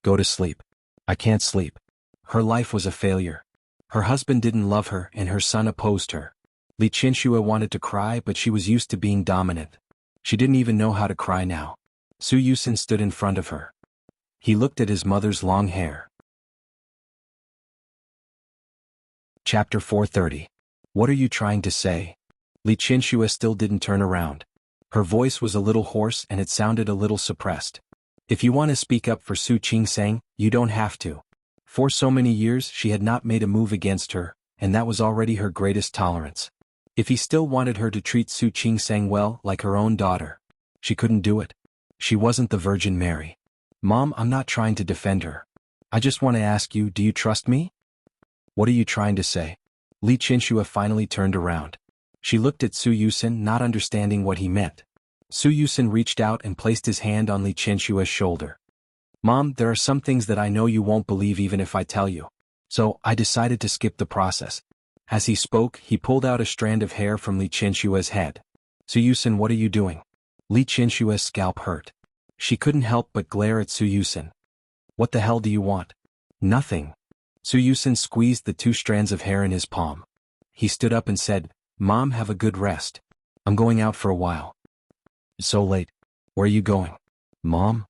Go to sleep. I can't sleep. Her life was a failure. Her husband didn't love her and her son opposed her. Li Qianxue wanted to cry, but she was used to being dominant. She didn't even know how to cry now. Su Yusin stood in front of her. He looked at his mother's long hair. Chapter 430. What are you trying to say? Li Qianxue still didn't turn around. Her voice was a little hoarse and it sounded a little suppressed. If you want to speak up for Su Qingsang, you don't have to. For so many years she had not made a move against her, and that was already her greatest tolerance. If he still wanted her to treat Su Qingsang well, like her own daughter, she couldn't do it. She wasn't the Virgin Mary. Mom, I'm not trying to defend her. I just want to ask you, do you trust me? What are you trying to say? Li Qianxue finally turned around. She looked at Su Yusin, not understanding what he meant. Su Yusin reached out and placed his hand on Li Qianxue's shoulder. Mom, there are some things that I know you won't believe even if I tell you. So, I decided to skip the process. As he spoke, he pulled out a strand of hair from Li Qianxue's head. Su Yusin, what are you doing? Li Qianxue's scalp hurt. She couldn't help but glare at Su Yusin. What the hell do you want? Nothing. Su Yusin squeezed the 2 strands of hair in his palm. He stood up and said, Mom, have a good rest. I'm going out for a while. It's so late. Where are you going? Mom?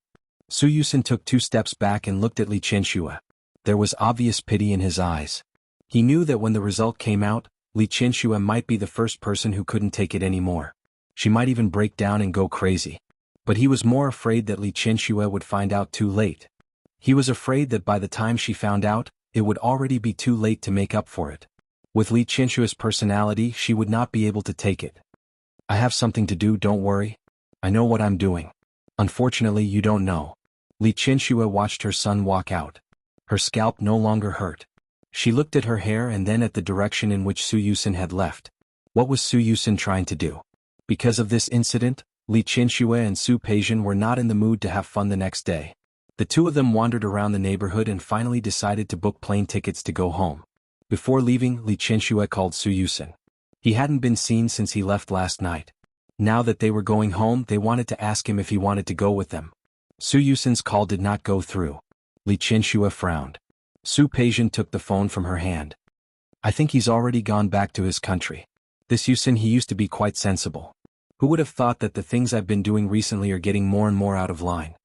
Su Yusin took 2 steps back and looked at Li Qianxue. There was obvious pity in his eyes. He knew that when the result came out, Li Qianxue might be the first person who couldn't take it anymore. She might even break down and go crazy. But he was more afraid that Li Qianxue would find out too late. He was afraid that by the time she found out, it would already be too late to make up for it. With Li Qianxue's personality, she would not be able to take it. I have something to do, don't worry. I know what I'm doing. Unfortunately, you don't know. Li Qianxue watched her son walk out. Her scalp no longer hurt. She looked at her hair and then at the direction in which Su Yusin had left. What was Su Yusin trying to do? Because of this incident, Li Qianxue and Su Peijian were not in the mood to have fun the next day. The 2 of them wandered around the neighborhood and finally decided to book plane tickets to go home. Before leaving, Li Qianxue called Su Yusin. He hadn't been seen since he left last night. Now that they were going home, they wanted to ask him if he wanted to go with them. Su Yusin's call did not go through. Li Qianxue frowned. Su Peijian took the phone from her hand. I think he's already gone back to his country. This Yusin, he used to be quite sensible. Who would have thought that the things I've been doing recently are getting more and more out of line?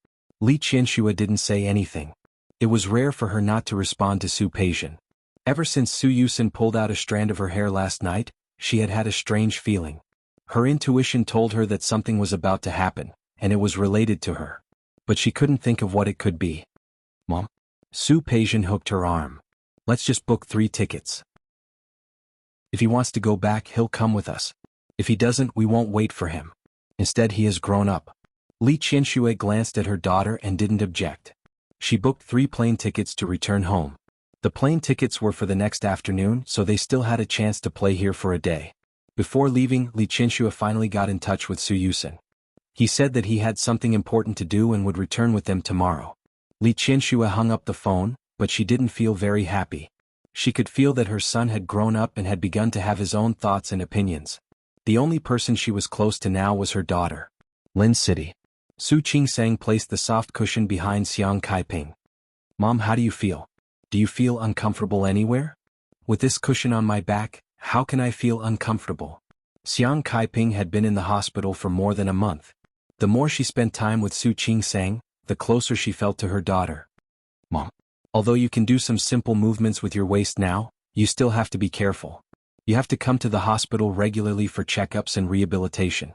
Li Qianxue didn't say anything. It was rare for her not to respond to Su Peijian. Ever since Su Yusin pulled out a strand of her hair last night, she had had a strange feeling. Her intuition told her that something was about to happen, and it was related to her. But she couldn't think of what it could be. Mom? Su Peijian hooked her arm. Let's just book 3 tickets. If he wants to go back, he'll come with us. If he doesn't, we won't wait for him. Instead, he has grown up. Li Qianxue glanced at her daughter and didn't object. She booked 3 plane tickets to return home. The plane tickets were for the next afternoon, so they still had a chance to play here for a day. Before leaving, Li Qianxue finally got in touch with Su Yusin. He said that he had something important to do and would return with them tomorrow. Li Qianxue hung up the phone, but she didn't feel very happy. She could feel that her son had grown up and had begun to have his own thoughts and opinions. The only person she was close to now was her daughter. Lin City. Su Qingsang placed the soft cushion behind Xiang Kaiping. Mom, how do you feel? Do you feel uncomfortable anywhere? With this cushion on my back, how can I feel uncomfortable? Xiang Kaiping had been in the hospital for more than a month. The more she spent time with Su Qingsang, the closer she felt to her daughter. Mom, although you can do some simple movements with your waist now, you still have to be careful. You have to come to the hospital regularly for checkups and rehabilitation.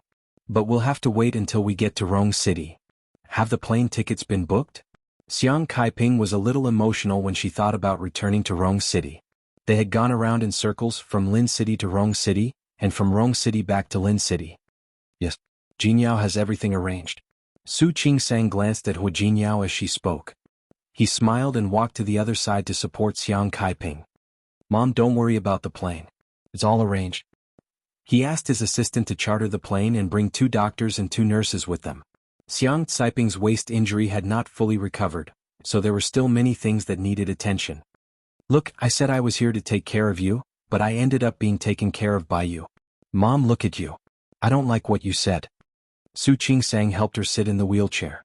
But we'll have to wait until we get to Rong City. Have the plane tickets been booked? Xiang Kaiping was a little emotional when she thought about returning to Rong City. They had gone around in circles from Lin City to Rong City, and from Rong City back to Lin City. Yes, Jinyao has everything arranged. Su Qingsang glanced at Hu Jinyao as she spoke. He smiled and walked to the other side to support Xiang Kaiping. Mom, don't worry about the plane. It's all arranged. He asked his assistant to charter the plane and bring 2 doctors and 2 nurses with them. Xiang Caiping's waist injury had not fully recovered, so there were still many things that needed attention. Look, I said I was here to take care of you, but I ended up being taken care of by you. Mom, look at you. I don't like what you said. Su Qingsang helped her sit in the wheelchair.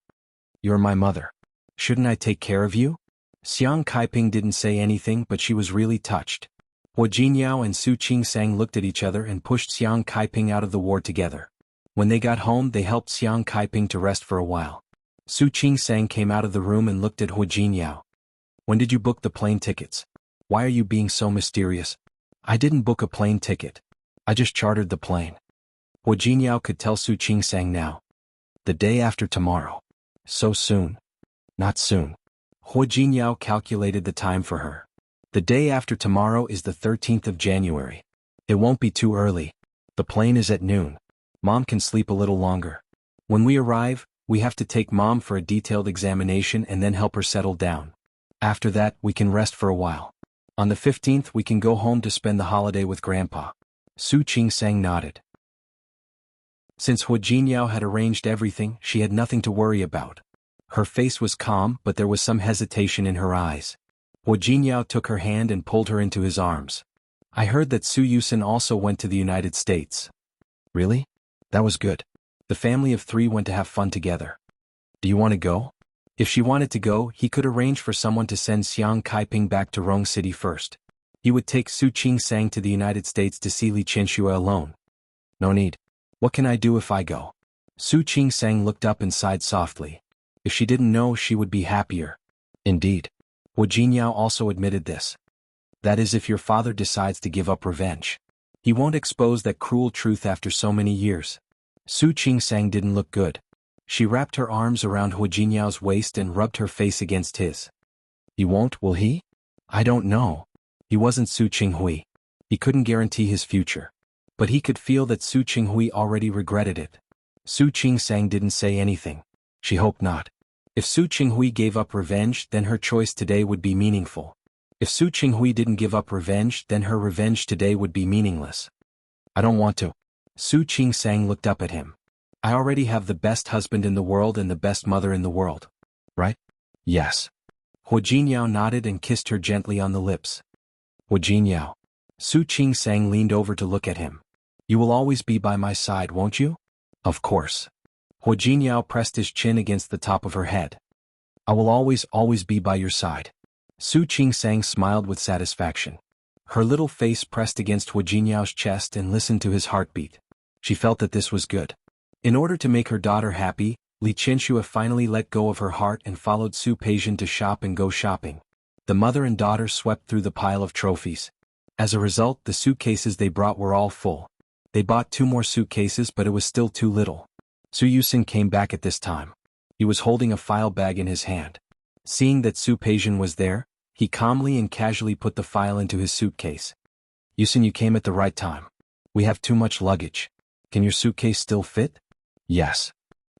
You're my mother. Shouldn't I take care of you? Xiang Kaiping didn't say anything, but she was really touched. Hu Jinyao and Su Qingsang looked at each other and pushed Xiang Kaiping out of the ward together. When they got home, they helped Xiang Kaiping to rest for a while. Su Qingsang came out of the room and looked at Hu Jinyao. When did you book the plane tickets? Why are you being so mysterious? I didn't book a plane ticket. I just chartered the plane. Hu Jinyao could tell Su Qingsang now. The day after tomorrow. So soon. Not soon. Hua Jinyao calculated the time for her. The day after tomorrow is the 13th of January. It won't be too early. The plane is at noon. Mom can sleep a little longer. When we arrive, we have to take Mom for a detailed examination and then help her settle down. After that, we can rest for a while. On the 15th we can go home to spend the holiday with Grandpa. Su Qingsang nodded. Since Hua Jinyao had arranged everything, she had nothing to worry about. Her face was calm, but there was some hesitation in her eyes. Hua Jinyao took her hand and pulled her into his arms. I heard that Su Yusin also went to the United States. Really? That was good. The family of 3 went to have fun together. Do you want to go? If she wanted to go, he could arrange for someone to send Xiang Kaiping back to Rong City first. He would take Su Qingsang to the United States to see Li Qianxue alone. No need. What can I do if I go? Su Qingsang looked up and sighed softly. If she didn't know, she would be happier. Indeed. Hua Jinyao also admitted this. That is, if your father decides to give up revenge. He won't expose that cruel truth after so many years. Su Qingsang didn't look good. She wrapped her arms around Hua Jinyao's waist and rubbed her face against his. He won't, will he? I don't know. He wasn't Su Qinghui. He couldn't guarantee his future. But he could feel that Su Qinghui already regretted it. Su Qingsang didn't say anything. She hoped not. If Su Qinghui gave up revenge, then her choice today would be meaningful. If Su Qinghui didn't give up revenge, then her revenge today would be meaningless. I don't want to. Su Qingsang looked up at him. I already have the best husband in the world and the best mother in the world. Right? Yes. Hua Jinyao nodded and kissed her gently on the lips. Hua Jinyao. Su Qingsang leaned over to look at him. You will always be by my side, won't you? Of course. Hua Jinyao pressed his chin against the top of her head. I will always be by your side. Su Qingsang smiled with satisfaction. Her little face pressed against Hua Jinyao's chest and listened to his heartbeat. She felt that this was good. In order to make her daughter happy, Li Qianxue finally let go of her heart and followed Su Peijian to shop and go shopping. The mother and daughter swept through the pile of trophies. As a result, the suitcases they brought were all full. They bought 2 more suitcases, but it was still too little. Su Yusin came back at this time. He was holding a file bag in his hand. Seeing that Su Peijian was there, he calmly and casually put the file into his suitcase. Yusin, you came at the right time. We have too much luggage. Can your suitcase still fit? Yes.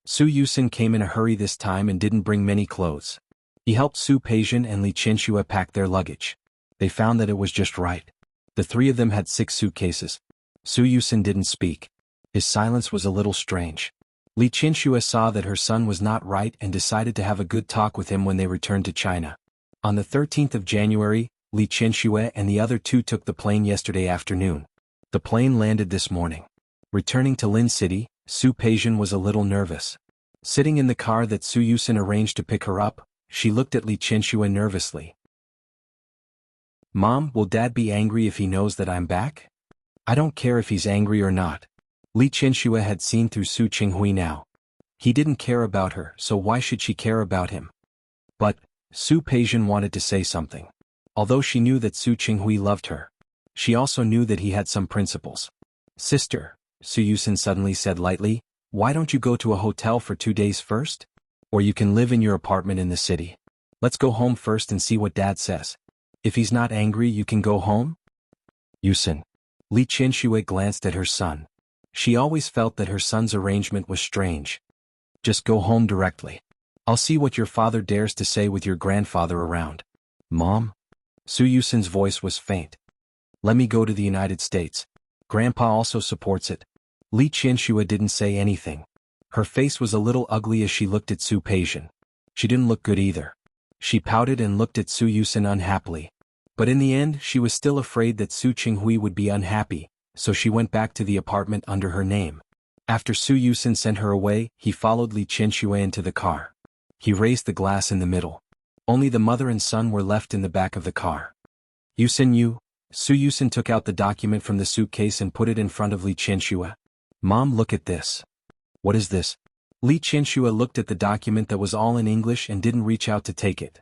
Su Yusin came in a hurry this time and didn't bring many clothes. He helped Su Peijian and Li Qianxue pack their luggage. They found that it was just right. The 3 of them had 6 suitcases. Su Yusin didn't speak. His silence was a little strange. Li Qianxue saw that her son was not right and decided to have a good talk with him when they returned to China. On the 13th of January, Li Qianxue and the other 2 took the plane yesterday afternoon. The plane landed this morning. Returning to Lin City, Su Peijian was a little nervous. Sitting in the car that Su Yusin arranged to pick her up, she looked at Li Qianxue nervously. Mom, will Dad be angry if he knows that I'm back? I don't care if he's angry or not. Li Qianxue had seen through Su Qinghui now. He didn't care about her, so why should she care about him? But Su Peijian wanted to say something. Although she knew that Su Qinghui loved her, she also knew that he had some principles. Sister, Su Yusin suddenly said lightly, why don't you go to a hotel for 2 days first? Or you can live in your apartment in the city. Let's go home first and see what Dad says. If he's not angry, you can go home? Yusin. Li Qianxue glanced at her son. She always felt that her son's arrangement was strange. Just go home directly. I'll see what your father dares to say with your grandfather around. Mom? Su Yusin's voice was faint. Let me go to the United States. Grandpa also supports it. Li Qianxue didn't say anything. Her face was a little ugly as she looked at Su Peijian. She didn't look good either. She pouted and looked at Su Yusin unhappily. But in the end, she was still afraid that Su Qinghui would be unhappy, so she went back to the apartment under her name. After Su Yusin sent her away, he followed Li Qianxue into the car. He raised the glass in the middle. Only the mother and son were left in the back of the car. Yusin, Su Yusin took out the document from the suitcase and put it in front of Li Qianxue. Mom, look at this. What is this? Li Qianxue looked at the document that was all in English and didn't reach out to take it.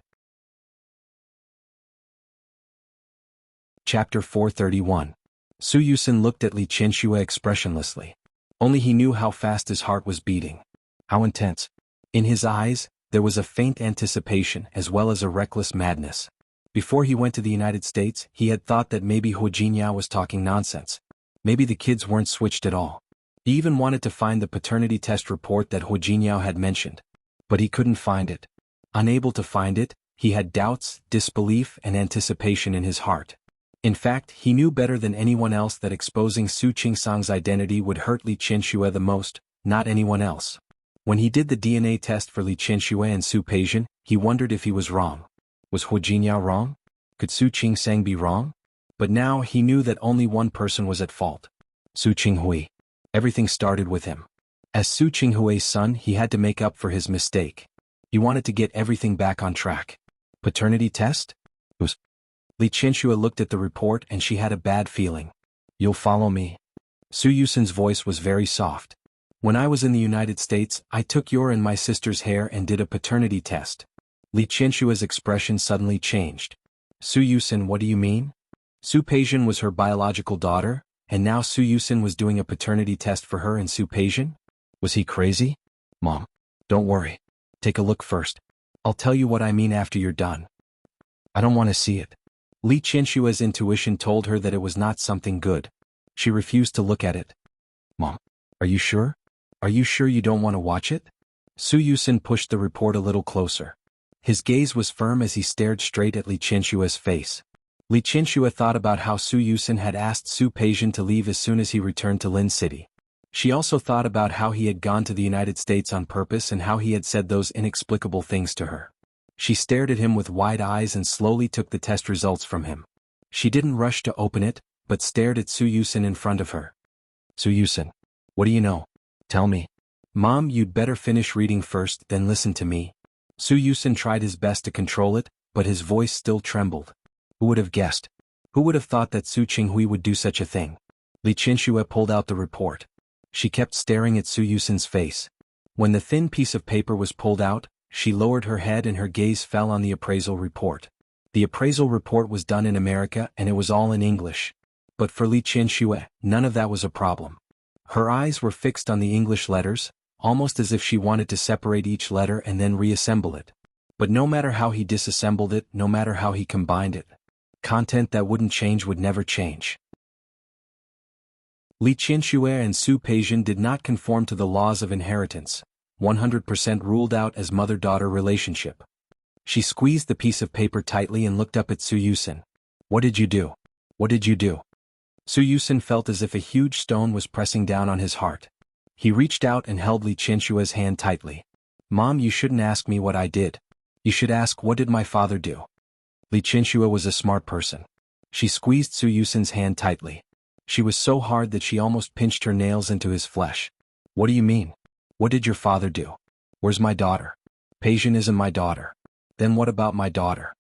Chapter 431. Su Yusin looked at Li Qianxue expressionlessly. Only he knew how fast his heart was beating. How intense. In his eyes, There was a faint anticipation as well as a reckless madness. Before he went to the United States, he had thought that maybe Hu Jinhao was talking nonsense. Maybe the kids weren't switched at all. He even wanted to find the paternity test report that Hu Jinhao had mentioned. But he couldn't find it. Unable to find it, he had doubts, disbelief, and anticipation in his heart. In fact, he knew better than anyone else that exposing Su Qingsang's identity would hurt Li Qianxue the most, not anyone else. When he did the DNA test for Li Qianxue and Su Peijian, he wondered if he was wrong. Was Hu Jinhao wrong? Could Su Qingsang be wrong? But now he knew that only one person was at fault. Su Qinghui. Everything started with him. As Su Qinghui's son, he had to make up for his mistake. He wanted to get everything back on track. Paternity test? Li Qianxue looked at the report and she had a bad feeling. You'll follow me? Su Yusin's voice was very soft. When I was in the United States, I took your and my sister's hair and did a paternity test. Li Qianxue's expression suddenly changed. Su Yusin, what do you mean? Su Peijian was her biological daughter, and now Su Yusin was doing a paternity test for her and Su Peijian? Was he crazy? Mom, don't worry. Take a look first. I'll tell you what I mean after you're done. I don't want to see it. Li Qianxue's intuition told her that it was not something good. She refused to look at it. Mom, are you sure? Are you sure you don't want to watch it? Su Yusin pushed the report a little closer. His gaze was firm as he stared straight at Li Qianxue's face. Li Qianxue thought about how Su Yusin had asked Su Peijian to leave as soon as he returned to Lin City. She also thought about how he had gone to the United States on purpose and how he had said those inexplicable things to her. She stared at him with wide eyes and slowly took the test results from him. She didn't rush to open it, but stared at Su Yusin in front of her. Su Yusin, what do you know? Tell me. Mom, you'd better finish reading first, then listen to me. Su Yusin tried his best to control it, but his voice still trembled. Who would have guessed? Who would have thought that Su Qinghui would do such a thing? Li Qianxue pulled out the report. She kept staring at Su Yusin's face. When the thin piece of paper was pulled out, she lowered her head and her gaze fell on the appraisal report. The appraisal report was done in America and it was all in English. But for Li Qianxue, none of that was a problem. Her eyes were fixed on the English letters, almost as if she wanted to separate each letter and then reassemble it. But no matter how he disassembled it, no matter how he combined it, content that wouldn't change would never change. Li Qianxue and Su Peijian did not conform to the laws of inheritance, 100% ruled out as mother-daughter relationship. She squeezed the piece of paper tightly and looked up at Su Yusin. What did you do? What did you do? Su Yusin felt as if a huge stone was pressing down on his heart. He reached out and held Li Qianxue's hand tightly. Mom, you shouldn't ask me what I did. You should ask what did my father do? Li Qianxue was a smart person. She squeezed Su Yusin's hand tightly. She was so hard that she almost pinched her nails into his flesh. What do you mean? What did your father do? Where's my daughter? Peijian isn't my daughter. Then what about my daughter?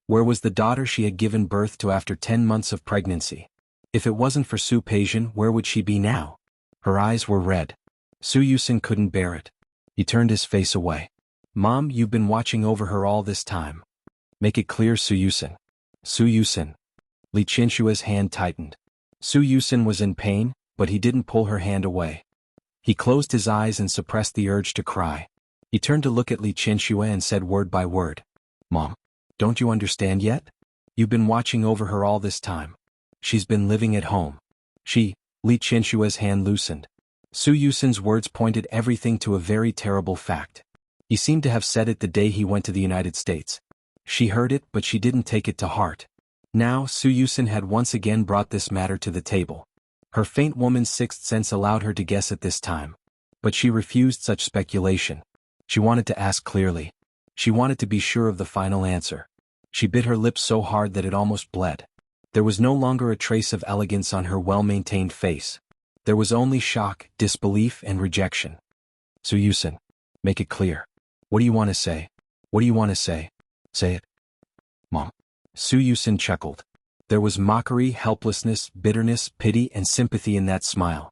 Where was the daughter she had given birth to after 10 months of pregnancy? If it wasn't for Su Peijian, where would she be now? Her eyes were red. Su Yusin couldn't bear it. He turned his face away. Mom, you've been watching over her all this time. Make it clear, Su Yusin. Su Yusin. Li Qianxue's hand tightened. Su Yusin was in pain, but he didn't pull her hand away. He closed his eyes and suppressed the urge to cry. He turned to look at Li Qianxue and said word by word. Mom, don't you understand yet? You've been watching over her all this time. She's been living at home. Li Qianxue's hand loosened. Su Yusin's words pointed everything to a very terrible fact. He seemed to have said it the day he went to the United States. She heard it, but she didn't take it to heart. Now Su Yusin had once again brought this matter to the table. Her faint woman's sixth sense allowed her to guess at this time. But she refused such speculation. She wanted to ask clearly. She wanted to be sure of the final answer. She bit her lips so hard that it almost bled. There was no longer a trace of elegance on her well-maintained face. There was only shock, disbelief, and rejection. Su Yusin, make it clear. What do you want to say? What do you want to say? Say it. Mom. Su Yusin chuckled. There was mockery, helplessness, bitterness, pity, and sympathy in that smile.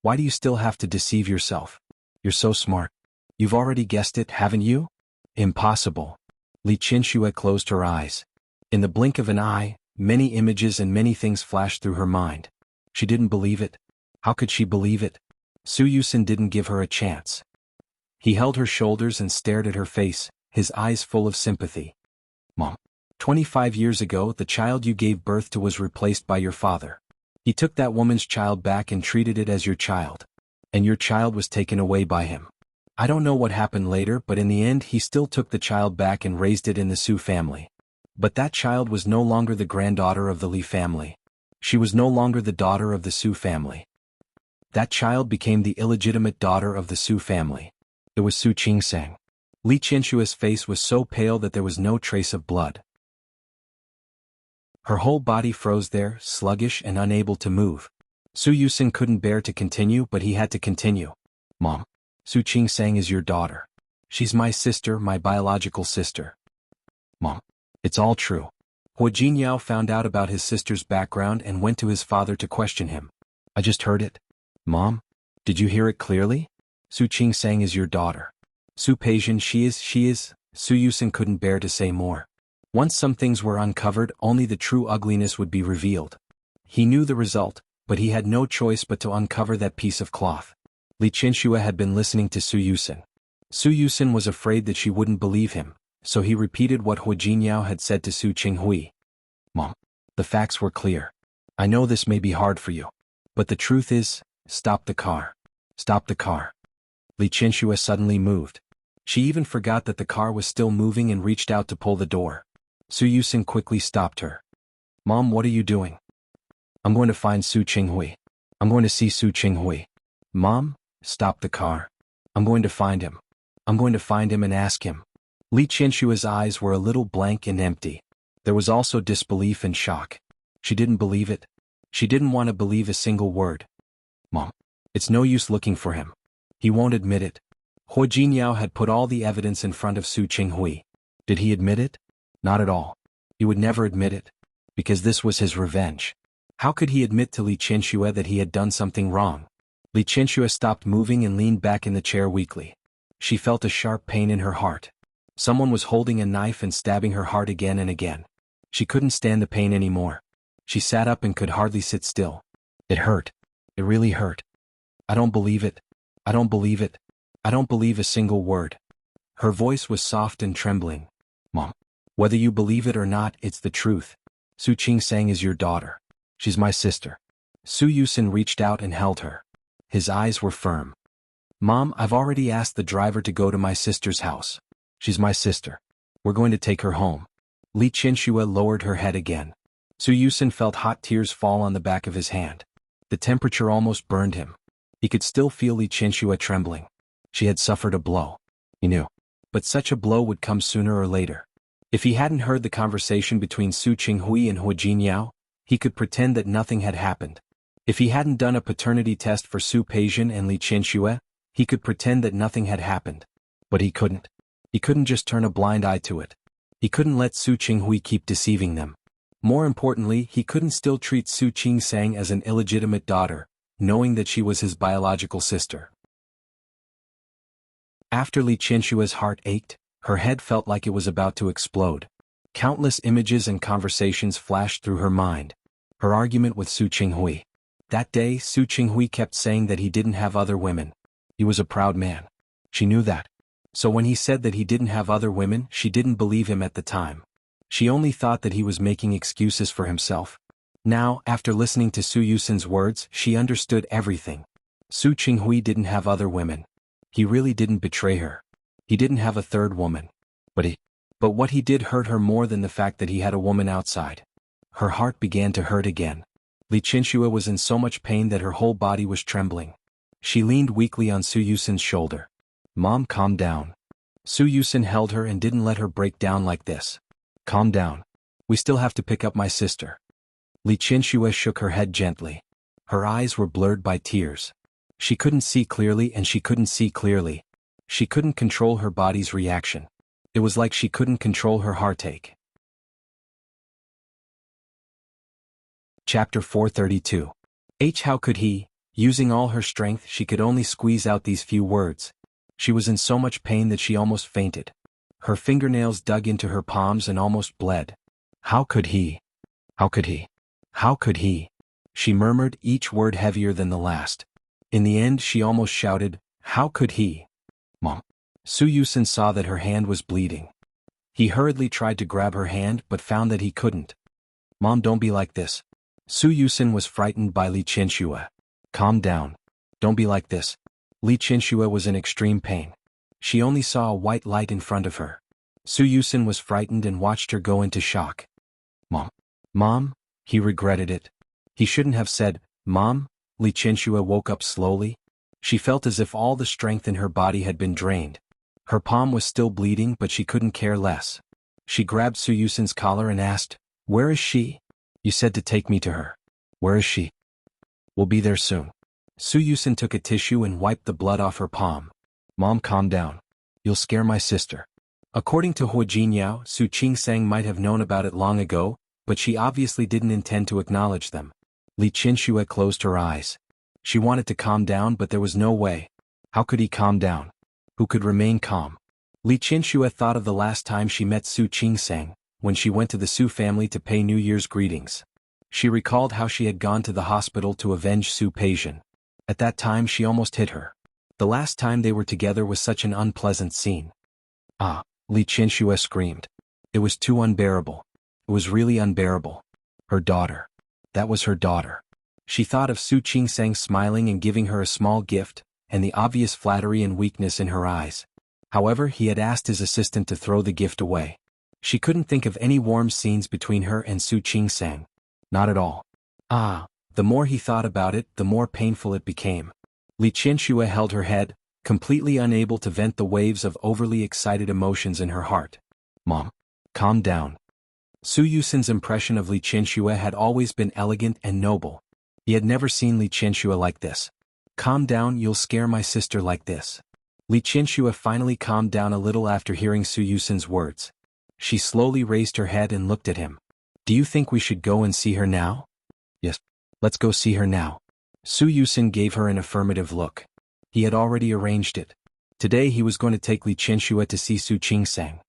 Why do you still have to deceive yourself? You're so smart. You've already guessed it, haven't you? Impossible. Li Qianxue closed her eyes. In the blink of an eye, many images and many things flashed through her mind. She didn't believe it. How could she believe it? Su Yusin didn't give her a chance. He held her shoulders and stared at her face, his eyes full of sympathy. Mom. 25 years ago, the child you gave birth to was replaced by your father. He took that woman's child back and treated it as your child. And your child was taken away by him. I don't know what happened later, but in the end he still took the child back and raised it in the Su family. But that child was no longer the granddaughter of the Li family. She was no longer the daughter of the Su family. That child became the illegitimate daughter of the Su family. It was Su Qingsang. Li Qinshua's face was so pale that there was no trace of blood. Her whole body froze there, sluggish and unable to move. Su Yusin couldn't bear to continue, but he had to continue. Mom. Su Qingsang is your daughter. She's my sister, my biological sister. Mom. It's all true. Hua Jinyao found out about his sister's background and went to his father to question him. I just heard it. Mom? Did you hear it clearly? Su Qingsang is your daughter. Su Peijian, she is. Su Yusin couldn't bear to say more. Once some things were uncovered, only the true ugliness would be revealed. He knew the result, but he had no choice but to uncover that piece of cloth. Li Qinshuo had been listening to Su Yusin. Su Yusin was afraid that she wouldn't believe him, so he repeated what Hua Jinyao had said to Su Qinghui. Mom. The facts were clear. I know this may be hard for you. But the truth is, stop the car. Stop the car. Li Qinshuo suddenly moved. She even forgot that the car was still moving and reached out to pull the door. Su Yusin quickly stopped her. Mom, what are you doing? I'm going to find Su Qinghui. I'm going to see Su Qinghui. Mom, stop the car. I'm going to find him. I'm going to find him and ask him. Li Qinshua's eyes were a little blank and empty. There was also disbelief and shock. She didn't believe it. She didn't want to believe a single word. Mom. It's no use looking for him. He won't admit it. Hua Jinyao had put all the evidence in front of Su Qinghui. Did he admit it? Not at all. He would never admit it. Because this was his revenge. How could he admit to Li Qinshuo that he had done something wrong? Li Qinshuo stopped moving and leaned back in the chair weakly. She felt a sharp pain in her heart. Someone was holding a knife and stabbing her heart again and again. She couldn't stand the pain anymore. She sat up and could hardly sit still. It hurt. It really hurt. I don't believe it. I don't believe it. I don't believe a single word. Her voice was soft and trembling. Mom. Whether you believe it or not, it's the truth. Su Qingsang is your daughter. She's my sister. Su Yusin reached out and held her. His eyes were firm. Mom, I've already asked the driver to go to my sister's house. She's my sister. We're going to take her home. Li Qinshuo lowered her head again. Su Yusin felt hot tears fall on the back of his hand. The temperature almost burned him. He could still feel Li Qinshuo trembling. She had suffered a blow. He knew. But such a blow would come sooner or later. If he hadn't heard the conversation between Su Qinghui and Hua Jinyao, he could pretend that nothing had happened. If he hadn't done a paternity test for Su Peijian and Li Qinshuo, he could pretend that nothing had happened. But he couldn't. He couldn't just turn a blind eye to it. He couldn't let Su Qinghui keep deceiving them. More importantly, he couldn't still treat Su Qingsang as an illegitimate daughter, knowing that she was his biological sister. After Li Qinshua's heart ached, her head felt like it was about to explode. Countless images and conversations flashed through her mind. Her argument with Su Qinghui. That day, Su Qinghui kept saying that he didn't have other women. He was a proud man. She knew that. So when he said that he didn't have other women, she didn't believe him at the time. She only thought that he was making excuses for himself. Now, after listening to Su Yusin's words, she understood everything. Su Qinghui didn't have other women. He really didn't betray her. He didn't have a third woman. But what he did hurt her more than the fact that he had a woman outside. Her heart began to hurt again. Li Qinshuo was in so much pain that her whole body was trembling. She leaned weakly on Su Yusin's shoulder. Mom, calm down. Su Yusin held her and didn't let her break down like this. Calm down. We still have to pick up my sister. Li Qinshuo shook her head gently. Her eyes were blurred by tears. She couldn't see clearly and she couldn't see clearly. She couldn't control her body's reaction. It was like she couldn't control her heartache. Chapter 432. How could he? Using all her strength, she could only squeeze out these few words. She was in so much pain that she almost fainted. Her fingernails dug into her palms and almost bled. How could he? How could he? How could he? She murmured, each word heavier than the last. In the end, she almost shouted, how could he? Mom. Su Yusin saw that her hand was bleeding. He hurriedly tried to grab her hand but found that he couldn't. Mom, don't be like this. Su Yusin was frightened by Li Qianxue. Calm down. Don't be like this. Li Qianxue was in extreme pain. She only saw a white light in front of her. Su Yusin was frightened and watched her go into shock. Mom. Mom? He regretted it. He shouldn't have said, Mom. Li Qianxue woke up slowly. She felt as if all the strength in her body had been drained. Her palm was still bleeding but she couldn't care less. She grabbed Su Yusin's collar and asked, Where is she? You said to take me to her. Where is she? We'll be there soon. Su Yusin took a tissue and wiped the blood off her palm. Mom, calm down. You'll scare my sister. According to Hua Jinyao, Su Qingsang might have known about it long ago, but she obviously didn't intend to acknowledge them. Li Qianxue closed her eyes. She wanted to calm down but there was no way. How could he calm down? Who could remain calm? Li Qianxue thought of the last time she met Su Qingsang, when she went to the Su family to pay New Year's greetings. She recalled how she had gone to the hospital to avenge Su Peijian. At that time she almost hit her. The last time they were together was such an unpleasant scene. Ah, Li Qianxue screamed. It was too unbearable. It was really unbearable. Her daughter. That was her daughter. She thought of Su Qingsang smiling and giving her a small gift, and the obvious flattery and weakness in her eyes. However, he had asked his assistant to throw the gift away. She couldn't think of any warm scenes between her and Su Qingsang. Not at all. Ah, the more he thought about it, the more painful it became. Li Qianxue held her head, completely unable to vent the waves of overly excited emotions in her heart. Mom. Calm down. Su Yusin's impression of Li Qianxue had always been elegant and noble. He had never seen Li Qianxue like this. Calm down, you'll scare my sister like this. Li Qianxue finally calmed down a little after hearing Su Yusin's words. She slowly raised her head and looked at him. Do you think we should go and see her now? Yes. Let's go see her now. Su Yusin gave her an affirmative look. He had already arranged it. Today he was going to take Li Qianxue to see Su Qingsang.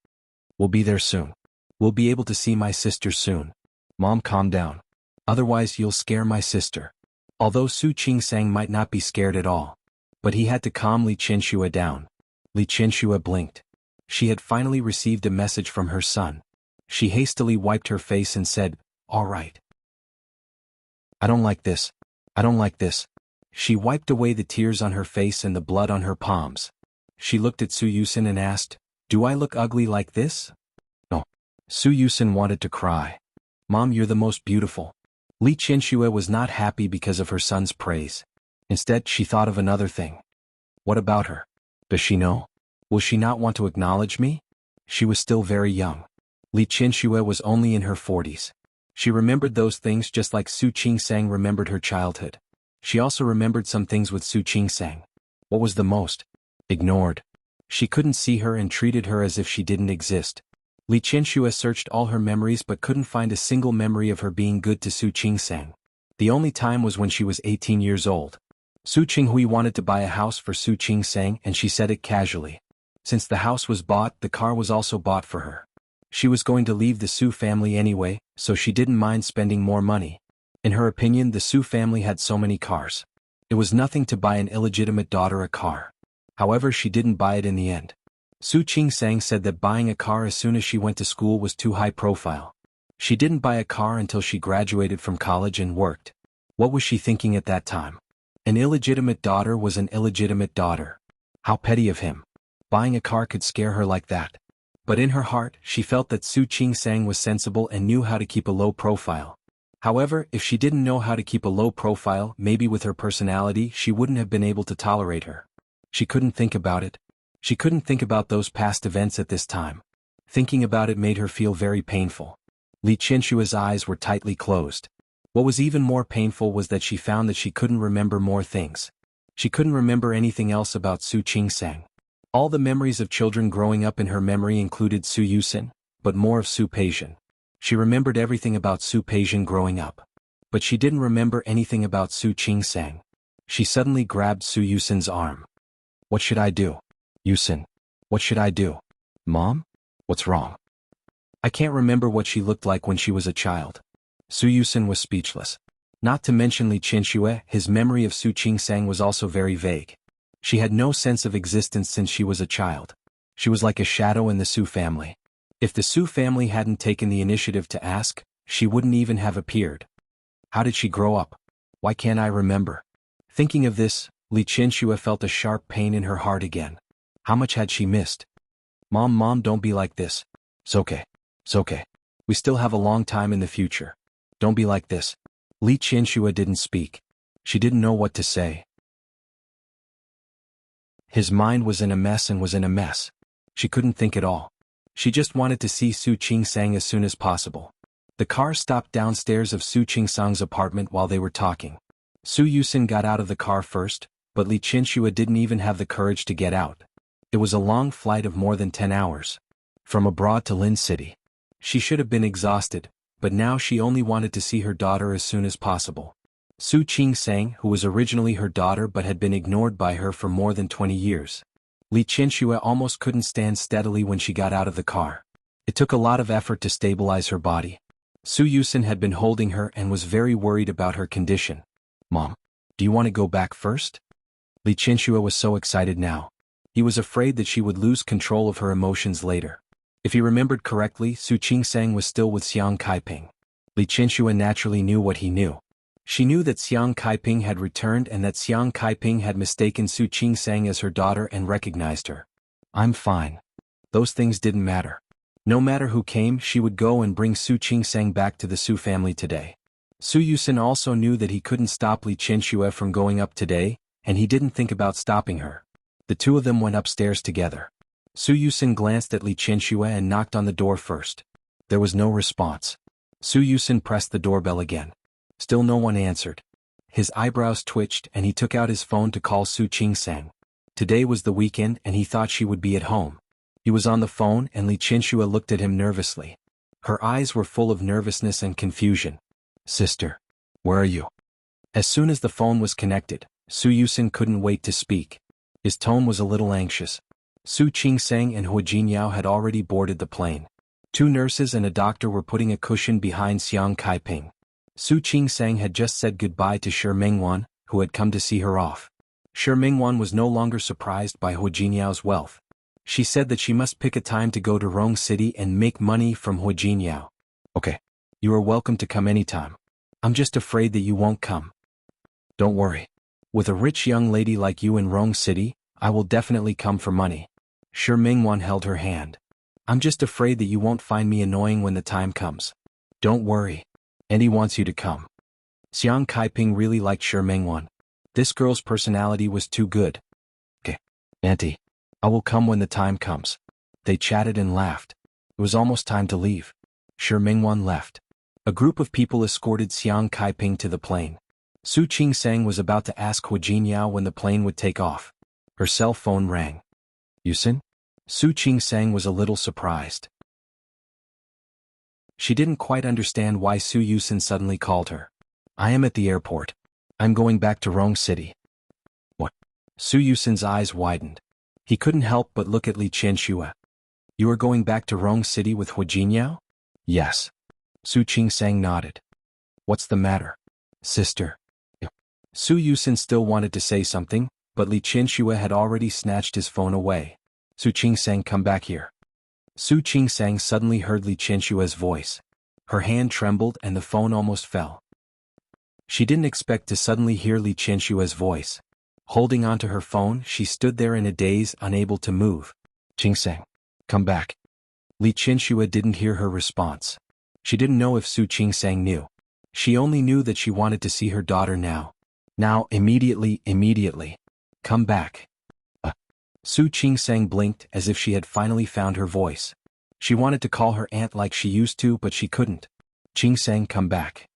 We'll be there soon. We'll be able to see my sister soon. Mom, calm down. Otherwise you'll scare my sister. Although Su Qingsang might not be scared at all. But he had to calm Li Qianxue down. Li Qianxue blinked. She had finally received a message from her son. She hastily wiped her face and said, All right. I don't like this. I don't like this. She wiped away the tears on her face and the blood on her palms. She looked at Su Yusin and asked, Do I look ugly like this? No. Su Yusin wanted to cry. Mom, you're the most beautiful. Li Qianxue was not happy because of her son's praise. Instead, she thought of another thing. What about her? Does she know? Will she not want to acknowledge me? She was still very young. Li Qianxue was only in her 40s. She remembered those things just like Su Qingsang remembered her childhood. She also remembered some things with Su Qingsang. What was the most? Ignored. She couldn't see her and treated her as if she didn't exist. Li Qianxue searched all her memories but couldn't find a single memory of her being good to Su Qingsang. The only time was when she was 18 years old. Su Qinghui wanted to buy a house for Su Qingsang and she said it casually. Since the house was bought, the car was also bought for her. She was going to leave the Su family anyway, so she didn't mind spending more money. In her opinion, the Su family had so many cars. It was nothing to buy an illegitimate daughter a car. However, she didn't buy it in the end. Su Qingsang said that buying a car as soon as she went to school was too high profile. She didn't buy a car until she graduated from college and worked. What was she thinking at that time? An illegitimate daughter was an illegitimate daughter. How petty of him. Buying a car could scare her like that. But in her heart, she felt that Su Qingsang was sensible and knew how to keep a low profile. However, if she didn't know how to keep a low profile, maybe with her personality she wouldn't have been able to tolerate her. She couldn't think about it. She couldn't think about those past events at this time. Thinking about it made her feel very painful. Li Qianxue's eyes were tightly closed. What was even more painful was that she found that she couldn't remember more things. She couldn't remember anything else about Su Qingsang. All the memories of children growing up in her memory included Su Yusin, but more of Su Peijian. She remembered everything about Su Peijian growing up. But she didn't remember anything about Su Qingsang. She suddenly grabbed Su Yusin's arm. What should I do? Yusin. What should I do? Mom? What's wrong? I can't remember what she looked like when she was a child. Su Yusin was speechless. Not to mention Li Qianxue, his memory of Su Qingsang was also very vague. She had no sense of existence since she was a child. She was like a shadow in the Su family. If the Su family hadn't taken the initiative to ask, she wouldn't even have appeared. How did she grow up? Why can't I remember? Thinking of this, Li Qianxue felt a sharp pain in her heart again. How much had she missed? Mom, don't be like this. It's okay. It's okay. We still have a long time in the future. Don't be like this. Li Qianxue didn't speak. She didn't know what to say. His mind was in a mess and was in a mess. She couldn't think at all. She just wanted to see Su Qingsang as soon as possible. The car stopped downstairs of Su Qingsang's apartment while they were talking. Su Yusin got out of the car first, but Li Qianxue didn't even have the courage to get out. It was a long flight of more than 10 hours. From abroad to Lin City. She should have been exhausted, but now she only wanted to see her daughter as soon as possible. Su Qingsang, who was originally her daughter but had been ignored by her for more than 20 years. Li Qianxue almost couldn't stand steadily when she got out of the car. It took a lot of effort to stabilize her body. Su Yusin had been holding her and was very worried about her condition. Mom, do you want to go back first? Li Qianxue was so excited now. He was afraid that she would lose control of her emotions later. If he remembered correctly, Su Qingsang was still with Xiang Kaiping. Li Qianxue naturally knew what he knew. She knew that Xiang Kaiping had returned and that Xiang Kaiping had mistaken Su Qingsang as her daughter and recognized her. I'm fine. Those things didn't matter. No matter who came, she would go and bring Su Qingsang back to the Su family today. Su Yusin also knew that he couldn't stop Li Qianxue from going up today, and he didn't think about stopping her. The two of them went upstairs together. Su Yusin glanced at Li Qianxue and knocked on the door first. There was no response. Su Yusin pressed the doorbell again. Still no one answered. His eyebrows twitched and he took out his phone to call Su Qingsang. Today was the weekend and he thought she would be at home. He was on the phone and Li Qianxue looked at him nervously. Her eyes were full of nervousness and confusion. Sister, where are you? As soon as the phone was connected, Su Yusin couldn't wait to speak. His tone was a little anxious. Su Qingsang and Hu Jinyao had already boarded the plane. 2 nurses and a doctor were putting a cushion behind Xiang Kaiping. Su Qingsang had just said goodbye to Shi Mingwan, who had come to see her off. Shi Mingwan was no longer surprised by Hu Jinyao's wealth. She said that she must pick a time to go to Rong City and make money from Hu Jinyao. Okay. You are welcome to come anytime. I'm just afraid that you won't come. Don't worry. With a rich young lady like you in Rong City, I will definitely come for money. Shi Mingwan held her hand. I'm just afraid that you won't find me annoying when the time comes. Don't worry. Andy wants you to come. Xiang Kaiping really liked Shi Mingwan. This girl's personality was too good. Okay, Auntie. I will come when the time comes. They chatted and laughed. It was almost time to leave. Shi Mingwan left. A group of people escorted Xiang Kaiping to the plane. Su Qingsang was about to ask Hu Jinyao when the plane would take off. Her cell phone rang. Yusin? Su Qingsang was a little surprised. She didn't quite understand why Su Yusin suddenly called her. I am at the airport. I'm going back to Rong City. What? Su Yusin's eyes widened. He couldn't help but look at Li Qianxue. You are going back to Rong City with Hu Jinyao? Yes. Su Qingsang nodded. What's the matter? Sister. Su Yusin still wanted to say something, but Li Qianxue had already snatched his phone away. Su Qingsang, come back here. Su Qingsang suddenly heard Li Qianxue's voice. Her hand trembled and the phone almost fell. She didn't expect to suddenly hear Li Qianxue's voice. Holding onto her phone, she stood there in a daze, unable to move. Qingsang, come back. Li Qianxue didn't hear her response. She didn't know if Su Qingsang knew. She only knew that she wanted to see her daughter now. Now, immediately. Come back. Su Qingsang blinked as if she had finally found her voice. She wanted to call her aunt like she used to, but she couldn't. Qingsang, come back.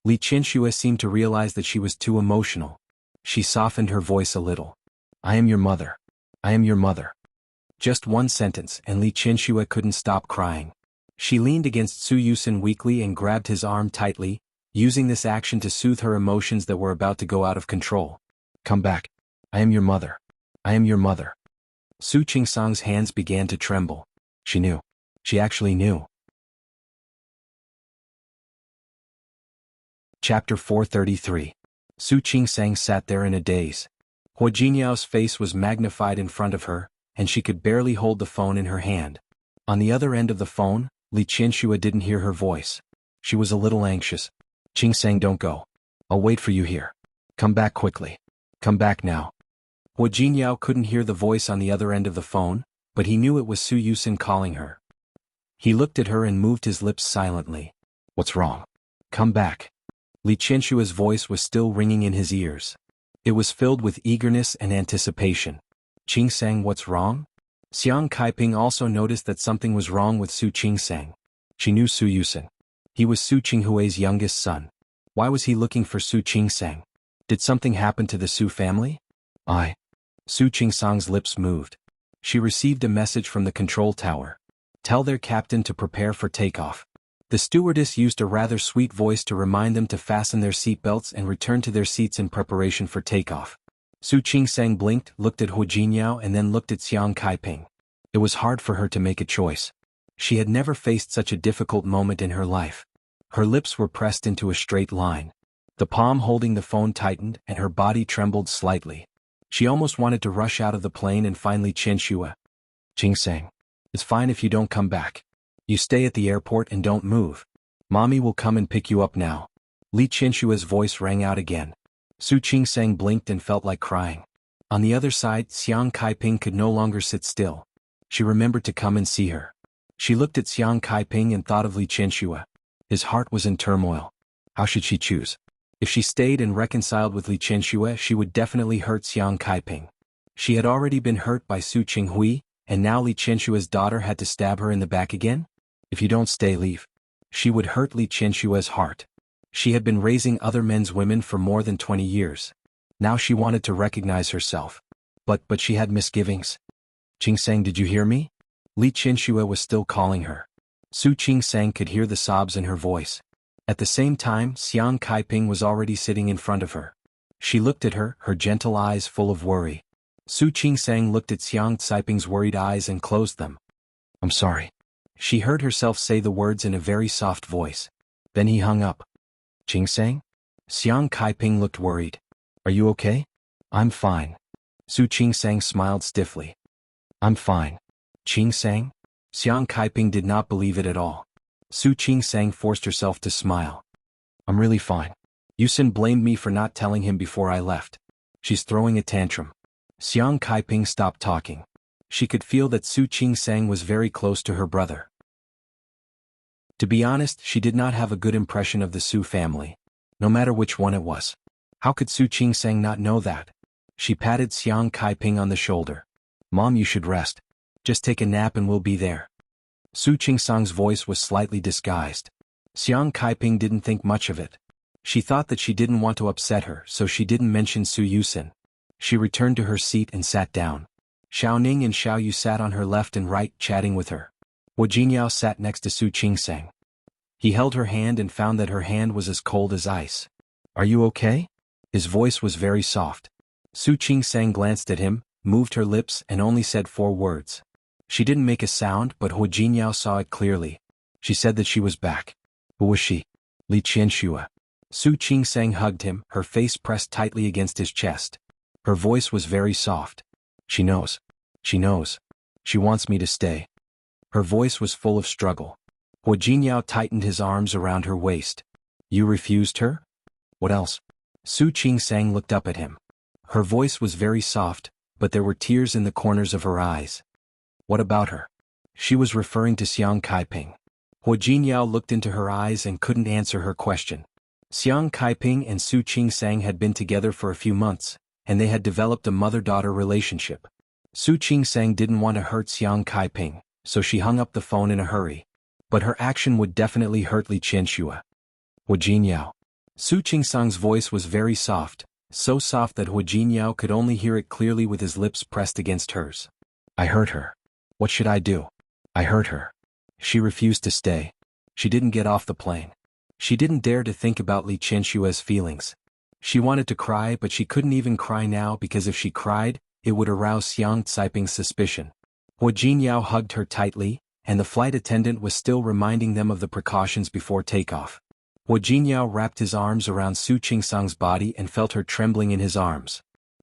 Li Qianxue seemed to realize that she was too emotional. She softened her voice a little. I am your mother. I am your mother. Just one sentence and Li Qianxue couldn't stop crying. She leaned against Su Yusin weakly and grabbed his arm tightly, using this action to soothe her emotions that were about to go out of control. Come back. I am your mother. I am your mother. Su Qingsang's hands began to tremble. She knew. She actually knew. Chapter 433. Su Qingsang sat there in a daze. Hu Jinyao's face was magnified in front of her, and she could barely hold the phone in her hand. On the other end of the phone, Li Qianxue didn't hear her voice. She was a little anxious. "Qingsang, don't go. I'll wait for you here. Come back quickly. Come back now." Hua Jinyao couldn't hear the voice on the other end of the phone, but he knew it was Su Yusin calling her. He looked at her and moved his lips silently. "What's wrong? Come back." Li Qianshua's voice was still ringing in his ears. It was filled with eagerness and anticipation. "Qingsang, what's wrong?" Xiang Kaiping also noticed that something was wrong with Su Qingsang. She knew Su Yusin. He was Su Qinghui's youngest son. Why was he looking for Su Qingsang? Did something happen to the Su family? Su Qingsang's lips moved. She received a message from the control tower. "Tell their captain to prepare for takeoff." The stewardess used a rather sweet voice to remind them to fasten their seatbelts and return to their seats in preparation for takeoff. Su Qingsang blinked, looked at Hua Jinyao and then looked at Xiang Kaiping. It was hard for her to make a choice. She had never faced such a difficult moment in her life. Her lips were pressed into a straight line. The palm holding the phone tightened and her body trembled slightly. She almost wanted to rush out of the plane and find Li Qianxue. "Qingsang, it's fine if you don't come back. You stay at the airport and don't move. Mommy will come and pick you up now." Li Qianshue's voice rang out again. Su Qingsang blinked and felt like crying. On the other side, Xiang Kaiping could no longer sit still. She remembered to come and see her. She looked at Xiang Kaiping and thought of Li Qianxue. His heart was in turmoil. How should she choose? If she stayed and reconciled with Li Qianxue, she would definitely hurt Xiang Kaiping. She had already been hurt by Su Qinghui, and now Li Qianshue's daughter had to stab her in the back again? If you don't stay, leave. She would hurt Li Qianshue's heart. She had been raising other men's women for more than 20 years. Now she wanted to recognize herself. But she had misgivings. "Qingsang, did you hear me?" Li Qianxue was still calling her. Su Qingsang could hear the sobs in her voice. At the same time, Xiang Kaiping was already sitting in front of her. She looked at her gentle eyes full of worry. Su Qingsang looked at Xiang Kaiping's worried eyes and closed them. "I'm sorry." She heard herself say the words in a very soft voice. Then he hung up. "Qingsang?" Xiang Kaiping looked worried. "Are you okay?" "I'm fine." Su Qingsang smiled stiffly. "I'm fine." "Qingsang?" Xiang Kaiping did not believe it at all. Su Qingsang forced herself to smile. "I'm really fine. Yusin blamed me for not telling him before I left. She's throwing a tantrum." Xiang Kaiping stopped talking. She could feel that Su Qingsang was very close to her brother. To be honest, she did not have a good impression of the Su family. No matter which one it was. How could Su Qingsang not know that? She patted Xiang Kaiping on the shoulder. "Mom, you should rest. Just take a nap and we'll be there." Su Qingsang's voice was slightly disguised. Xiang Kaiping didn't think much of it. She thought that she didn't want to upset her, so she didn't mention Su Yusin. She returned to her seat and sat down. Xiao Ning and Xiao Yu sat on her left and right, chatting with her. Hua Jinyao sat next to Su Qingsang. He held her hand and found that her hand was as cold as ice. "Are you okay?" His voice was very soft. Su Qingsang glanced at him, moved her lips and only said 4 words. She didn't make a sound, but Hua Jinyao saw it clearly. She said that she was back. Who was she? Li Qianxue. Su Qingsang hugged him, her face pressed tightly against his chest. Her voice was very soft. "She knows. She knows. She wants me to stay." Her voice was full of struggle. Hua Jinyao tightened his arms around her waist. "You refused her? What else?" Su Qingsang looked up at him. Her voice was very soft, but there were tears in the corners of her eyes. "What about her?" She was referring to Xiang Kaiping. Hua Jinyao looked into her eyes and couldn't answer her question. Xiang Kaiping and Su Qingsang had been together for a few months, and they had developed a mother-daughter relationship. Su Qingsang didn't want to hurt Xiang Kaiping, so she hung up the phone in a hurry. But her action would definitely hurt Li Qianxue. "Hua Jinyao." Su Qingsang's voice was very soft, so soft that Hua Jinyao could only hear it clearly with his lips pressed against hers. "I hurt her. What should I do? I hurt her. She refused to stay. She didn't get off the plane. She didn't dare to think about Li Qianshue's feelings. She wanted to cry, but she couldn't even cry now because if she cried, it would arouse Xiang Caiping's suspicion." Hua Jinyao hugged her tightly, and the flight attendant was still reminding them of the precautions before takeoff. Hua Jinyao wrapped his arms around Su Qingsang's body and felt her trembling in his arms.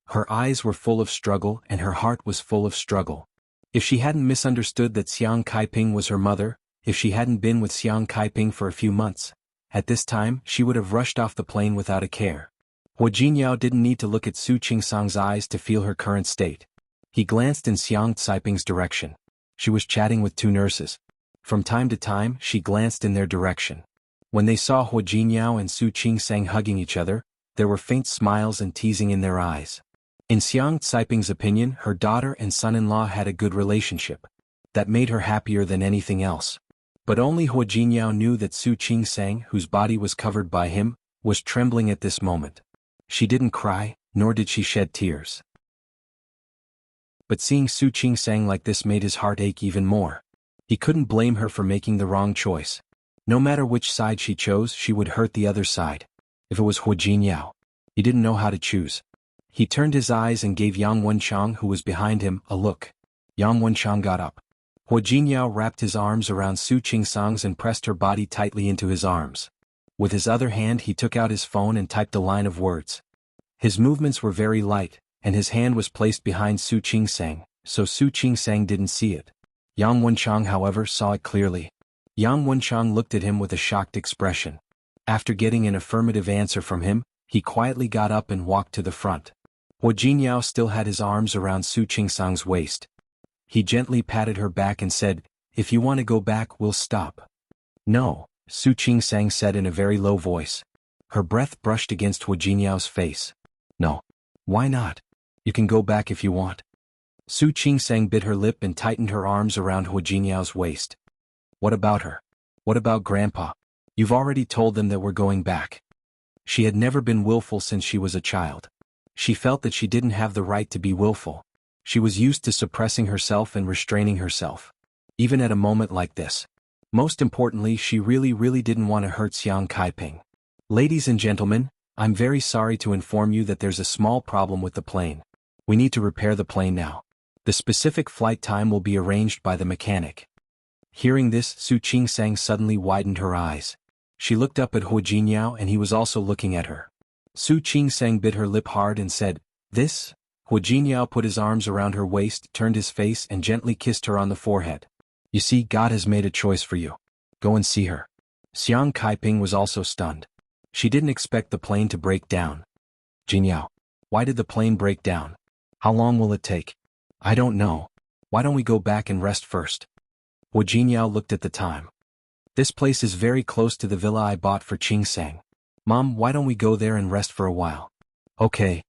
Her eyes were full of struggle and her heart was full of struggle. If she hadn't misunderstood that Xiang Kaiping was her mother, if she hadn't been with Xiang Kaiping for a few months, at this time she would have rushed off the plane without a care. Hua Jinyao didn't need to look at Su Qingsang's eyes to feel her current state. He glanced in Xiang Caiping's direction. She was chatting with two nurses. From time to time she glanced in their direction. When they saw Hua Jinyao and Su Qingsang hugging each other, there were faint smiles and teasing in their eyes. In Xiang Caiping's opinion, her daughter and son-in-law had a good relationship. That made her happier than anything else. But only Hua Jinyao knew that Su Qingsang, whose body was covered by him, was trembling at this moment. She didn't cry, nor did she shed tears. But seeing Su Qingsang like this made his heart ache even more. He couldn't blame her for making the wrong choice. No matter which side she chose, she would hurt the other side. If it was Hua Jinyao, he didn't know how to choose. He turned his eyes and gave Yang Wenchang, who was behind him, a look. Yang Wenchang got up. Hua Jinyao wrapped his arms around Su Qingsang's and pressed her body tightly into his arms. With his other hand he took out his phone and typed a line of words. His movements were very light, and his hand was placed behind Su Qingsang, so Su Qingsang didn't see it. Yang Wenchang, however, saw it clearly. Yang Wenchang looked at him with a shocked expression. After getting an affirmative answer from him, he quietly got up and walked to the front. Hua Jinyao still had his arms around Su Qingsang's waist. He gently patted her back and said, "If you want to go back, we'll stop." "No," Su Qingsang said in a very low voice. Her breath brushed against Hua Jinyao's face. "No. Why not? You can go back if you want." Su Qingsang bit her lip and tightened her arms around Hua Jinyao's waist. "What about her? What about Grandpa? You've already told them that we're going back." She had never been willful since she was a child. She felt that she didn't have the right to be willful. She was used to suppressing herself and restraining herself. Even at a moment like this. Most importantly, she really didn't want to hurt Xiang Kaiping. "Ladies and gentlemen, I'm very sorry to inform you that there's a small problem with the plane. We need to repair the plane now. The specific flight time will be arranged by the mechanic." Hearing this, Su Qingsang suddenly widened her eyes. She looked up at Hua Jinyao and he was also looking at her. Su Qingsang bit her lip hard and said, "This?" Hua Jinyao put his arms around her waist, turned his face and gently kissed her on the forehead. "You see, God has made a choice for you. Go and see her." Xiang Kaiping was also stunned. She didn't expect the plane to break down. "Jinyao, why did the plane break down? How long will it take?" "I don't know. Why don't we go back and rest first?" Hua Jinyao looked at the time. "This place is very close to the villa I bought for Qingsang. Mom, why don't we go there and rest for a while?" "Okay."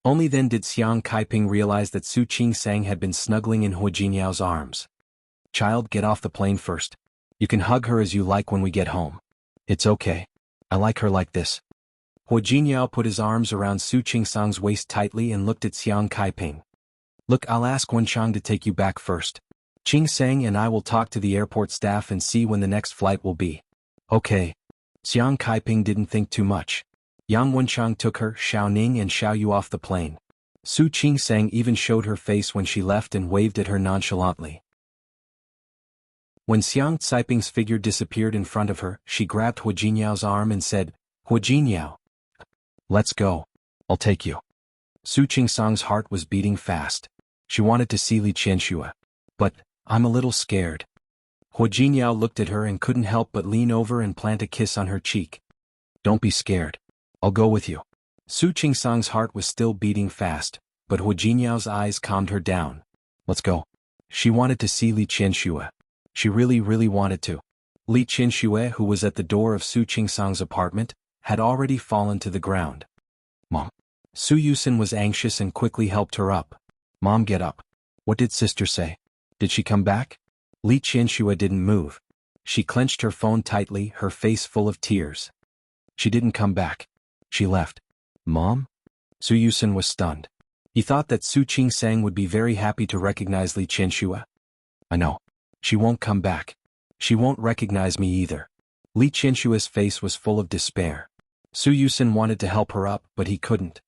Only then did Xiang Kaiping realize that Su Qingsang had been snuggling in Hua Jinyao's arms. "Child, get off the plane first. You can hug her as you like when we get home. It's okay. I like her like this." Hua Jinyao put his arms around Su Qingsang's waist tightly and looked at Xiang Kaiping. "Look, I'll ask Wenchang to take you back first. Qingsang and I will talk to the airport staff and see when the next flight will be." "Okay." Xiang Kaiping didn't think too much. Yang Wenchang took her, Xiaoning and Xiaoyu off the plane. Su Qingsang even showed her face when she left and waved at her nonchalantly. When Xiang Caiping's figure disappeared in front of her, she grabbed Hua Jinyao's arm and said, "Hua Jinyao, let's go. I'll take you." Su Qingsang's heart was beating fast. She wanted to see Li Qianxue. "But, I'm a little scared." Hua Jinyao looked at her and couldn't help but lean over and plant a kiss on her cheek. "Don't be scared. I'll go with you." Su Qingsang's heart was still beating fast, but Hua Jinyao's eyes calmed her down. "Let's go." She wanted to see Li Qianxue. She really wanted to. Li Qianxue, who was at the door of Su Qingsang's apartment, had already fallen to the ground. "Mom." Su Yusin was anxious and quickly helped her up. "Mom, get up. What did sister say? Did she come back?" Li Qianxue didn't move. She clenched her phone tightly, her face full of tears. "She didn't come back. She left." "Mom?" Su Yusin was stunned. He thought that Su Qingsang would be very happy to recognize Li Qianxue. "I know. She won't come back. She won't recognize me either." Li Qianxue's face was full of despair. Su Yusin wanted to help her up, but he couldn't.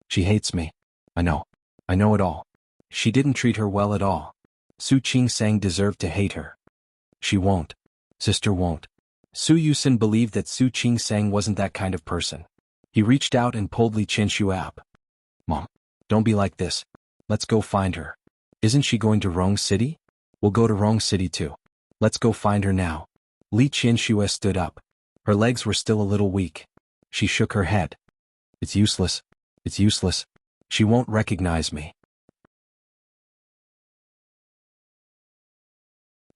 "She hates me. I know. I know it all. She didn't treat her well at all. Su Qingsang deserved to hate her." "She won't. Sister won't." Su Yusin believed that Su Qingsang wasn't that kind of person. He reached out and pulled Li Qianxue up. "Mom, don't be like this. Let's go find her. Isn't she going to Rong City? We'll go to Rong City too. Let's go find her now. Li Qianxue stood up. Her legs were still a little weak. She shook her head. It's useless. It's useless. She won't recognize me.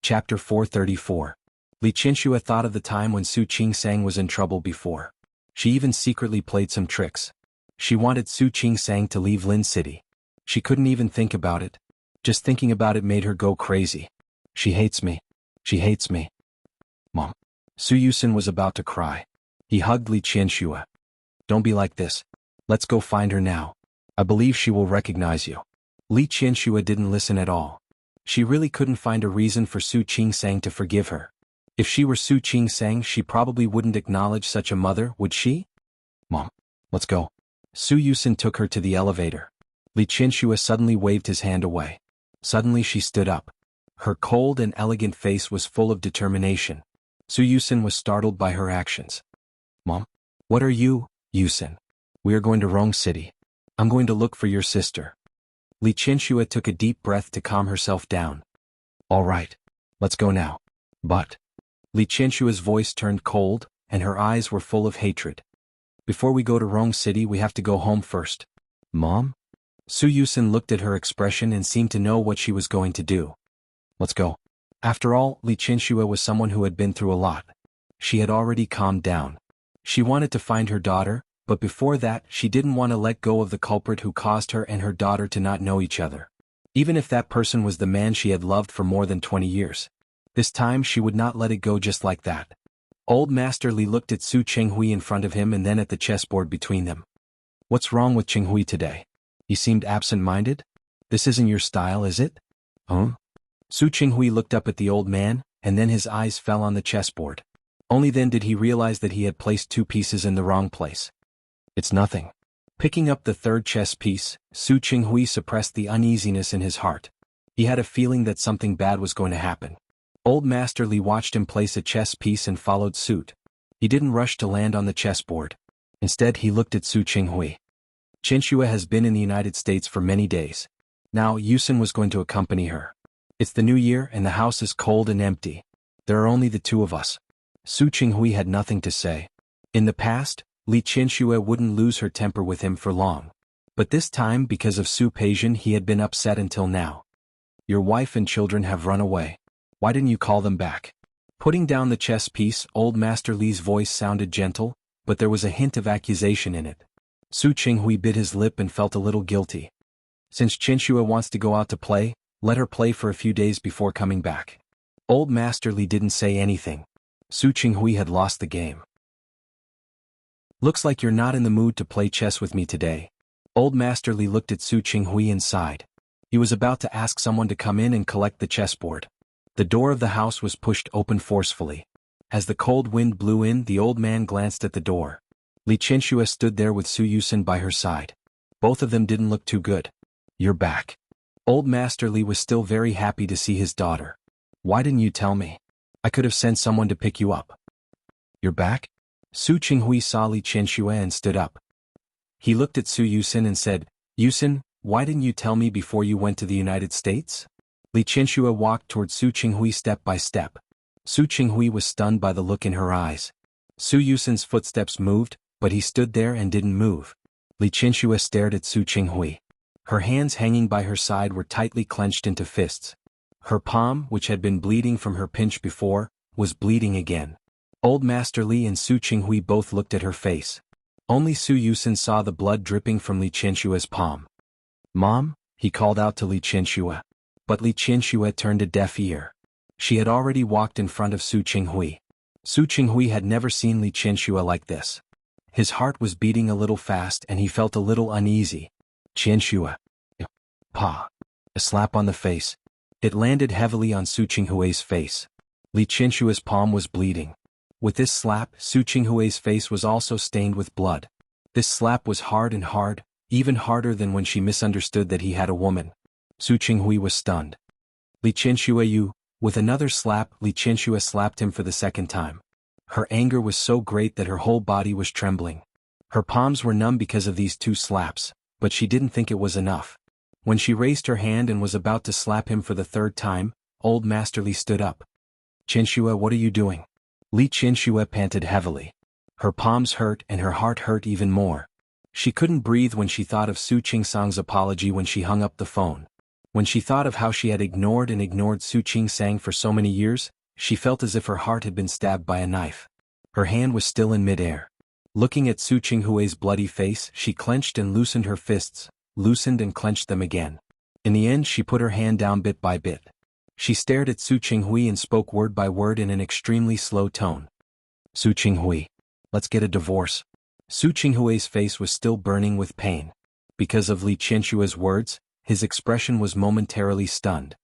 Chapter 434. Li Qianxue thought of the time when Su Qingsang was in trouble before. She even secretly played some tricks. She wanted Su Qingsang to leave Lin City. She couldn't even think about it. Just thinking about it made her go crazy. She hates me. She hates me. Mom. Su Yusin was about to cry. He hugged Li Qianxue. Don't be like this. Let's go find her now. I believe she will recognize you. Li Qianxue didn't listen at all. She really couldn't find a reason for Su Qingsang to forgive her. If she were Su Qingsang, she probably wouldn't acknowledge such a mother, would she? Mom. Let's go. Su Yusin took her to the elevator. Li Qianxue suddenly waved his hand away. Suddenly she stood up. Her cold and elegant face was full of determination. Su Yusin was startled by her actions. Mom? What are you, Yusin? We are going to Rong City. I'm going to look for your sister. Li Qianxue took a deep breath to calm herself down. All right. Let's go now. But. Li Qianxue's voice turned cold, and her eyes were full of hatred. Before we go to Rong City, we have to go home first. Mom? Su Yusin looked at her expression and seemed to know what she was going to do. Let's go. After all, Li Qianxue was someone who had been through a lot. She had already calmed down. She wanted to find her daughter, but before that, she didn't want to let go of the culprit who caused her and her daughter to not know each other. Even if that person was the man she had loved for more than 20 years. This time she would not let it go just like that. Old Master Li looked at Su Qinghui in front of him and then at the chessboard between them. What's wrong with Qinghui today? He seemed absent-minded? This isn't your style, is it? Huh? Su Qinghui looked up at the old man, and then his eyes fell on the chessboard. Only then did he realize that he had placed 2 pieces in the wrong place. It's nothing. Picking up the third chess piece, Su Qinghui suppressed the uneasiness in his heart. He had a feeling that something bad was going to happen. Old Master Li watched him place a chess piece and followed suit. He didn't rush to land on the chessboard. Instead, he looked at Su Qinghui. Qianxue has been in the United States for many days. Now, Yusin was going to accompany her. It's the new year and the house is cold and empty. There are only the 2 of us. Su Qinghui had nothing to say. In the past, Li Qianxue wouldn't lose her temper with him for long. But this time, because of Su Peijian, he had been upset until now. Your wife and children have run away. Why didn't you call them back? Putting down the chess piece, Old Master Li's voice sounded gentle, but there was a hint of accusation in it. Su Qinghui bit his lip and felt a little guilty. Since Qianxue wants to go out to play, let her play for a few days before coming back. Old Master Li didn't say anything. Su Qinghui had lost the game. Looks like you're not in the mood to play chess with me today. Old Master Li looked at Su Qinghui and sighed. He was about to ask someone to come in and collect the chessboard. The door of the house was pushed open forcefully. As the cold wind blew in, the old man glanced at the door. Li Qianxue stood there with Su Yusin by her side. Both of them didn't look too good. You're back. Old Master Li was still very happy to see his daughter. Why didn't you tell me? I could have sent someone to pick you up. You're back? Su Qinghui saw Li Qianxue and stood up. He looked at Su Yusin and said, Yusin, why didn't you tell me before you went to the United States? Li Qianxue walked toward Su Qinghui step by step. Su Qinghui was stunned by the look in her eyes. Su Yusin's footsteps moved, but he stood there and didn't move. Li Qianxue stared at Su Qinghui. Her hands hanging by her side were tightly clenched into fists. Her palm, which had been bleeding from her pinch before, was bleeding again. Old Master Li and Su Qinghui both looked at her face. Only Su Yusin saw the blood dripping from Li Qianxue's palm. Mom, he called out to Li Qianxue. But Li Qianxue turned a deaf ear. She had already walked in front of Su Qinghui. Su Qinghui had never seen Li Qianxue like this. His heart was beating a little fast and he felt a little uneasy. Qianxue. Pa. A slap on the face. It landed heavily on Su Qinghui's face. Li Qianxue's palm was bleeding. With this slap, Su Qinghui's face was also stained with blood. This slap was hard and hard, even harder than when she misunderstood that he had a woman. Su Qinghui was stunned. Li Qianxue, you. With another slap, Li Qianxue slapped him for the second time. Her anger was so great that her whole body was trembling. Her palms were numb because of these 2 slaps, but she didn't think it was enough. When she raised her hand and was about to slap him for the third time, old Master Li stood up. "Qianxue, what are you doing?" Li Qianxue panted heavily. Her palms hurt and her heart hurt even more. She couldn't breathe when she thought of Su Qingsang's apology when she hung up the phone. When she thought of how she had ignored Su Qingsang for so many years, she felt as if her heart had been stabbed by a knife. Her hand was still in midair. Looking at Su Qinghui's bloody face, she clenched and loosened her fists, loosened and clenched them again. In the end, she put her hand down bit by bit. She stared at Su Qinghui and spoke word by word in an extremely slow tone. "Su Qinghui, let's get a divorce." Su Qinghui's face was still burning with pain. Because of Li Qianshua's words, his expression was momentarily stunned.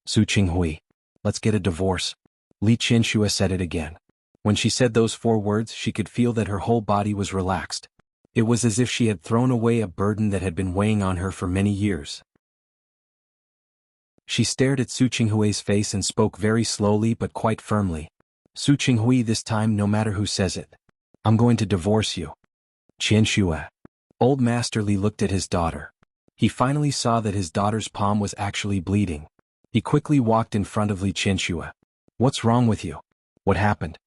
"Su Qinghui, let's get a divorce." Li Qianxue said it again. When she said those 4 words, she could feel that her whole body was relaxed. It was as if she had thrown away a burden that had been weighing on her for many years. She stared at Su Qinghui's face and spoke very slowly but quite firmly. "Su Qinghui, this time no matter who says it, I'm going to divorce you." "Qianxue." Old Master Li looked at his daughter. He finally saw that his daughter's palm was actually bleeding. He quickly walked in front of Li Qianxue. "What's wrong with you? What happened?"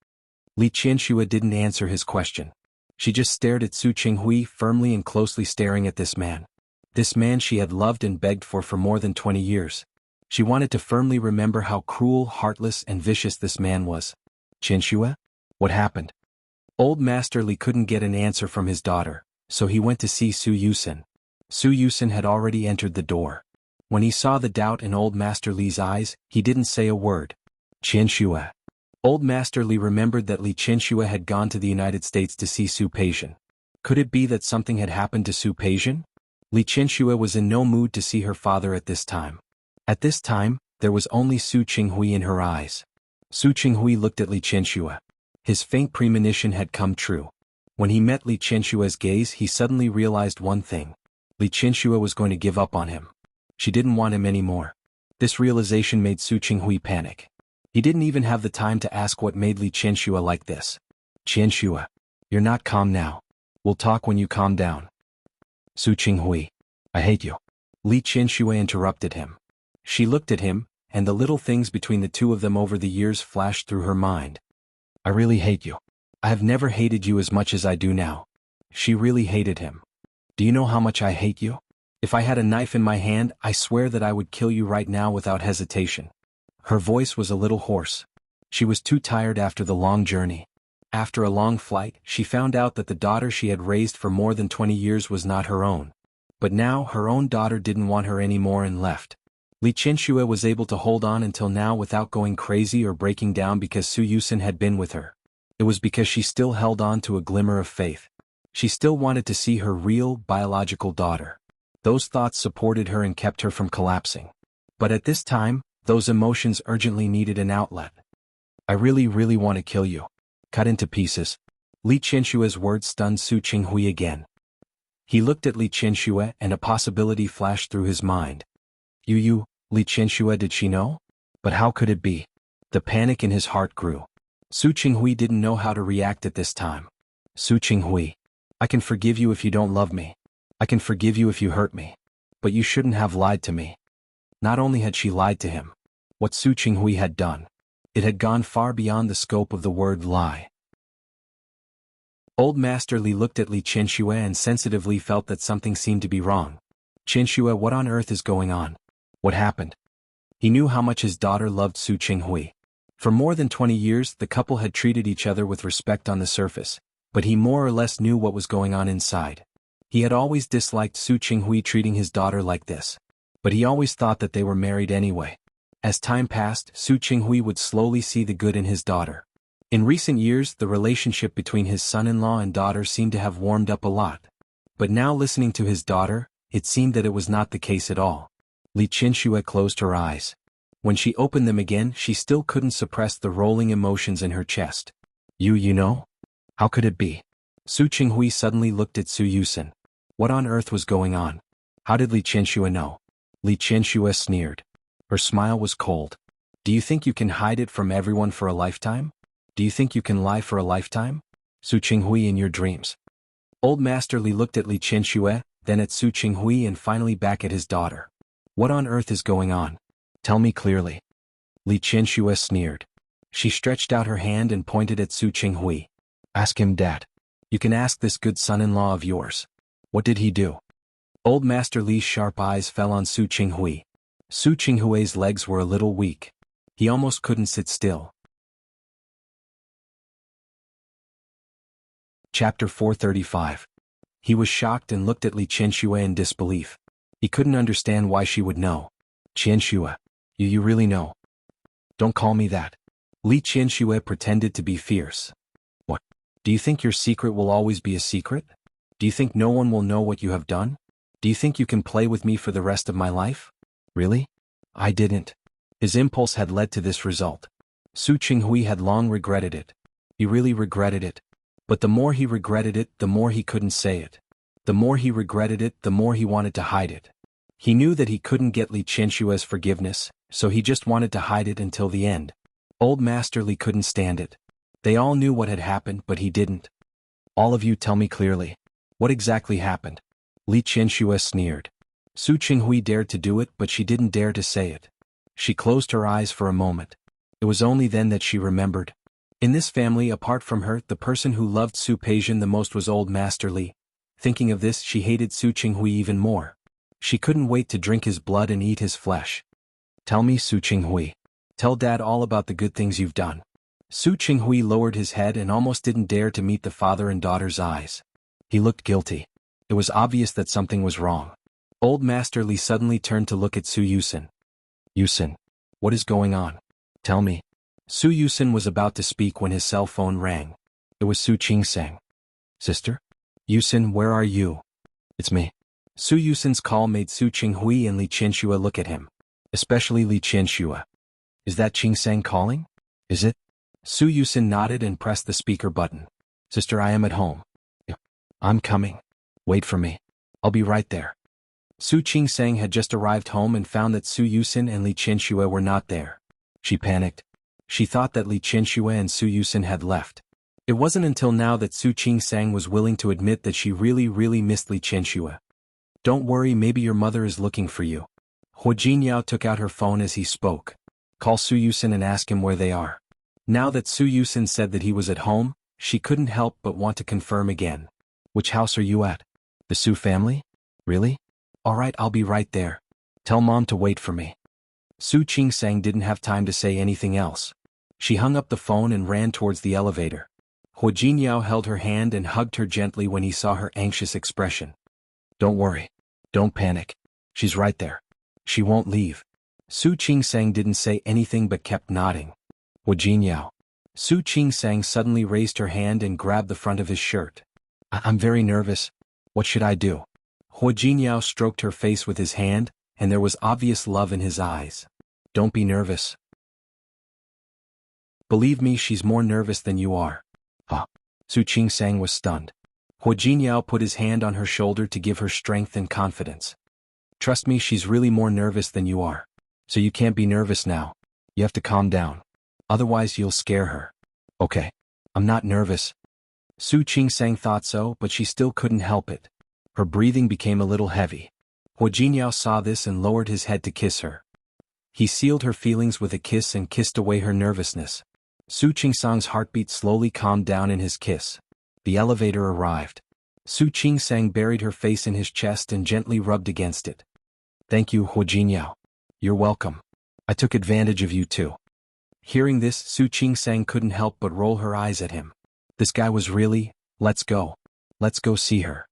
Li Qianxue didn't answer his question. She just stared at Su Qinghui, firmly and closely staring at this man. This man she had loved and begged for more than 20 years. She wanted to firmly remember how cruel, heartless, and vicious this man was. "Qianxue? What happened?" Old Master Li couldn't get an answer from his daughter, so he went to see Su Yusen. Su Yusen had already entered the door. When he saw the doubt in Old Master Li's eyes, he didn't say a word. "Qianxue." Old Master Li remembered that Li Qianxue had gone to the United States to see Su Peixian. Could it be that something had happened to Su Peixian? Li Qianxue was in no mood to see her father at this time. At this time, there was only Su Qinghui in her eyes. Su Qinghui looked at Li Qianxue. His faint premonition had come true. When he met Li Qianshue's gaze, he suddenly realized one thing. Li Qianxue was going to give up on him. She didn't want him anymore. This realization made Su Qinghui panic. He didn't even have the time to ask what made Li Qianxue like this. "Qianxue, you're not calm now. We'll talk when you calm down." "Su Qinghui, I hate you." Li Qianxue interrupted him. She looked at him, and the little things between the two of them over the years flashed through her mind. "I really hate you. I have never hated you as much as I do now." She really hated him. "Do you know how much I hate you? If I had a knife in my hand, I swear that I would kill you right now without hesitation." Her voice was a little hoarse. She was too tired after the long journey. After a long flight, she found out that the daughter she had raised for more than 20 years was not her own. But now her own daughter didn't want her anymore and left. Li Qianxue was able to hold on until now without going crazy or breaking down because Su Yusen had been with her. It was because she still held on to a glimmer of faith. She still wanted to see her real, biological daughter. Those thoughts supported her and kept her from collapsing. But at this time, those emotions urgently needed an outlet. "I really want to kill you. Cut into pieces." Li Qianshue's words stunned Su Qinghui again. He looked at Li Qianxue and a possibility flashed through his mind. You, Li Qianxue, did she know? But how could it be? The panic in his heart grew. Su Qinghui didn't know how to react at this time. "Su Qinghui, I can forgive you if you don't love me. I can forgive you if you hurt me. But you shouldn't have lied to me." Not only had she lied to him. What Su Qinghui had done, it had gone far beyond the scope of the word lie. Old Master Li looked at Li Qianxue and sensitively felt that something seemed to be wrong. "Qianxue, what on earth is going on? What happened?" He knew how much his daughter loved Su Qinghui. For more than 20 years, the couple had treated each other with respect on the surface, but he more or less knew what was going on inside. He had always disliked Su Qinghui treating his daughter like this. But he always thought that they were married anyway. As time passed, Su Qinghui would slowly see the good in his daughter. In recent years, the relationship between his son-in-law and daughter seemed to have warmed up a lot. But now listening to his daughter, it seemed that it was not the case at all. Li Qianxue closed her eyes. When she opened them again, she still couldn't suppress the rolling emotions in her chest. You know? How could it be?" Su Qinghui suddenly looked at Su Yusen. What on earth was going on? How did Li Qianxue know? Li Qianxue sneered. Her smile was cold. "Do you think you can hide it from everyone for a lifetime? Do you think you can lie for a lifetime? Su Qinghui, in your dreams." Old Master Li looked at Li Qianxue, then at Su Qinghui and finally back at his daughter. What on earth is going on? Tell me clearly. Li Qianxue sneered. She stretched out her hand and pointed at Su Qinghui. Ask him, Dad. You can ask this good son-in-law of yours. What did he do? Old Master Li's sharp eyes fell on Su Qinghui. Su Qinghui's legs were a little weak. He almost couldn't sit still. Chapter 435. He was shocked and looked at Li Qianxue in disbelief. He couldn't understand why she would know. Qianxue, you really know? Don't call me that. Li Qianxue pretended to be fierce. What? Do you think your secret will always be a secret? Do you think no one will know what you have done? Do you think you can play with me for the rest of my life? Really? I didn't. His impulse had led to this result. Su Qinghui had long regretted it. He really regretted it. But the more he regretted it, the more he couldn't say it. The more he regretted it, the more he wanted to hide it. He knew that he couldn't get Li Qianxue's forgiveness, so he just wanted to hide it until the end. Old Master Li couldn't stand it. They all knew what had happened, but he didn't. All of you tell me clearly. What exactly happened? Li Qianxue sneered. Su Qinghui dared to do it, but she didn't dare to say it. She closed her eyes for a moment. It was only then that she remembered. In this family, apart from her, the person who loved Su Peijian the most was Old Master Li. Thinking of this, she hated Su Qinghui even more. She couldn't wait to drink his blood and eat his flesh. Tell me, Su Qinghui. Tell Dad all about the good things you've done. Su Qinghui lowered his head and almost didn't dare to meet the father and daughter's eyes. He looked guilty. It was obvious that something was wrong. Old Master Li suddenly turned to look at Su Yusin. Yusin, what is going on? Tell me. Su Yusin was about to speak when his cell phone rang. It was Su Qingsang. Sister? Yusin, where are you? It's me. Su Yusin's call made Su Qinghui and Li Qianxue look at him. Especially Li Qianxue. Is that Qingsang calling? Is it? Su Yusin nodded and pressed the speaker button. Sister, I am at home. I'm coming. Wait for me. I'll be right there. Su Qingsang had just arrived home and found that Su Yusin and Li Qianxue were not there. She panicked. She thought that Li Qianxue and Su Yusin had left. It wasn't until now that Su Qingsang was willing to admit that she really missed Li Qianxue. Don't worry, maybe your mother is looking for you. Hua Jinyao took out her phone as he spoke. Call Su Yusin and ask him where they are. Now that Su Yusin said that he was at home, she couldn't help but want to confirm again. Which house are you at? The Su family? Really? Alright, I'll be right there. Tell Mom to wait for me. Su Qingsang didn't have time to say anything else. She hung up the phone and ran towards the elevator. Hua Jinyao held her hand and hugged her gently when he saw her anxious expression. Don't worry. Don't panic. She's right there. She won't leave. Su Qingsang didn't say anything but kept nodding. Hua Jinyao. Su Qingsang suddenly raised her hand and grabbed the front of his shirt. I'm very nervous. What should I do? Hua Jinyao stroked her face with his hand, and there was obvious love in his eyes. Don't be nervous. Believe me, she's more nervous than you are. Huh. Su Qingsang was stunned. Hua Jinyao put his hand on her shoulder to give her strength and confidence. Trust me, she's really more nervous than you are. So you can't be nervous now. You have to calm down. Otherwise you'll scare her. Okay. I'm not nervous. Su Qingsang thought so, but she still couldn't help it. Her breathing became a little heavy. Hua Jinyao saw this and lowered his head to kiss her. He sealed her feelings with a kiss and kissed away her nervousness. Su Qingsang's heartbeat slowly calmed down in his kiss. The elevator arrived. Su Qingsang buried her face in his chest and gently rubbed against it. Thank you, Hua Jinyao. You're welcome. I took advantage of you too. Hearing this, Su Qingsang couldn't help but roll her eyes at him. This guy was really, let's go. Let's go see her.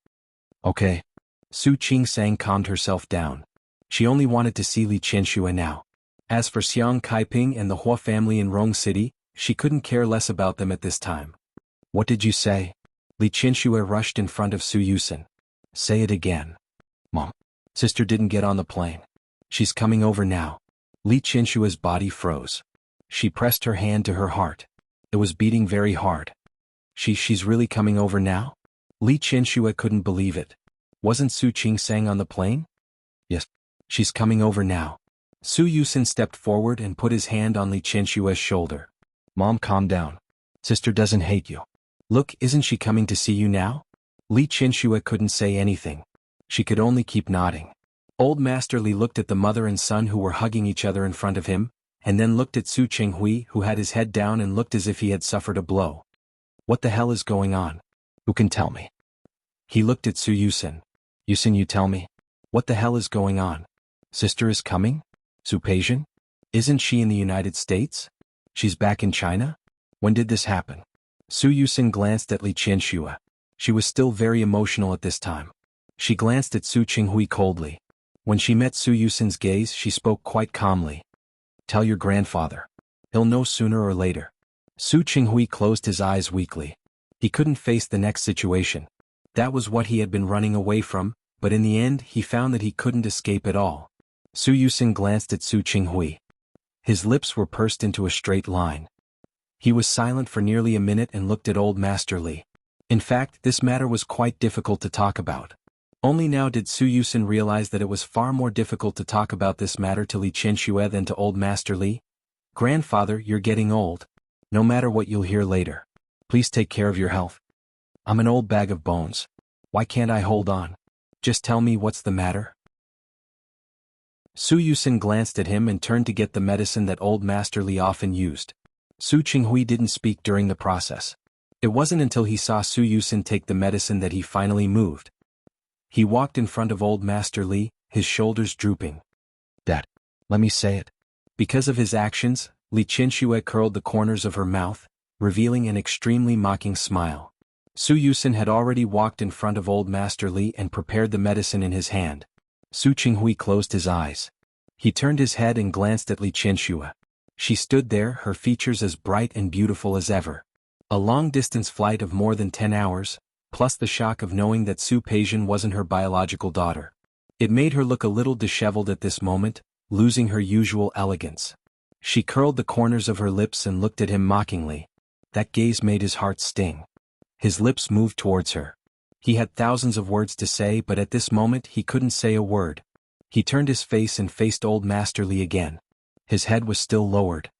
Okay. Su Qingsang calmed herself down. She only wanted to see Li Qianxue now. As for Xiang Kaiping and the Hua family in Rong City, she couldn't care less about them at this time. What did you say? Li Qianxue rushed in front of Su Yusin. Say it again. Mom. Sister didn't get on the plane. She's coming over now. Li Qianxue's body froze. She pressed her hand to her heart. It was beating very hard. She's really coming over now? Li Qianxue couldn't believe it. Wasn't Su Qingsang on the plane? Yes. She's coming over now. Su Yusin stepped forward and put his hand on Li Qianxue's shoulder. Mom, calm down. Sister doesn't hate you. Look, isn't she coming to see you now? Li Qianxue couldn't say anything. She could only keep nodding. Old Master Li looked at the mother and son who were hugging each other in front of him, and then looked at Su Qinghui who had his head down and looked as if he had suffered a blow. What the hell is going on? Who can tell me? He looked at Su Yusin. Yusin, you tell me. What the hell is going on? Sister is coming? Su Peijian? Isn't she in the United States? She's back in China? When did this happen? Su Yusin glanced at Li Qianxue. She was still very emotional at this time. She glanced at Su Qinghui coldly. When she met Su Yusin's gaze, she spoke quite calmly. Tell your grandfather. He'll know sooner or later. Su Qinghui closed his eyes weakly. He couldn't face the next situation. That was what he had been running away from, but in the end he found that he couldn't escape at all. Su Yusin glanced at Su Qinghui. His lips were pursed into a straight line. He was silent for nearly a minute and looked at Old Master Li. In fact, this matter was quite difficult to talk about. Only now did Su Yusin realize that it was far more difficult to talk about this matter to Li Qianxue than to Old Master Li. Grandfather, you're getting old. No matter what you'll hear later. Please take care of your health. I'm an old bag of bones. Why can't I hold on? Just tell me what's the matter. Su Yusin glanced at him and turned to get the medicine that Old Master Li often used. Su Qinghui didn't speak during the process. It wasn't until he saw Su Yusin take the medicine that he finally moved. He walked in front of Old Master Li, his shoulders drooping. Dad, let me say it. Because of his actions, Li Qianxue curled the corners of her mouth, revealing an extremely mocking smile. Su Yusin had already walked in front of Old Master Li and prepared the medicine in his hand. Su Qinghui closed his eyes. He turned his head and glanced at Li Qianxue. She stood there, her features as bright and beautiful as ever. A long-distance flight of more than 10 hours, plus the shock of knowing that Su Peijian wasn't her biological daughter. It made her look a little disheveled at this moment, losing her usual elegance. She curled the corners of her lips and looked at him mockingly. That gaze made his heart sting. His lips moved towards her. He had thousands of words to say, but at this moment he couldn't say a word. He turned his face and faced Old Master Li again. His head was still lowered.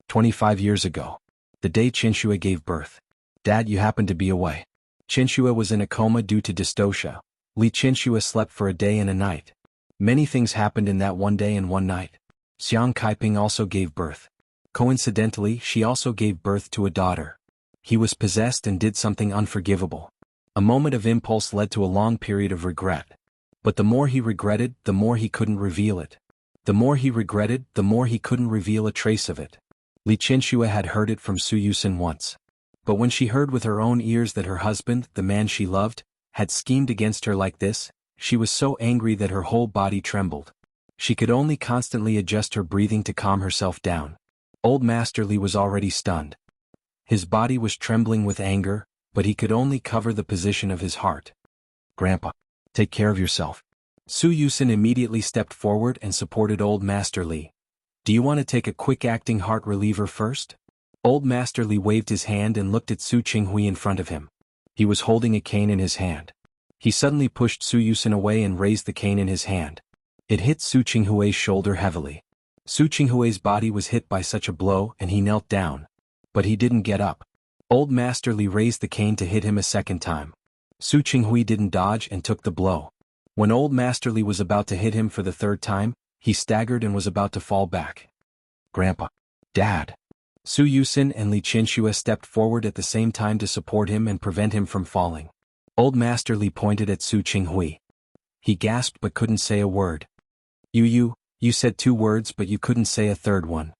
25 years ago. The day Qianxue gave birth. Dad, you happened to be away. Qianxue was in a coma due to dystocia. Li Qianxue slept for a day and a night. Many things happened in that one day and one night. Xiang Kaiping also gave birth. Coincidentally, she also gave birth to a daughter. He was possessed and did something unforgivable. A moment of impulse led to a long period of regret. But the more he regretted, the more he couldn't reveal it. The more he regretted, the more he couldn't reveal a trace of it. Li Qianxue had heard it from Su Yusin once. But when she heard with her own ears that her husband, the man she loved, had schemed against her like this, she was so angry that her whole body trembled. She could only constantly adjust her breathing to calm herself down. Old Master Li was already stunned. His body was trembling with anger, but he could only cover the position of his heart. Grandpa, take care of yourself. Su Yusin immediately stepped forward and supported Old Master Li. Do you want to take a quick-acting heart reliever first? Old Master Li waved his hand and looked at Su Qinghui in front of him. He was holding a cane in his hand. He suddenly pushed Su Yusin away and raised the cane in his hand. It hit Su Qinghui's shoulder heavily. Su Qinghui's body was hit by such a blow and he knelt down. But he didn't get up. Old Master Li raised the cane to hit him a second time. Su Qinghui didn't dodge and took the blow. When Old Master Li was about to hit him for the third time, he staggered and was about to fall back. Grandpa. Dad. Su Yusin and Li Qianxue stepped forward at the same time to support him and prevent him from falling. Old Master Li pointed at Su Qinghui. He gasped but couldn't say a word. You said 2 words but you couldn't say a third one.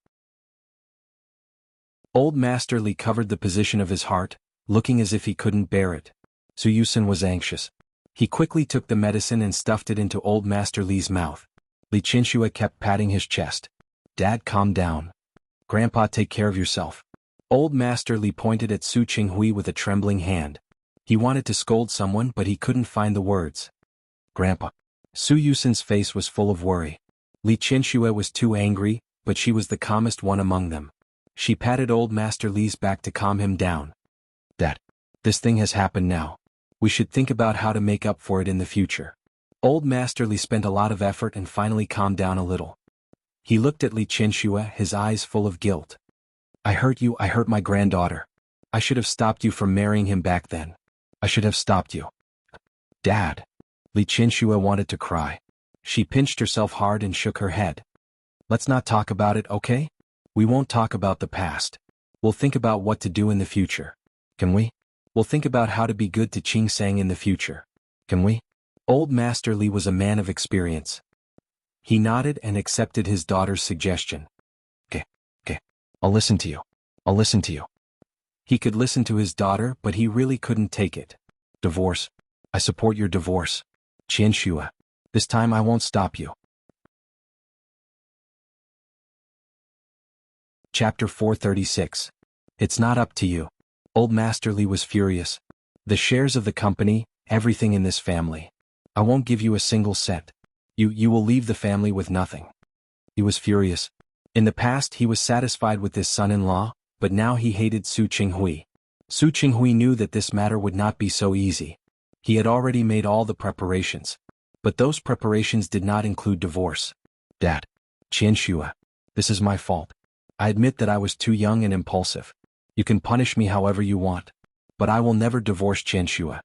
Old Master Li covered the position of his heart, looking as if he couldn't bear it. Su Yusin was anxious. He quickly took the medicine and stuffed it into Old Master Li's mouth. Li Qianxue kept patting his chest. Dad, calm down. Grandpa, take care of yourself. Old Master Li pointed at Su Qinghui with a trembling hand. He wanted to scold someone but he couldn't find the words. Grandpa. Su Yusin's face was full of worry. Li Qianxue was too angry, but she was the calmest one among them. She patted Old Master Li's back to calm him down. Dad. This thing has happened now. We should think about how to make up for it in the future. Old Master Li spent a lot of effort and finally calmed down a little. He looked at Li Qianxue, his eyes full of guilt. I hurt you, I hurt my granddaughter. I should have stopped you from marrying him back then. I should have stopped you. Dad. Li Qianxue wanted to cry. She pinched herself hard and shook her head. Let's not talk about it, okay? We won't talk about the past. We'll think about what to do in the future. Can we? We'll think about how to be good to Qing Sang in the future. Can we? Old Master Li was a man of experience. He nodded and accepted his daughter's suggestion. Okay. I'll listen to you. I'll listen to you. He could listen to his daughter, but he really couldn't take it. Divorce. I support your divorce. Qianxue. This time I won't stop you. Chapter 436. It's not up to you. Old Master Li was furious. The shares of the company, everything in this family. I won't give you a single cent. You will leave the family with nothing. He was furious. In the past he was satisfied with his son-in-law, but now he hated Su Qinghui. Su Qinghui knew that this matter would not be so easy. He had already made all the preparations. But those preparations did not include divorce. Dad. Qianxue. This is my fault. I admit that I was too young and impulsive. You can punish me however you want. But I will never divorce Qianxue.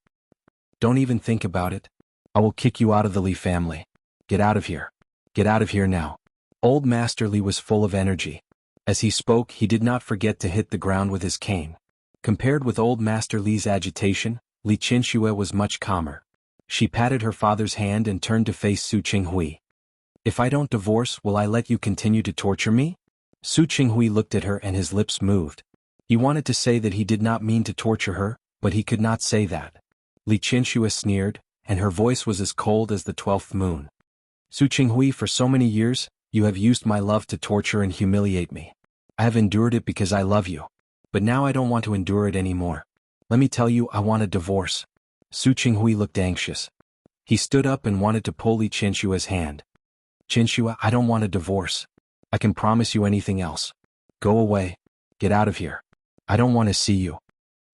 Don't even think about it. I will kick you out of the Li family. Get out of here. Get out of here now. Old Master Li was full of energy. As he spoke, he did not forget to hit the ground with his cane. Compared with Old Master Li's agitation, Li Qianxue was much calmer. She patted her father's hand and turned to face Su Qinghui. If I don't divorce, will I let you continue to torture me? Su Qinghui looked at her and his lips moved. He wanted to say that he did not mean to torture her, but he could not say that. Li Qianxue sneered, and her voice was as cold as the 12th moon. Su Qinghui, for so many years, you have used my love to torture and humiliate me. I have endured it because I love you. But now I don't want to endure it anymore. Let me tell you, I want a divorce. Su Qinghui looked anxious. He stood up and wanted to pull Li Qianxue's hand. Qianxue, I don't want a divorce. I can promise you anything else. Go away. Get out of here. I don't want to see you.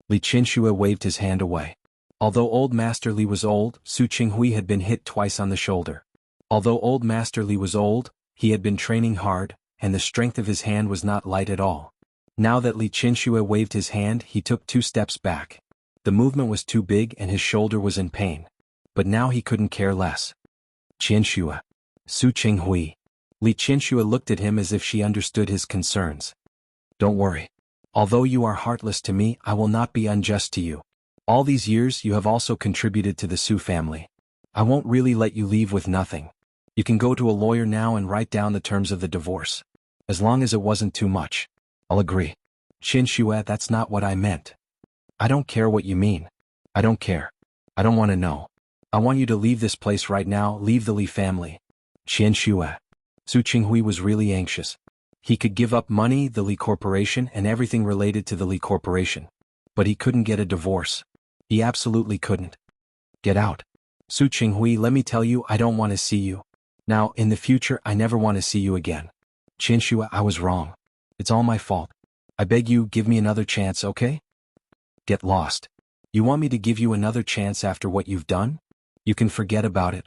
Li Qianxue waved his hand away. Although Old Master Li was old, Su Qinghui had been hit twice on the shoulder. Although Old Master Li was old, he had been training hard, and the strength of his hand was not light at all. Now that Li Qianxue waved his hand, he took 2 steps back. The movement was too big and his shoulder was in pain. But now he couldn't care less. Qianxue. Su Qinghui. Li Qianxue looked at him as if she understood his concerns. Don't worry. Although you are heartless to me, I will not be unjust to you. All these years you have also contributed to the Su family. I won't really let you leave with nothing. You can go to a lawyer now and write down the terms of the divorce. As long as it wasn't too much. I'll agree. Qianxue, that's not what I meant. I don't care what you mean. I don't care. I don't want to know. I want you to leave this place right now, leave the Li family. Qianxue. Su Qinghui was really anxious. He could give up money, the Li Corporation, and everything related to the Li Corporation. But he couldn't get a divorce. He absolutely couldn't. Get out. Su Qinghui, let me tell you, I don't want to see you. Now, in the future, I never want to see you again. Qianxue, I was wrong. It's all my fault. I beg you, give me another chance, okay? Get lost. You want me to give you another chance after what you've done? You can forget about it.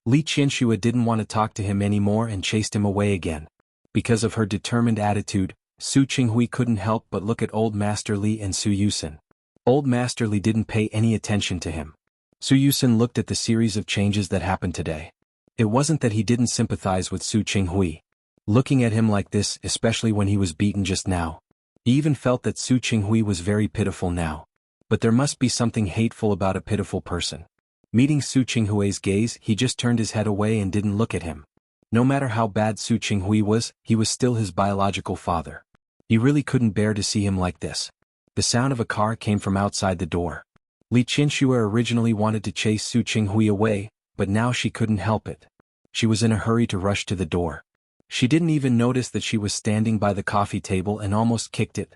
Li Qianxue didn't want to talk to him anymore and chased him away again. Because of her determined attitude, Su Qinghui couldn't help but look at Old Master Li and Su Yusen. Old Master Li didn't pay any attention to him. Su Yusen looked at the series of changes that happened today. It wasn't that he didn't sympathize with Su Qinghui. Looking at him like this, especially when he was beaten just now. He even felt that Su Qinghui was very pitiful now. But there must be something hateful about a pitiful person. Meeting Su Qinghui's gaze, he just turned his head away and didn't look at him. No matter how bad Su Qinghui was, he was still his biological father. He really couldn't bear to see him like this. The sound of a car came from outside the door. Li Qianxue originally wanted to chase Su Qinghui away, but now she couldn't help it. She was in a hurry to rush to the door. She didn't even notice that she was standing by the coffee table and almost kicked it.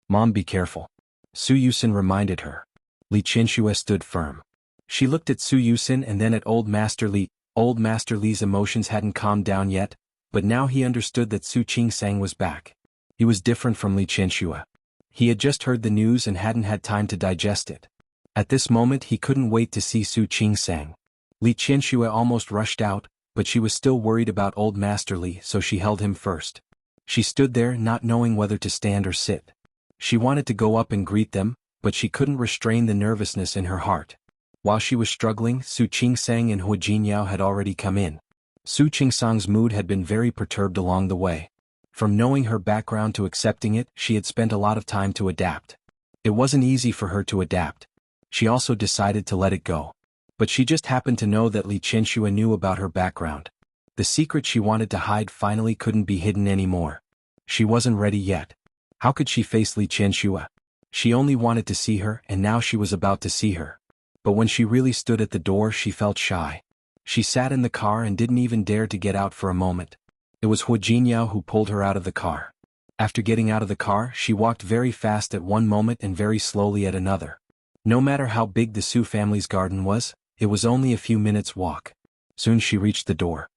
Mom, be careful. Su Yusen reminded her. Li Qianxue stood firm. She looked at Su Yusen and then at Old Master Li. Old Master Li's emotions hadn't calmed down yet, but now he understood that Su Qingsang was back. He was different from Li Qianxue. He had just heard the news and hadn't had time to digest it. At this moment he couldn't wait to see Su Qingsang. Li Qianxue almost rushed out, but she was still worried about Old Master Li, so she held him first. She stood there not knowing whether to stand or sit. She wanted to go up and greet them, but she couldn't restrain the nervousness in her heart. While she was struggling, Su Qingsang and Hu Jinyao had already come in. Su Qingsang's mood had been very perturbed along the way. From knowing her background to accepting it, she had spent a lot of time to adapt. It wasn't easy for her to adapt. She also decided to let it go. But she just happened to know that Li Qianxue knew about her background. The secret she wanted to hide finally couldn't be hidden anymore. She wasn't ready yet. How could she face Li Qianxue? She only wanted to see her, and now she was about to see her. But when she really stood at the door, she felt shy. She sat in the car and didn't even dare to get out for a moment. It was Hu Jinyao who pulled her out of the car. After getting out of the car, she walked very fast at one moment and very slowly at another. No matter how big the Su family's garden was, it was only a few minutes' walk. Soon she reached the door.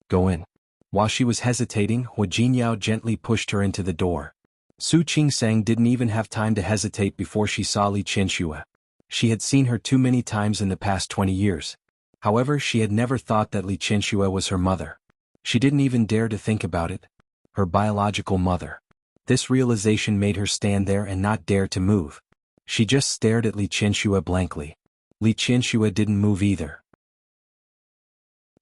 Go in. While she was hesitating, Hu Jinyao gently pushed her into the door. Su Qingsang didn't even have time to hesitate before she saw Li Qianxue. She had seen her too many times in the past 20 years. However, she had never thought that Li Qianxue was her mother. She didn't even dare to think about it. Her biological mother. This realization made her stand there and not dare to move. She just stared at Li Qianxue blankly. Li Qianxue didn't move either.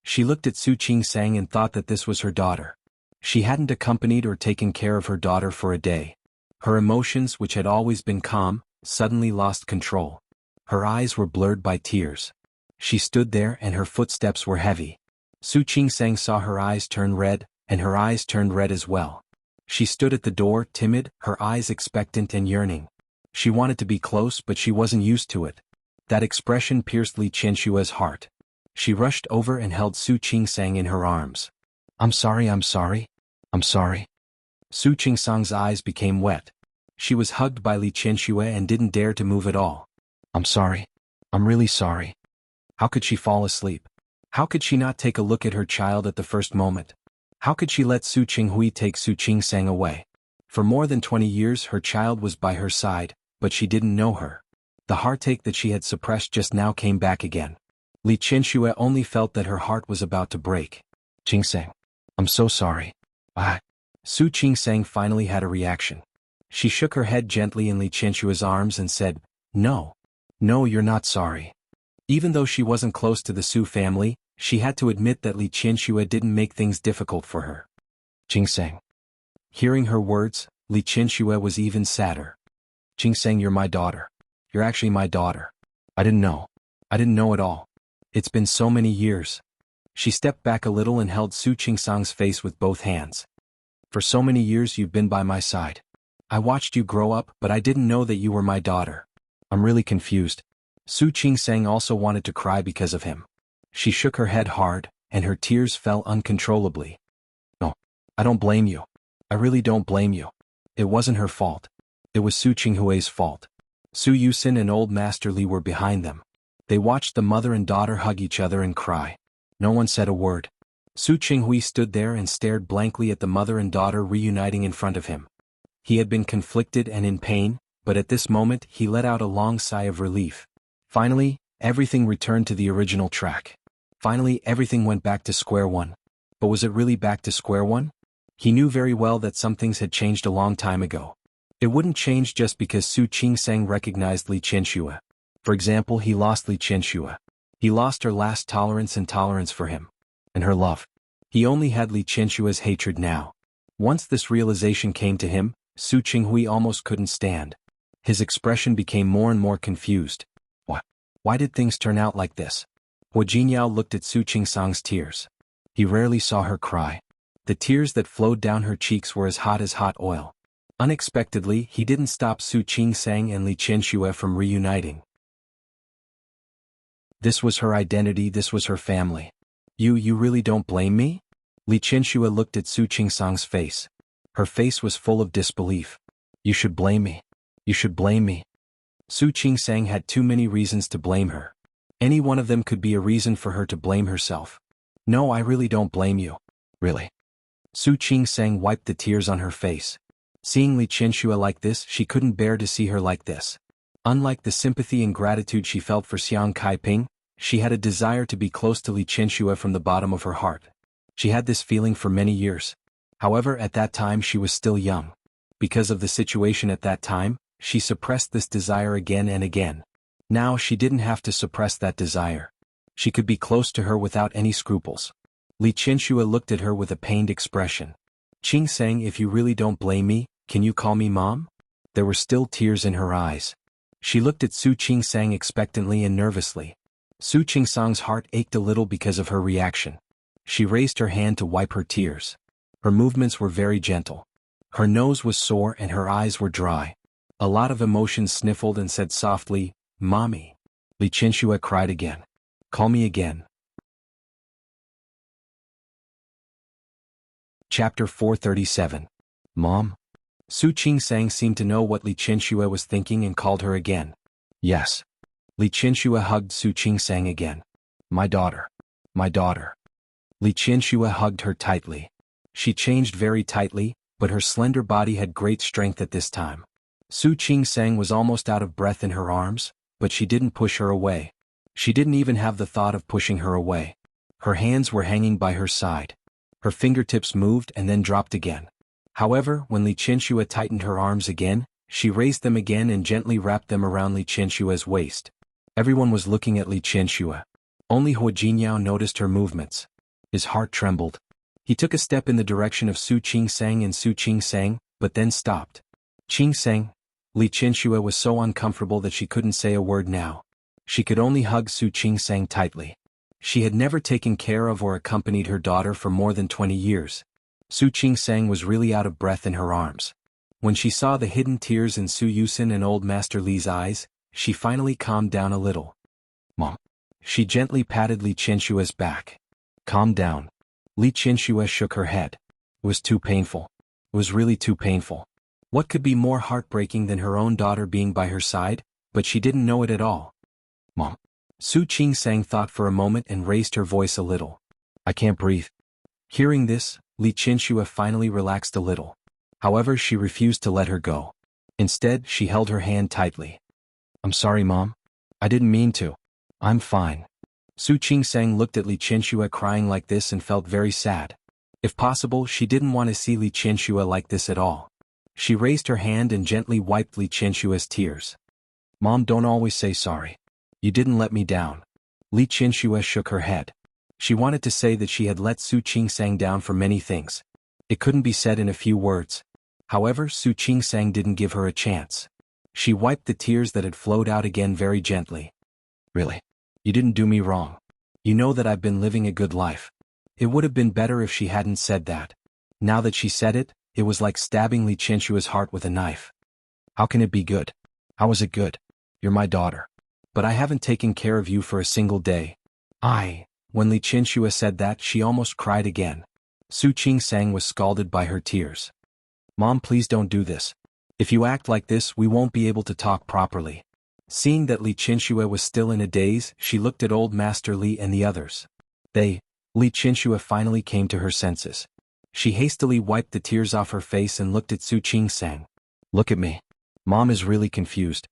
She looked at Su Qingsang and thought that this was her daughter. She hadn't accompanied or taken care of her daughter for a day. Her emotions, which had always been calm, suddenly lost control. Her eyes were blurred by tears. She stood there and her footsteps were heavy. Su Qingsang saw her eyes turn red, and her eyes turned red as well. She stood at the door, timid, her eyes expectant and yearning. She wanted to be close, but she wasn't used to it. That expression pierced Li Qianxue's heart. She rushed over and held Su Qingsang in her arms. I'm sorry. Su Qingsang's eyes became wet. She was hugged by Li Qianxue and didn't dare to move at all. I'm sorry. I'm really sorry. How could she fall asleep? How could she not take a look at her child at the first moment? How could she let Su Qinghui take Su Qingsang away? For more than 20 years her child was by her side, but she didn't know her. The heartache that she had suppressed just now came back again. Li Qianxue only felt that her heart was about to break. Qingsang. I'm so sorry. Su Qingsang finally had a reaction. She shook her head gently in Li Qianxue's arms and said, No, you're not sorry. Even though she wasn't close to the Su family, she had to admit that Li Qianxue didn't make things difficult for her. Qingsang. Hearing her words, Li Qianxue was even sadder. Qingsang, you're my daughter. You're actually my daughter. I didn't know at all. It's been so many years. She stepped back a little and held Su Qingsang's face with both hands. For so many years you've been by my side. I watched you grow up, but I didn't know that you were my daughter. I'm really confused. Su Qingsang also wanted to cry because of him. She shook her head hard, and her tears fell uncontrollably. No, I don't blame you. I really don't blame you. It wasn't her fault. It was Su Qinghui's fault. Su Yusin and old Master Li were behind them. They watched the mother and daughter hug each other and cry. No one said a word. Su Qinghui stood there and stared blankly at the mother and daughter reuniting in front of him. He had been conflicted and in pain, but at this moment he let out a long sigh of relief. Finally, everything returned to the original track. Finally, everything went back to square one. But was it really back to square one? He knew very well that some things had changed a long time ago. It wouldn't change just because Su Qingsang recognized Li Qianxue. For example, he lost Li Qianxue. He lost her last tolerance and tolerance for him. And her love. He only had Li Qianxue's hatred now. Once this realization came to him, Su Qinghui almost couldn't stand. His expression became more and more confused. Why did things turn out like this? Hu Jinyao looked at Su Qingsang's tears. He rarely saw her cry. The tears that flowed down her cheeks were as hot oil. Unexpectedly, he didn't stop Su Qingsang and Li Qianxue from reuniting. This was her identity, this was her family. You really don't blame me? Li Qianxue looked at Su Qingsang's face. Her face was full of disbelief. You should blame me. You should blame me. Su Qingsang had too many reasons to blame her. Any one of them could be a reason for her to blame herself. No, I really don't blame you. Really. Su Qingsang wiped the tears on her face. Seeing Li Qianxue like this, she couldn't bear to see her like this. Unlike the sympathy and gratitude she felt for Xiang Kaiping, she had a desire to be close to Li Qianxue from the bottom of her heart. She had this feeling for many years. However, at that time she was still young. Because of the situation at that time, she suppressed this desire again and again. Now she didn't have to suppress that desire. She could be close to her without any scruples. Li Qianxue looked at her with a pained expression. Qing Sang, if you really don't blame me, can you call me Mom? There were still tears in her eyes. She looked at Su Qing Sang expectantly and nervously. Su Qing Sang's heart ached a little because of her reaction. She raised her hand to wipe her tears. Her movements were very gentle. Her nose was sore and her eyes were dry. A lot of emotions sniffled and said softly, Mommy. Li Qianxue cried again. Call me again. Chapter 437. Mom? Su Qing Sang seemed to know what Li Qianxue was thinking and called her again. Yes. Li Qianxue hugged Su Qing Sang again. My daughter. My daughter. Li Qianxue hugged her tightly. She changed very tightly, but her slender body had great strength at this time. Su Qing Sang was almost out of breath in her arms, but she didn't push her away. She didn't even have the thought of pushing her away. Her hands were hanging by her side. Her fingertips moved and then dropped again. However, when Li Qianxue tightened her arms again, she raised them again and gently wrapped them around Li Qianxue's waist. Everyone was looking at Li Qianxue. Only Hua Jinyao noticed her movements. His heart trembled. He took a step in the direction of Su Qing Sang and Su Qing Sang, but then stopped. Qing Sang. Li Qianxue was so uncomfortable that she couldn't say a word now. She could only hug Su Qing Sang tightly. She had never taken care of or accompanied her daughter for more than 20 years. Su Qing Sang was really out of breath in her arms. When she saw the hidden tears in Su Yusin and Old Master Li's eyes, she finally calmed down a little. Mom. She gently patted Li Qianxue's back. Calm down. Li Qianxue shook her head. It was too painful. It was really too painful. What could be more heartbreaking than her own daughter being by her side, but she didn't know it at all. Mom. Su Qing Sang thought for a moment and raised her voice a little. I can't breathe. Hearing this, Li Qianxue finally relaxed a little. However, she refused to let her go. Instead, she held her hand tightly. I'm sorry, Mom. I didn't mean to. I'm fine. Su Qing Sang looked at Li Qianxue crying like this and felt very sad. If possible, she didn't want to see Li Qianxue like this at all. She raised her hand and gently wiped Li Qianxue's tears. Mom, don't always say sorry. You didn't let me down. Li Qianxue shook her head. She wanted to say that she had let Su Qing Sang down for many things. It couldn't be said in a few words. However, Su Qing Sang didn't give her a chance. She wiped the tears that had flowed out again very gently. Really? You didn't do me wrong. You know that I've been living a good life. It would have been better if she hadn't said that. Now that she said it, it was like stabbing Li Qianxue's heart with a knife. How can it be good? How is it good? You're my daughter. But I haven't taken care of you for a single day. When Li Qianxue said that, she almost cried again. Su Qing Sang was scalded by her tears. Mom, please don't do this. If you act like this, we won't be able to talk properly. Seeing that Li Qianxue was still in a daze, she looked at Old Master Li and the others. Li Qianxue finally came to her senses. She hastily wiped the tears off her face and looked at Su Qing Sang. Look at me. Mom is really confused.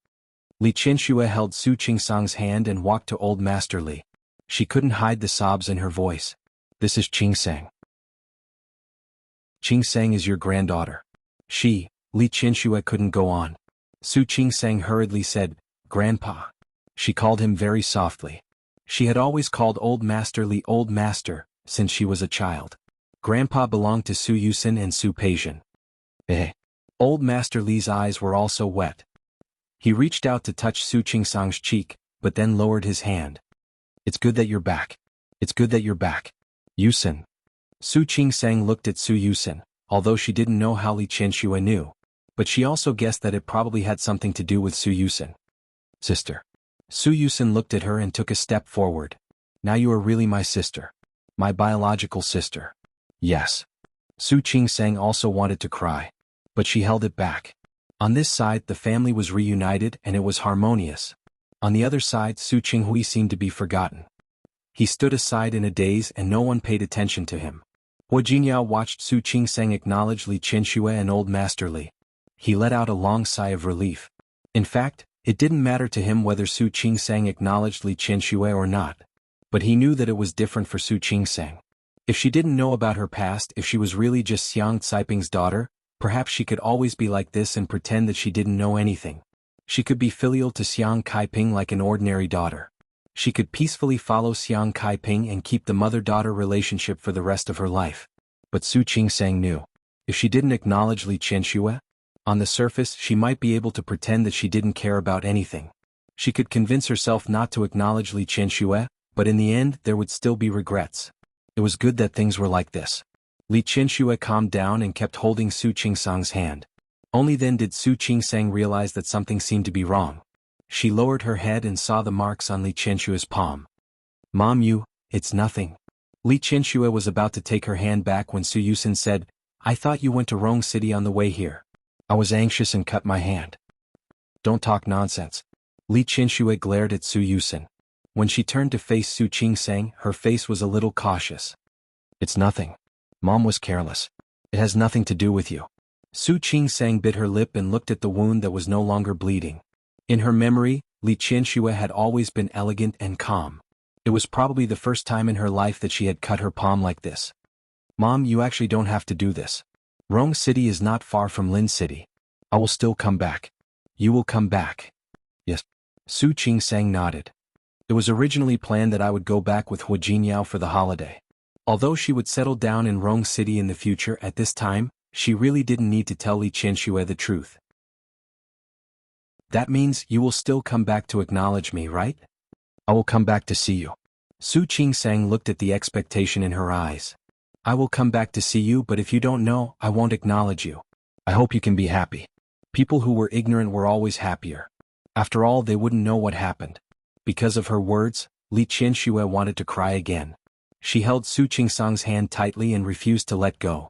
Li Qianxue held Su Qing Sang's hand and walked to Old Master Li. She couldn't hide the sobs in her voice. This is Qing Sang. Qing Sang is your granddaughter. Li Qianxue couldn't go on. Su Qing Sang hurriedly said, Grandpa. She called him very softly. She had always called Old Master Li Old Master, since she was a child. Grandpa belonged to Su Yusin and Su Peijian. Old Master Li's eyes were also wet. He reached out to touch Su Qing Sang's cheek, but then lowered his hand. It's good that you're back. It's good that you're back. Yusin. Su Qing Sang looked at Su Yusin, although she didn't know how Li Qianxue knew. But she also guessed that it probably had something to do with Su Yusin. Sister. Su Yusin looked at her and took a step forward. Now you are really my sister. My biological sister. Yes. Su Qing Sang also wanted to cry. But she held it back. On this side, the family was reunited and it was harmonious. On the other side, Su Qinghui seemed to be forgotten. He stood aside in a daze and no one paid attention to him. Hua Jinyao watched Su Qing Sang acknowledge Li Qianxue and Old Master Li. He let out a long sigh of relief. In fact, it didn't matter to him whether Su Qing Sang acknowledged Li Qianxue or not. But he knew that it was different for Su Qing Sang. If she didn't know about her past, if she was really just Xiang Caiping's daughter, perhaps she could always be like this and pretend that she didn't know anything. She could be filial to Xiang Kaiping like an ordinary daughter. She could peacefully follow Xiang Kaiping and keep the mother-daughter relationship for the rest of her life. But Su Qingsang knew. If she didn't acknowledge Li Qianxue, on the surface she might be able to pretend that she didn't care about anything. She could convince herself not to acknowledge Li Qianxue, but in the end there would still be regrets. It was good that things were like this. Li Qianxue calmed down and kept holding Su Qingsang's hand. Only then did Su Qingsang realize that something seemed to be wrong. She lowered her head and saw the marks on Li Qianxue's palm. "Mom, it's nothing." Li Qianxue was about to take her hand back when Su Yusin said, "I thought you went to Rong City on the way here." "I was anxious and cut my hand." "Don't talk nonsense." Li Qianxue glared at Su Yusin. When she turned to face Su Qingsang, her face was a little cautious. "It's nothing. Mom was careless. It has nothing to do with you." Su Qingsang bit her lip and looked at the wound that was no longer bleeding. In her memory, Li Qianxue had always been elegant and calm. It was probably the first time in her life that she had cut her palm like this. "Mom, you actually don't have to do this. Rong City is not far from Lin City. I will still come back." "You will come back?" "Yes." Su Qingsang nodded. "It was originally planned that I would go back with Hu Jinyao for the holiday. Although she would settle down in Rong City in the future, at this time, she really didn't need to tell Li Qianxue the truth." "That means you will still come back to acknowledge me, right?" "I will come back to see you." Su Qingsang looked at the expectation in her eyes. "I will come back to see you, but if you don't know, I won't acknowledge you. I hope you can be happy." People who were ignorant were always happier. After all, they wouldn't know what happened. Because of her words, Li Qianxue wanted to cry again. She held Su Qingsang's hand tightly and refused to let go.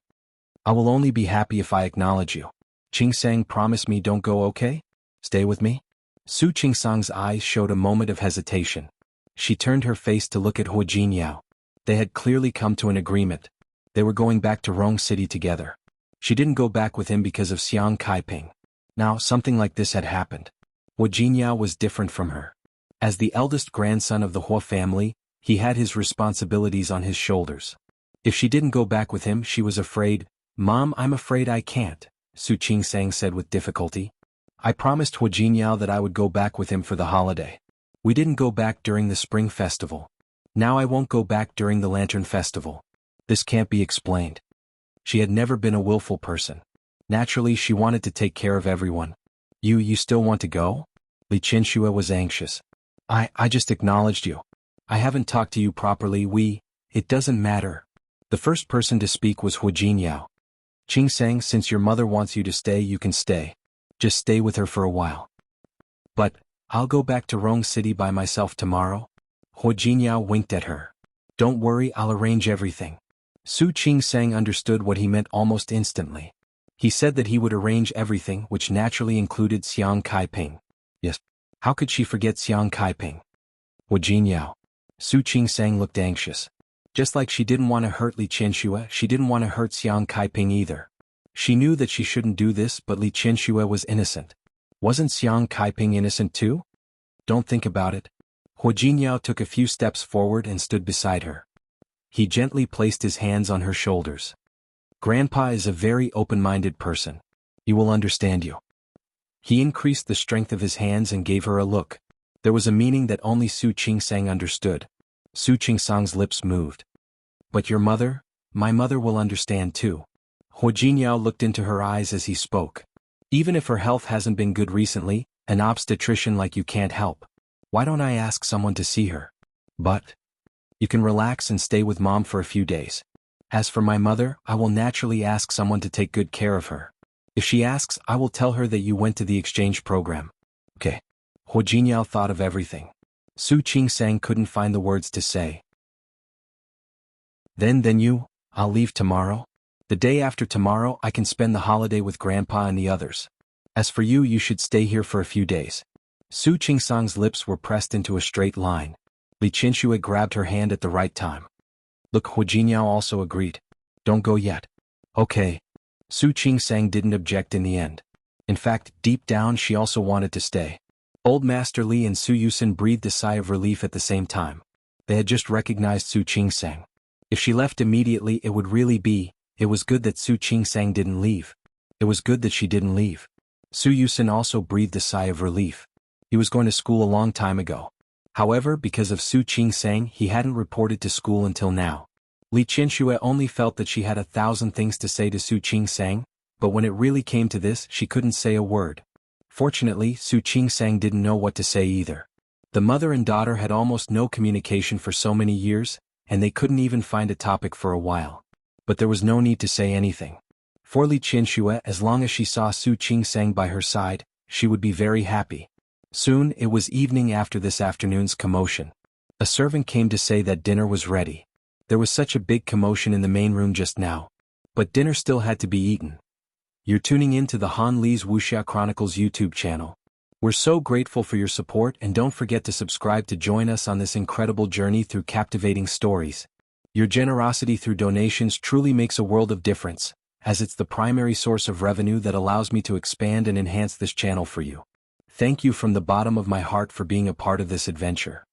"I will only be happy if I acknowledge you. Qingsang, promise me don't go, okay? Stay with me?" Su Qingsang's eyes showed a moment of hesitation. She turned her face to look at Hu Jinyao. They had clearly come to an agreement. They were going back to Rong City together. She didn't go back with him because of Xiang Kaiping. Now, something like this had happened. Hu Jinyao was different from her. As the eldest grandson of the Hua family, he had his responsibilities on his shoulders. If she didn't go back with him, she was afraid. "Mom, I'm afraid I can't," Su Qingsang said with difficulty. "I promised Hu Jinyao that I would go back with him for the holiday. We didn't go back during the Spring Festival. Now I won't go back during the Lantern Festival. This can't be explained." She had never been a willful person. Naturally, she wanted to take care of everyone. You still want to go?" Li Qianxue was anxious. I just acknowledged you. I haven't talked to you properly. It doesn't matter." The first person to speak was Hu Jinyao. "Qingsang, since your mother wants you to stay, you can stay. Just stay with her for a while." "But, I'll go back to Rong City by myself tomorrow?" Hu Jinyao winked at her. "Don't worry, I'll arrange everything." Su Qingsang understood what he meant almost instantly. He said that he would arrange everything, which naturally included Xiang Kaiping. Yes. How could she forget Xiang Kaiping? Hu Jinyao. Su Qingsang looked anxious. Just like she didn't want to hurt Li Qianxue, she didn't want to hurt Xiang Kaiping either. She knew that she shouldn't do this, but Li Qianxue was innocent. Wasn't Xiang Kaiping innocent too? "Don't think about it." Hu Jinyao took a few steps forward and stood beside her. He gently placed his hands on her shoulders. "Grandpa is a very open-minded person. He will understand you." He increased the strength of his hands and gave her a look. There was a meaning that only Su Qingsang understood. Su Qingsang's lips moved. "But your mother? My mother will understand too." Hu Jinyao looked into her eyes as he spoke. "Even if her health hasn't been good recently, an obstetrician like you can't help. Why don't I ask someone to see her? But you can relax and stay with Mom for a few days. As for my mother, I will naturally ask someone to take good care of her. If she asks, I will tell her that you went to the exchange program." "Okay." Hu Jinyao thought of everything. Su Qingsang couldn't find the words to say. Then I'll leave tomorrow. The day after tomorrow I can spend the holiday with Grandpa and the others. As for you, you should stay here for a few days." Su Qingsang's lips were pressed into a straight line. Li Qianxue grabbed her hand at the right time. Look, Hu Jinyao also agreed. "Don't go yet." "Okay." Su Qingsang didn't object in the end. In fact, deep down she also wanted to stay. Old Master Li and Su Yusin breathed a sigh of relief at the same time. They had just recognized Su Qingsang. If she left immediately, it was good that Su Qingsang didn't leave. It was good that she didn't leave. Su Yusin also breathed a sigh of relief. He was going to school a long time ago. However, because of Su Qingsang, he hadn't reported to school until now. Li Qianxue only felt that she had 1,000 things to say to Su Qingsang, but when it really came to this, she couldn't say a word. Fortunately, Su Qingsang didn't know what to say either. The mother and daughter had almost no communication for so many years, and they couldn't even find a topic for a while. But there was no need to say anything. For Li Qianxue, as long as she saw Su Qingsang by her side, she would be very happy. Soon, it was evening after this afternoon's commotion. A servant came to say that dinner was ready. There was such a big commotion in the main room just now. But dinner still had to be eaten. You're tuning in to the Han Li's Wuxia Chronicles YouTube channel. We're so grateful for your support, and don't forget to subscribe to join us on this incredible journey through captivating stories. Your generosity through donations truly makes a world of difference, as it's the primary source of revenue that allows me to expand and enhance this channel for you. Thank you from the bottom of my heart for being a part of this adventure.